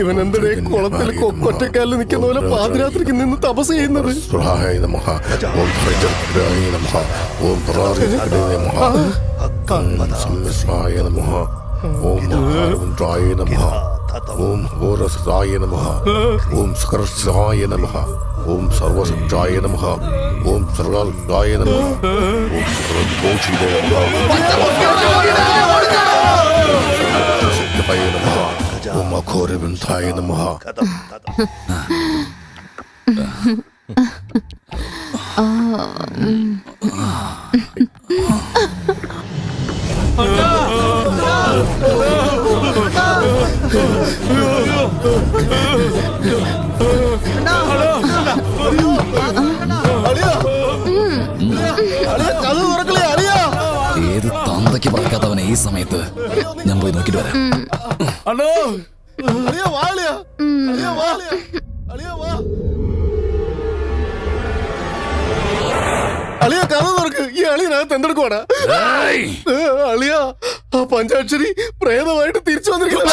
ഇവൻ എന്തിനെ കുളത്തിൽ കൊറ്റക്കാലിൽ നിൽക്കുന്ന പോലെ പാതിരാത്രിക്ക് നിന്ന് തപസ് ചെയ്യുന്നത്? ഓം ഹോരസായ നമഃ, ഓം സ്കർഷായ നമഃ, ഓം സർവശക്തായ നമഃ, ഓം സർവകായ നമഃ, ഓം സർവഘോഷിതേ നമഃ, ഓം അഘോരബന്ധായ നമഃ. ഏത് തന്തയ്ക്ക് പറക്കാത്തവനെ ഈ സമയത്ത് ഞാൻ പോയി നോക്കിട്ട് വരാം. അളിയ കഥ തുറക്ക്. ഈ അളിയനകത്ത് എന്തെടുക്കുവാടാ? അളിയ, ആ പഞ്ചാക്ഷരി പ്രേതമായിട്ട് തിരിച്ചു വന്നിരിക്കുന്നു.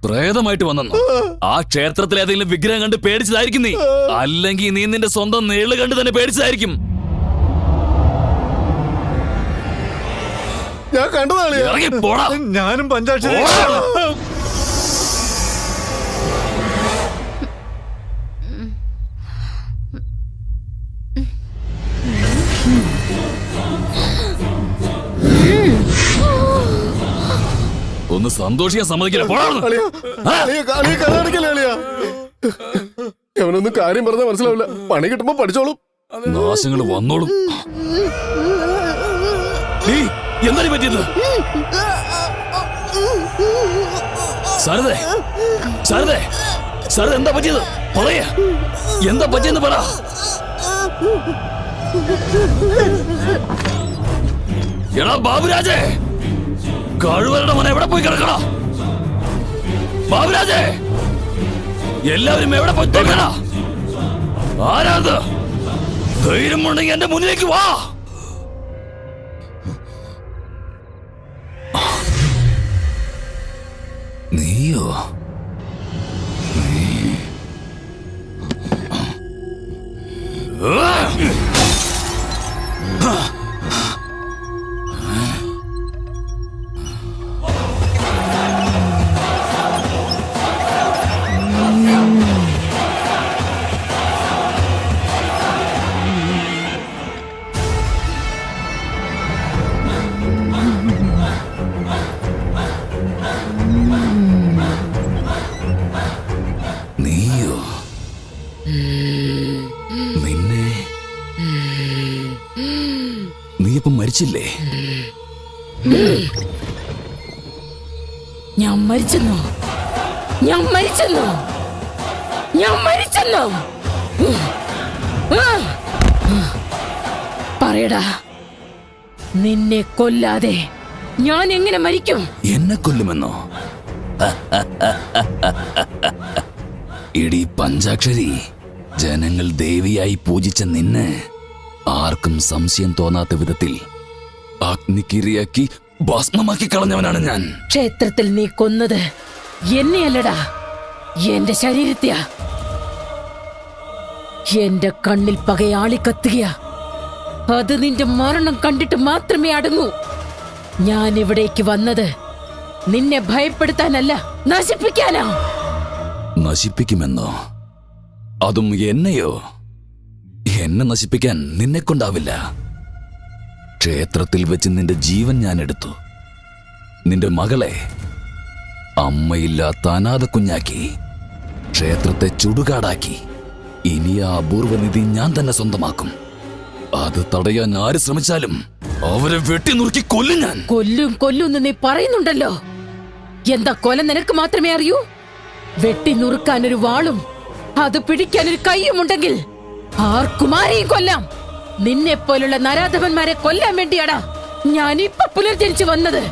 പ്രേതമായിട്ട് വന്നെന്നോ? ആ ക്ഷേത്രത്തിൽ ഏതെങ്കിലും വിഗ്രഹം കണ്ട് പേടിച്ചതായിരിക്കും നീ, അല്ലെങ്കിൽ നീ നിന്റെ സ്വന്തം നേള് കണ്ട് തന്നെ പേടിച്ചതായിരിക്കും. ഞാൻ കണ്ടതാളിയ. ഞാനും പഞ്ചാക്ഷരി. ഒന്ന് സന്തോഷിക്കാൻ സമ്മതിക്കില്ല. അവനൊന്നും കാര്യം പറഞ്ഞാൽ മനസ്സിലാവില്ല. പണി കിട്ടുമ്പോ പഠിച്ചോളും. നാശങ്ങൾ വന്നോളും. എന്താണ് പറ്റിയത്? സാരദേ സാരദേ സാരദ എന്താ പറ്റിയത് പറയാ എന്താ പറ്റിയെന്ന് പറ എടാ ബാബുരാജേ കഴിവരുടെ മോനെ എവിടെ പോയി കിടക്കണ ബാബുരാജേ എല്ലാവരും എവിടെ പോയി തോക്കണ ആരാത് ധൈര്യമുണ്ടെങ്കിൽ എന്റെ മുന്നിലേക്ക് വാ നീയോ നീയോ നിന്നെ നീയിപ്പം മരിച്ചില്ലേ ഞാൻ മരിച്ചെന്നോ ഞാൻ മരിച്ചെന്നോ ഞാൻ മരിച്ചെന്നോ പറയടാ നിന്നെ കൊല്ലാതെ ഞാൻ എങ്ങനെ മരിക്കും എന്നെ കൊല്ലുമെന്നോ ഇടി പഞ്ചാക്ഷരി ജനങ്ങൾ ദേവിയായി പൂജിച്ച നിന്നെ ആർക്കും സംശയം തോന്നാത്ത വിധത്തിൽ അഗ്നിക്കിരയാക്കി ഭസ്മമാക്കി കളഞ്ഞവനാണ് ഞാൻ ക്ഷേത്രത്തിൽ നീ കൊന്നത് എന്നെയല്ലടാ എന്റെ ശരീരത്തെയാ എന്റെ കണ്ണിൽ പകയാളി കത്തുകയാ അത് നിന്റെ മരണം കണ്ടിട്ട് മാത്രമേ അടങ്ങൂ ഞാൻ ഇവിടേക്ക് വന്നത് നിന്നെ ഭയപ്പെടുത്താനല്ല നശിപ്പിക്കാനാ നശിപ്പിക്കുമെന്നോ അതും എന്നെയോ എന്നെ നശിപ്പിക്കാൻ നിന്നെ കൊണ്ടാവില്ല ക്ഷേത്രത്തിൽ വെച്ച് നിന്റെ ജീവൻ ഞാൻ എടുത്തു നിന്റെ മകളെ അമ്മയില്ലാത്ത അനാഥ കുഞ്ഞാക്കി ക്ഷേത്രത്തെ ചുടുകാടാക്കി ഇനി ആ അപൂർവനിധി ഞാൻ തന്നെ സ്വന്തമാക്കും അത് തടയാൻ ആര് ശ്രമിച്ചാലും അവരെ വെട്ടി നുറുക്കി കൊല്ലും ഞാൻ കൊല്ലും നീ പറയുന്നുണ്ടല്ലോ എന്താ കൊല നിനക്ക് മാത്രമേ അറിയൂ വെട്ടി നുറുക്കാൻ ഒരു വാളും അത് പിടിക്കാൻ ഒരു കൈയും ഉണ്ടെങ്കിൽ ആർക്കും ആരെയും കൊല്ലാം നിന്നെ പോലുള്ള നരാധവന്മാരെ കൊല്ലാൻ വേണ്ടിയാടാ ഞാൻ ഇപ്പൊ പുനർജനിച്ചു വന്നത്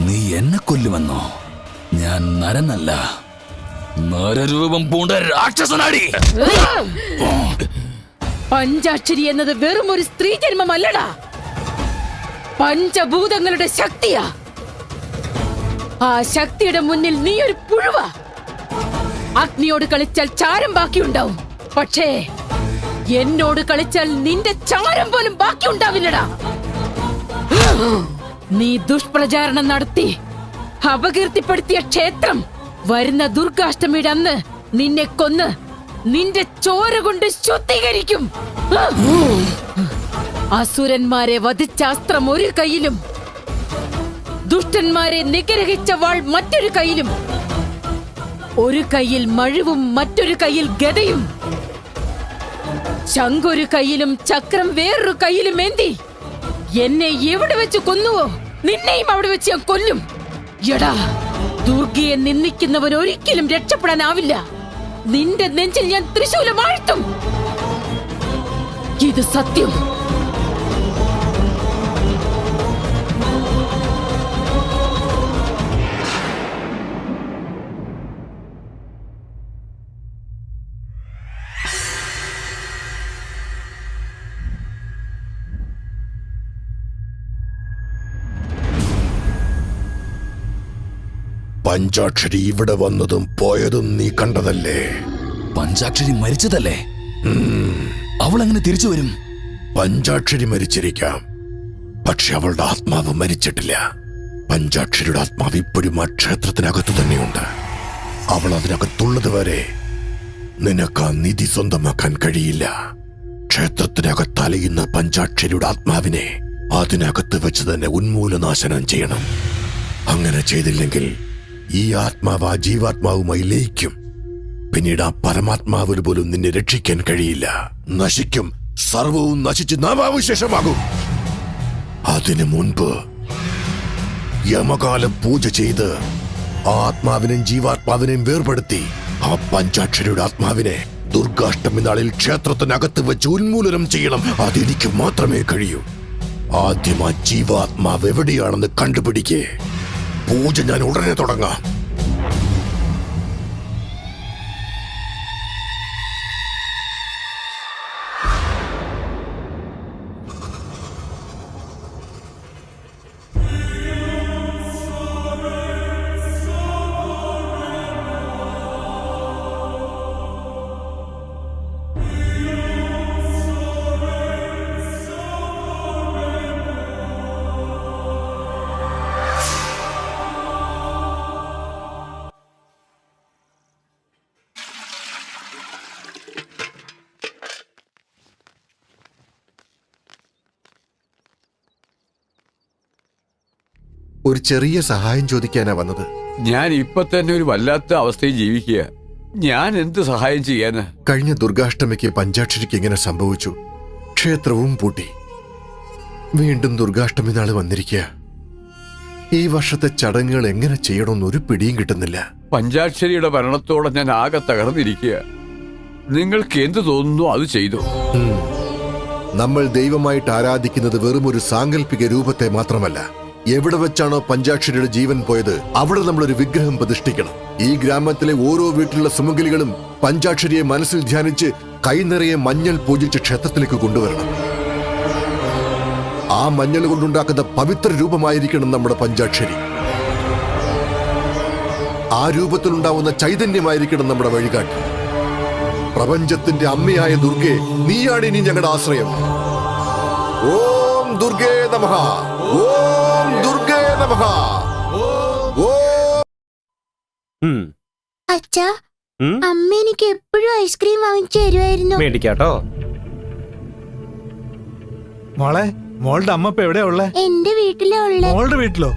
നീ എന്നെ കൊല്ലുമെന്നോ ഞാൻ നരനല്ല നരരൂപം പൂണ്ട രാക്ഷസനാടി പഞ്ചാക്ഷരി എന്നത് വെറും ഒരു സ്ത്രീ ജന്മമല്ലടാ പഞ്ചഭൂതങ്ങളുടെ ശക്തിയാ ആ ശക്തിയുടെ മുന്നിൽ നീ ഒരു പുഴുവ അഗ്നിയോട് കളിച്ചാൽ ചാരം ബാക്കിയുണ്ടാവും പക്ഷേ എന്നോട് കളിച്ചാൽ നിന്റെ ചാരം പോലും ബാക്കിയുണ്ടാവില്ലടാ നീ ദുഷ്പ്രചാരണം നടത്തി അപകീർത്തിപ്പെടുത്തിയ ക്ഷേത്രം വരുന്ന ദുർഗാഷ്ടമിയുടെ അന്ന് നിന്നെ കൊന്ന് നിന്റെ ചോര കൊണ്ട് ശുദ്ധീകരിക്കും അസുരന്മാരെ വധിച്ച അസ്ത്രം ഒരു കയ്യിലും ദുഷ്ടന്മാരെ നിഗ്രഹിച്ച വാൾ മറ്റൊരു കയ്യിലും ഒരു കയ്യിൽ മഴുവും മറ്റൊരു കയ്യിൽ ഗദയും ശംഖൊരു കയ്യിലും ചക്രം വേറൊരു കയ്യിലും ഏന്തി എന്നെ എവിടെ വെച്ച് കൊന്നുവോ നിന്നെയും അവിടെ വെച്ച് ഞാൻ കൊല്ലും എടാ ദുർഗയെ നിന്ദിക്കുന്നവൻ ഒരിക്കലും രക്ഷപ്പെടാനാവില്ല നിന്റെ നെഞ്ചിൽ ഞാൻ ത്രിശൂലം ആഴ്ത്തും ഇത് സത്യം പഞ്ചാക്ഷരി ഇവിടെ വന്നതും പോയതും നീ കണ്ടതല്ലേ പഞ്ചാക്ഷരി മരിച്ചതല്ലേ അവൾ എങ്ങനെ തിരിച്ചു വരും പഞ്ചാക്ഷരി മരിച്ചിരിക്കാം പക്ഷെ അവളുടെ ആത്മാവ് മരിച്ചിട്ടില്ല പഞ്ചാക്ഷരിയുടെ ആത്മാവ് ഇപ്പോഴും ആ ക്ഷേത്രത്തിനകത്തു തന്നെയുണ്ട് അവൾ അതിനകത്തുള്ളത് വരെ നിനക്ക് ആ നിധി സ്വന്തമാക്കാൻ കഴിയില്ല ക്ഷേത്രത്തിനകത്ത് അലയുന്ന പഞ്ചാക്ഷരിയുടെ ആത്മാവിനെ അതിനകത്ത് വെച്ച് തന്നെ ഉന്മൂലനാശനം ചെയ്യണം അങ്ങനെ ചെയ്തില്ലെങ്കിൽ ഈ ആത്മാവ് ആ ജീവാത്മാവുമായി ലയിക്കും പിന്നീട് ആ പരമാത്മാവിന് പോലും നിന്നെ രക്ഷിക്കാൻ കഴിയില്ല നശിക്കും സർവവും നശിച്ച് നാമാവിശേഷമാകും അതിനു മുൻപ് യമകാലം പൂജ ചെയ്ത് ആത്മാവിനെയും ജീവാത്മാവിനെയും വേർപെടുത്തി ആ പഞ്ചാക്ഷരിയുടെ ആത്മാവിനെ ദുർഗാഷ്ടമി നാളിൽ ക്ഷേത്രത്തിനകത്ത് വെച്ച് ഉന്മൂലനം ചെയ്യണം. അതെനിക്ക് മാത്രമേ കഴിയൂ. ആദ്യം ആ ജീവാത്മാവ് എവിടെയാണെന്ന് കണ്ടുപിടിക്കേ. പൂജ ഞാൻ ഉടനെ തുടങ്ങാം. ഒരു ചെറിയ സഹായം ചോദിക്കാനാ വന്നത്. ഞാൻ ഇപ്പൊ തന്നെ ഒരു വല്ലാത്ത അവസ്ഥയിൽ ജീവിക്കുക. ഞാൻ എന്ത് സഹായം ചെയ്യാന്? കഴിഞ്ഞ ദുർഗാഷ്ടമിക്ക് പഞ്ചാക്ഷരിക്ക് ഇങ്ങനെ സംഭവിച്ചു. ക്ഷേത്രവും പൂട്ടി. വീണ്ടും ദുർഗാഷ്ടമി നാള് വന്നിരിക്കുക. ഈ വർഷത്തെ ചടങ്ങുകൾ എങ്ങനെ ചെയ്യണമെന്ന് ഒരു പിടിയും കിട്ടുന്നില്ല. പഞ്ചാക്ഷരിയുടെ ഭരണത്തോടെ ഞാൻ ആകെ തകർന്നിരിക്കുക. നിങ്ങൾക്ക് എന്ത് തോന്നുന്നു അത് ചെയ്തു. നമ്മൾ ദൈവമായിട്ട് ആരാധിക്കുന്നത് വെറും ഒരു സാങ്കല്പിക രൂപത്തെ മാത്രമല്ല. എവിടെ വെച്ചാണോ പഞ്ചാക്ഷരിയുടെ ജീവൻ പോയത് അവിടെ നമ്മളൊരു വിഗ്രഹം പ്രതിഷ്ഠിക്കണം. ഈ ഗ്രാമത്തിലെ ഓരോ വീട്ടിലുള്ള സുമംഗലികളും പഞ്ചാക്ഷരിയെ മനസ്സിൽ ധ്യാനിച്ച് കൈനിറയെ മഞ്ഞൾ പൂജിച്ച് ക്ഷേത്രത്തിലേക്ക് കൊണ്ടുവരണം. ആ മഞ്ഞൾ കൊണ്ടുണ്ടാക്കുന്ന പവിത്ര രൂപമായിരിക്കണം നമ്മുടെ പഞ്ചാക്ഷരി. ആ രൂപത്തിലുണ്ടാവുന്ന ചൈതന്യമായിരിക്കണം നമ്മുടെ വഴികാട്ടി. പ്രപഞ്ചത്തിന്റെ അമ്മയായ ദുർഗേ, നീയാണ് ഇനി ഞങ്ങളുടെ ആശ്രയം. ഓം ദുർഗേ നമഃ. ഓം ദുർഗേ നമഃ. അച്ഛാ, അമ്മ എനിക്ക് എപ്പോഴും ഐസ്ക്രീം വാങ്ങിച്ചു തരുമായിരുന്നു. മേടിക്കാട്ടോ. മോളെ, മോളുടെ അമ്മ ഇപ്പൊ എവിടെയാ ഉള്ളേ? എന്റെ വീട്ടിലാ ഉള്ളേ. മോളുടെ വീട്ടിലോ?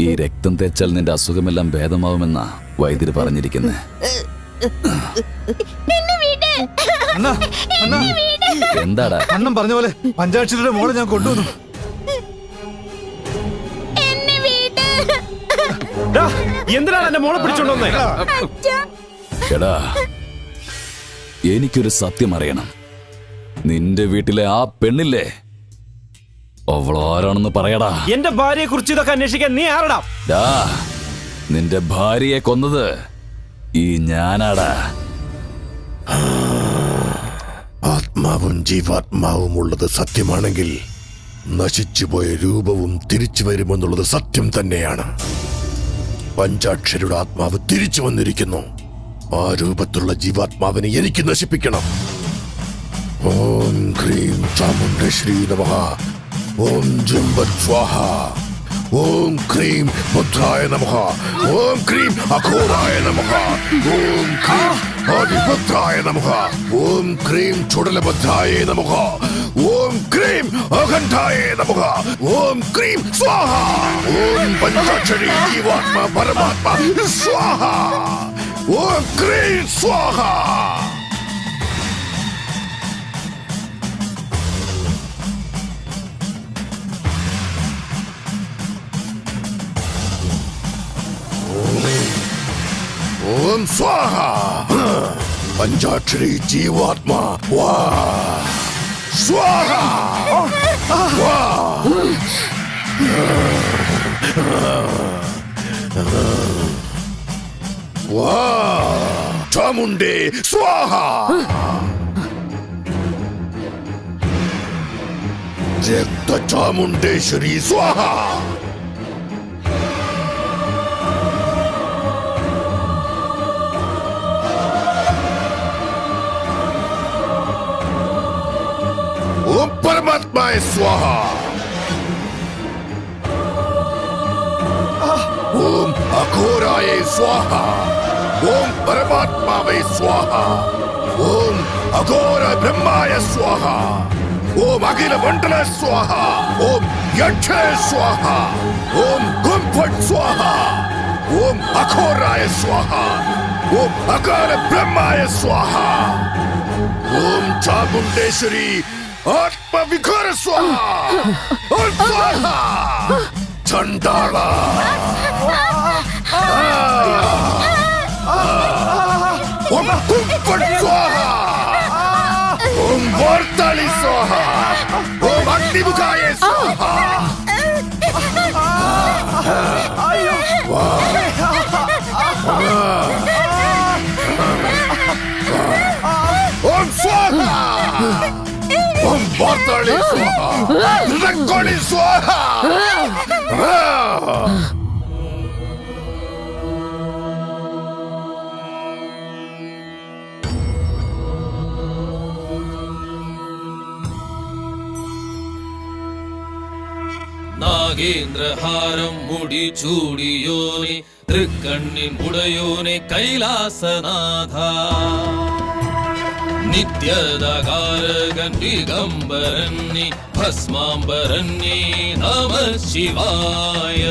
ഈ രക്തം തേച്ചാൽ നിന്റെ അസുഖമെല്ലാം ഭേദമാവുമെന്നാ വൈദ്യര് പറഞ്ഞിരിക്കുന്നേ. എന്താടാ? അണ്ണൻ പറഞ്ഞ പോലെ പഞ്ചാക്ഷരിയുടെ മോളെ ഞാൻ കൊണ്ടുവന്നു. എന്തിനാണ് എന്റെ മോളെ പിടിച്ചോണ്ടോന്നേ? എടാ, എനിക്കൊരു സത്യം അറിയണം. നിന്റെ വീട്ടിലെ ആ പെണ്ണില്ലേ, അവളാരാണെന്ന് പറയടാ. എന്റെ ഭാര്യയെ കുറിച്ച് ഇതൊക്കെ അന്വേഷിക്കാൻ നീ ആരടാ? നിന്റെ ഭാര്യയെ കൊന്നത് ഈ ഞാനാടാ. ആത്മാവും ജീവാത്മാവും ഉള്ളത് സത്യമാണെങ്കിൽ നശിച്ചുപോയ രൂപവും തിരിച്ചു വരുമെന്നുള്ളത് സത്യം തന്നെയാണ്. പഞ്ചാക്ഷരിയുടെ ആത്മാവ് തിരിച്ചു വന്നിരിക്കുന്നു. ആ രൂപത്തിലുള്ള ജീവാത്മാവിനെ എനിക്ക് നശിപ്പിക്കണം. ഓം ക്രീം ചാമുണ്ഡശ്രീ നമഃ. ഓം ജംബത് സ്വാഹ. ഓം ക്രീം ബുദ്ധായ നമഃ. ഓം ക്രീം അഘോരായ നമഃ. ഓം ക്രീം ആദിബുദ്ധായ നമഃ. ഓം ക്രീം ചുടലബദ്ധായ നമഃ. ഓം ക്രീം അഖണ്ഡായ നമഃ. ഓം ക്രീം സ്വാഹ. ഓം പഞ്ചാക്ഷരി ജീവാത്മാ പരമാത്മാ സ്വാഹ. ഓം ക്രീം സ്വാഹ. ഓം സ്വാഹ. പഞ്ചാക്ഷരി ജീവാത്മാ വാ സ്വാഹ. വാ വാ ചാമുണ്ഡേ സ്വാഹ. രക്ത ചാമുണ്ഡേശ്വരി സ്വാഹ. ओम परमात्माय स्वाहा. ओम अघोराय स्वाहा. ओम परमात्मावे स्वाहा. ओम अघोर ब्रह्माय स्वाहा. ओम अखिल मंडल स्वाहा. ओम यक्ष स्वाहा. ओम गुम्फट स्वाहा. ഓം അഘോരായ സ്വാഹ, ഓം അകാല ബ്രഹ്മായ സ്വാഹ, ഓം ചാമുണ്ടേശ്വരി ആത്മവികാര സ്വാഹ, ഓം സ്വാഹ, ചണ്ഡാള, ഓം കുംഭൻ സ്വാഹ, ഓം വാർത്താളി സ്വാഹ, ഓം അഗ്നിമുഖായ സ്വാഹ. ഓം സ്വാഹ, ഓം വാർത്താളി സ്വാഹ, രംഗോളി സ്വാഹ. നാഗേന്ദ്രഹാരം മുടി ചൂടിയോനെ തൃക്കണ്ണിൻ ഉടയോനെ കൈലാസനാഥ നിത്യദകാരകൻ ദിഗംബരൻ നീ ഭസ്മാംബരൻ നീ നമ ശിവായ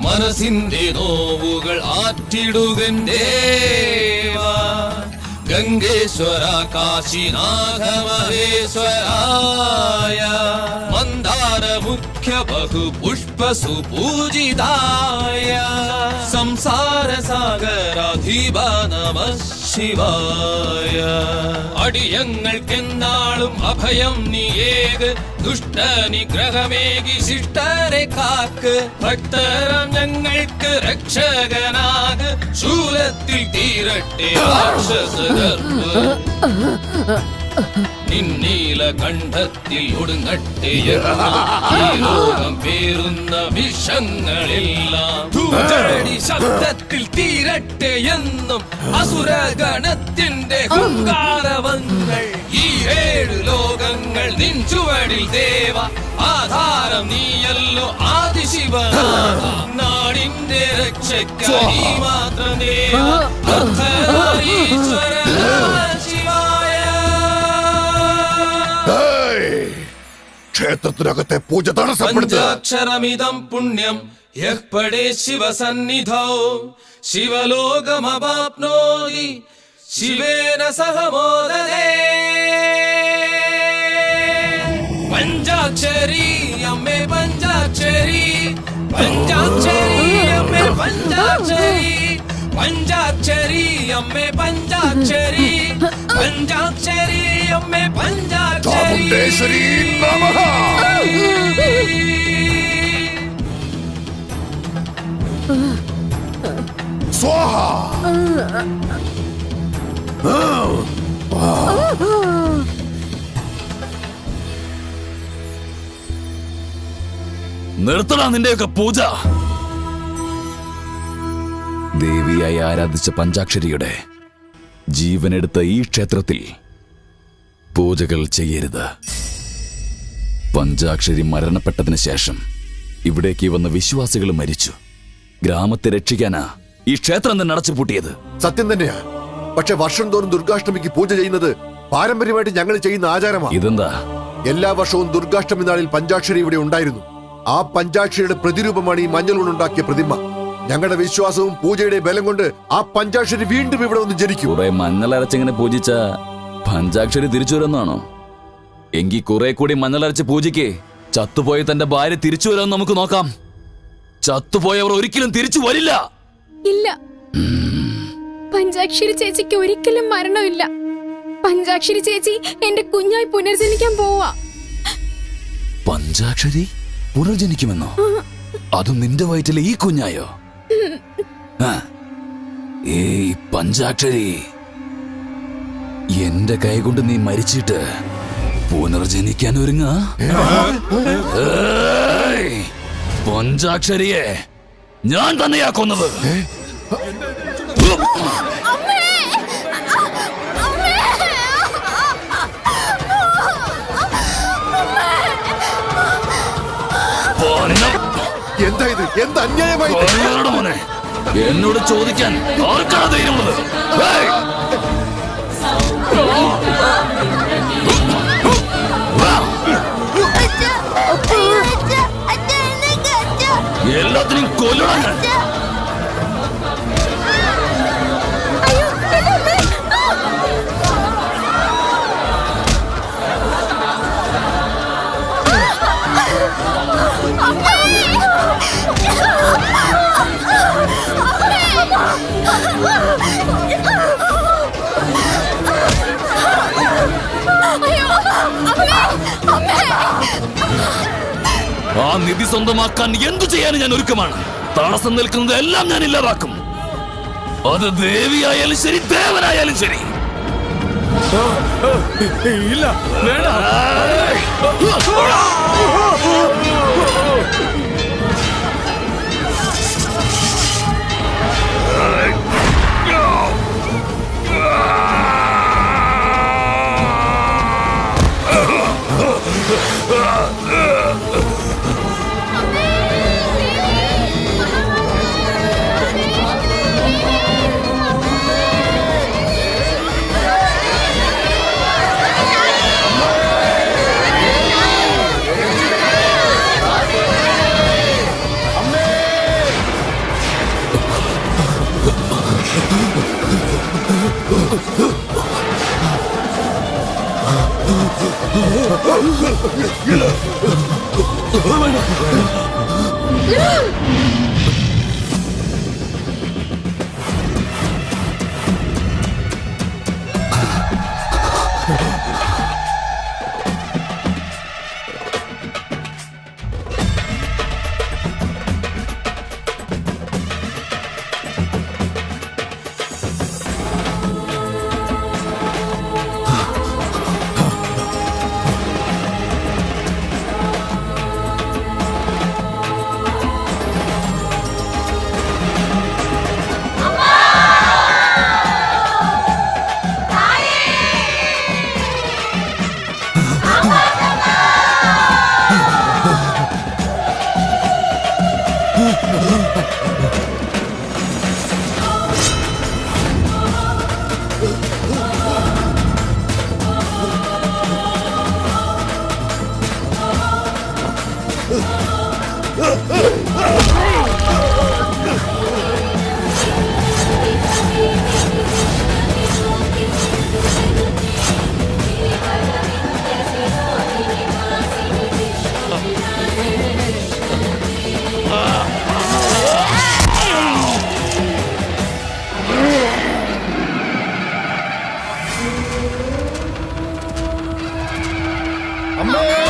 മനസ്സിന്റെ നോവുകൾ ആറ്റിടുകൻ ദേവാ ഗംഗേശ്വര കാശിനാഥ മഹേശ്വരായ മന്ദാര മുഖ്യ ബഹു പുഷ്പ സുപൂജിതായ സംസാര സാഗരാധിപ നമ ശിവായ അടിയങ്ങൾക്കെന്നാളും അഭയം നീയേക് ദുഷ്ടനിഗ്രഹമേകി ശിഷ്ടരെ കാക്ക് ഭക്തരം ഞങ്ങൾക്ക് രക്ഷകനാക് ശൂലത്തിൽ തീരട്ടെ രാക്ഷസഗർഭ നിന്നീല കണ്ഠത്തിൽ ഒടുങ്ങട്ടെ ഈ ലോകം പേരുന്ന വിഷങ്ങളെല്ലാം ധൂജടി ശബ്ദത്തിൽ തീരട്ടെ എന്നും അസുരഗണത്തിന്റെ ഹുങ്കാരവങ്ങൾ ഈ 7 ലോകങ്ങൾ നിൻ ചുവടിൽ ദേവ ആധാരം നീയല്ലോ ആദിശിവനാഥ നാടിന്റെ രക്ഷയ്ക്കായി മാത്രം ദേവ അർദ്ധനാരീശ്വര ശിവായ. ക്ഷേത്രത്തിനകത്തെ പൂജ തടസ്സപ്പെടുത്തുക. പഞ്ചാക്ഷരമിതം പുണ്യം യഹ് പടേ ശിവസന്നിധൗ ശിവലോകമവാപ്നോതി ശിവേന സഹ മോദതേ. പഞ്ചാക്ഷരി അമ്മേ പഞ്ചാക്ഷരി, പഞ്ചാക്ഷരി അമ്മേ പഞ്ചാക്ഷരി, പഞ്ചാക്ഷരി അമ്മേ പഞ്ചാക്ഷരി, പഞ്ചാക്ഷരി അമ്മേ പഞ്ചാക്ഷരി. ചാമുണ്ടേശ്വരി നമഃ. സ്വാഹ. നിർത്തടാ നിന്റെയൊക്കെ പൂജ. ദേവിയായി ആരാധിച്ച പഞ്ചാക്ഷരിയുടെ ജീവനെടുത്ത ഈ ക്ഷേത്രത്തിൽ പൂജകൾ ചെയ്യരുത്. പഞ്ചാക്ഷരി മരണപ്പെട്ടതിന് ശേഷം ഇവിടേക്ക് വന്ന വിശ്വാസികൾ മരിച്ചു. ഗ്രാമത്തെ രക്ഷിക്കാനാ ഈ ക്ഷേത്രം തന്നെ അടച്ചുപൂട്ടിയത്. സത്യം തന്നെയാ. പക്ഷെ വർഷം തോറും ദുർഗാഷ്ടമിക്ക് പൂജ ചെയ്യുന്നത് പാരമ്പര്യമായിട്ട് ഞങ്ങൾ ചെയ്യുന്ന ആചാരമാണ്. ഇതെന്താ? എല്ലാ വർഷവും ദുർഗാഷ്ടമി നാളിൽ പഞ്ചാക്ഷരി ഇവിടെ ഉണ്ടായിരുന്നു. ആ പഞ്ചാക്ഷരിയുടെ പ്രതിരൂപമാണ് ഈ മഞ്ഞൾ കൊണ്ടുണ്ടാക്കിയ പ്രതിമ. ഞങ്ങളുടെ വിശ്വാസവും പൂജയുടെ ബലം കൊണ്ട് ആ പഞ്ചാക്ഷരി വീണ്ടും ഇവിടെ ഒന്ന് ജനിക്കും. കുറെ മഞ്ഞളരച്ചിങ്ങനെ പൂജിച്ച പഞ്ചാക്ഷരി തിരിച്ചു വരുന്നാണോ? എങ്കിൽ കുറെ കൂടി മഞ്ഞളരച്ച് പൂജിക്ക് ചത്തുപോയ തന്റെ ഭാര്യ തിരിച്ചു വരാമെന്ന് നമുക്ക് നോക്കാം. ചത്തുപോയവർ ഒരിക്കലും തിരിച്ചു വരില്ല. ഇല്ല, പഞ്ചാക്ഷരി ചേച്ചിക്ക് ഒരിക്കലും മരണമില്ല. പഞ്ചാക്ഷരി ചേച്ചി എന്റെ കുഞ്ഞായി പുനർജനിക്കാൻ പോവാ. പഞ്ചാക്ഷരി പുനർജനിക്കുമെന്നോ? അതും നിന്റെ വയറ്റിലെ ഈ കുഞ്ഞായോ? ഏയ് പഞ്ചാക്ഷരി, എന്റെ കൈകൊണ്ട് നീ മരിച്ചിട്ട് പുനർജനിക്കാൻ ഒരുങ്ങ? പഞ്ചാക്ഷരിയെ ഞാൻ തന്നെയാ കൊന്നത്. എന്താ ഇത്? എന്ത് അന്യായമായി? മോനെ, എന്നോട് ചോദിക്കാൻ ആർക്കാണ് ധൈര്യമുള്ളത്? എല്ലാത്തിനും കൊല്ലണം. ആ നിധി സ്വന്തമാക്കാൻ എന്തു ചെയ്യാനും ഞാൻ ഒരുക്കമാണ്. തടസ്സം നിൽക്കുന്നത് എല്ലാം ഞാൻ ഇല്ലാതാക്കും. അത് ദേവിയായാലും ശരി, ദേവനായാലും ശരി. ഇല്ല, വേണ്ട. അമ്മേ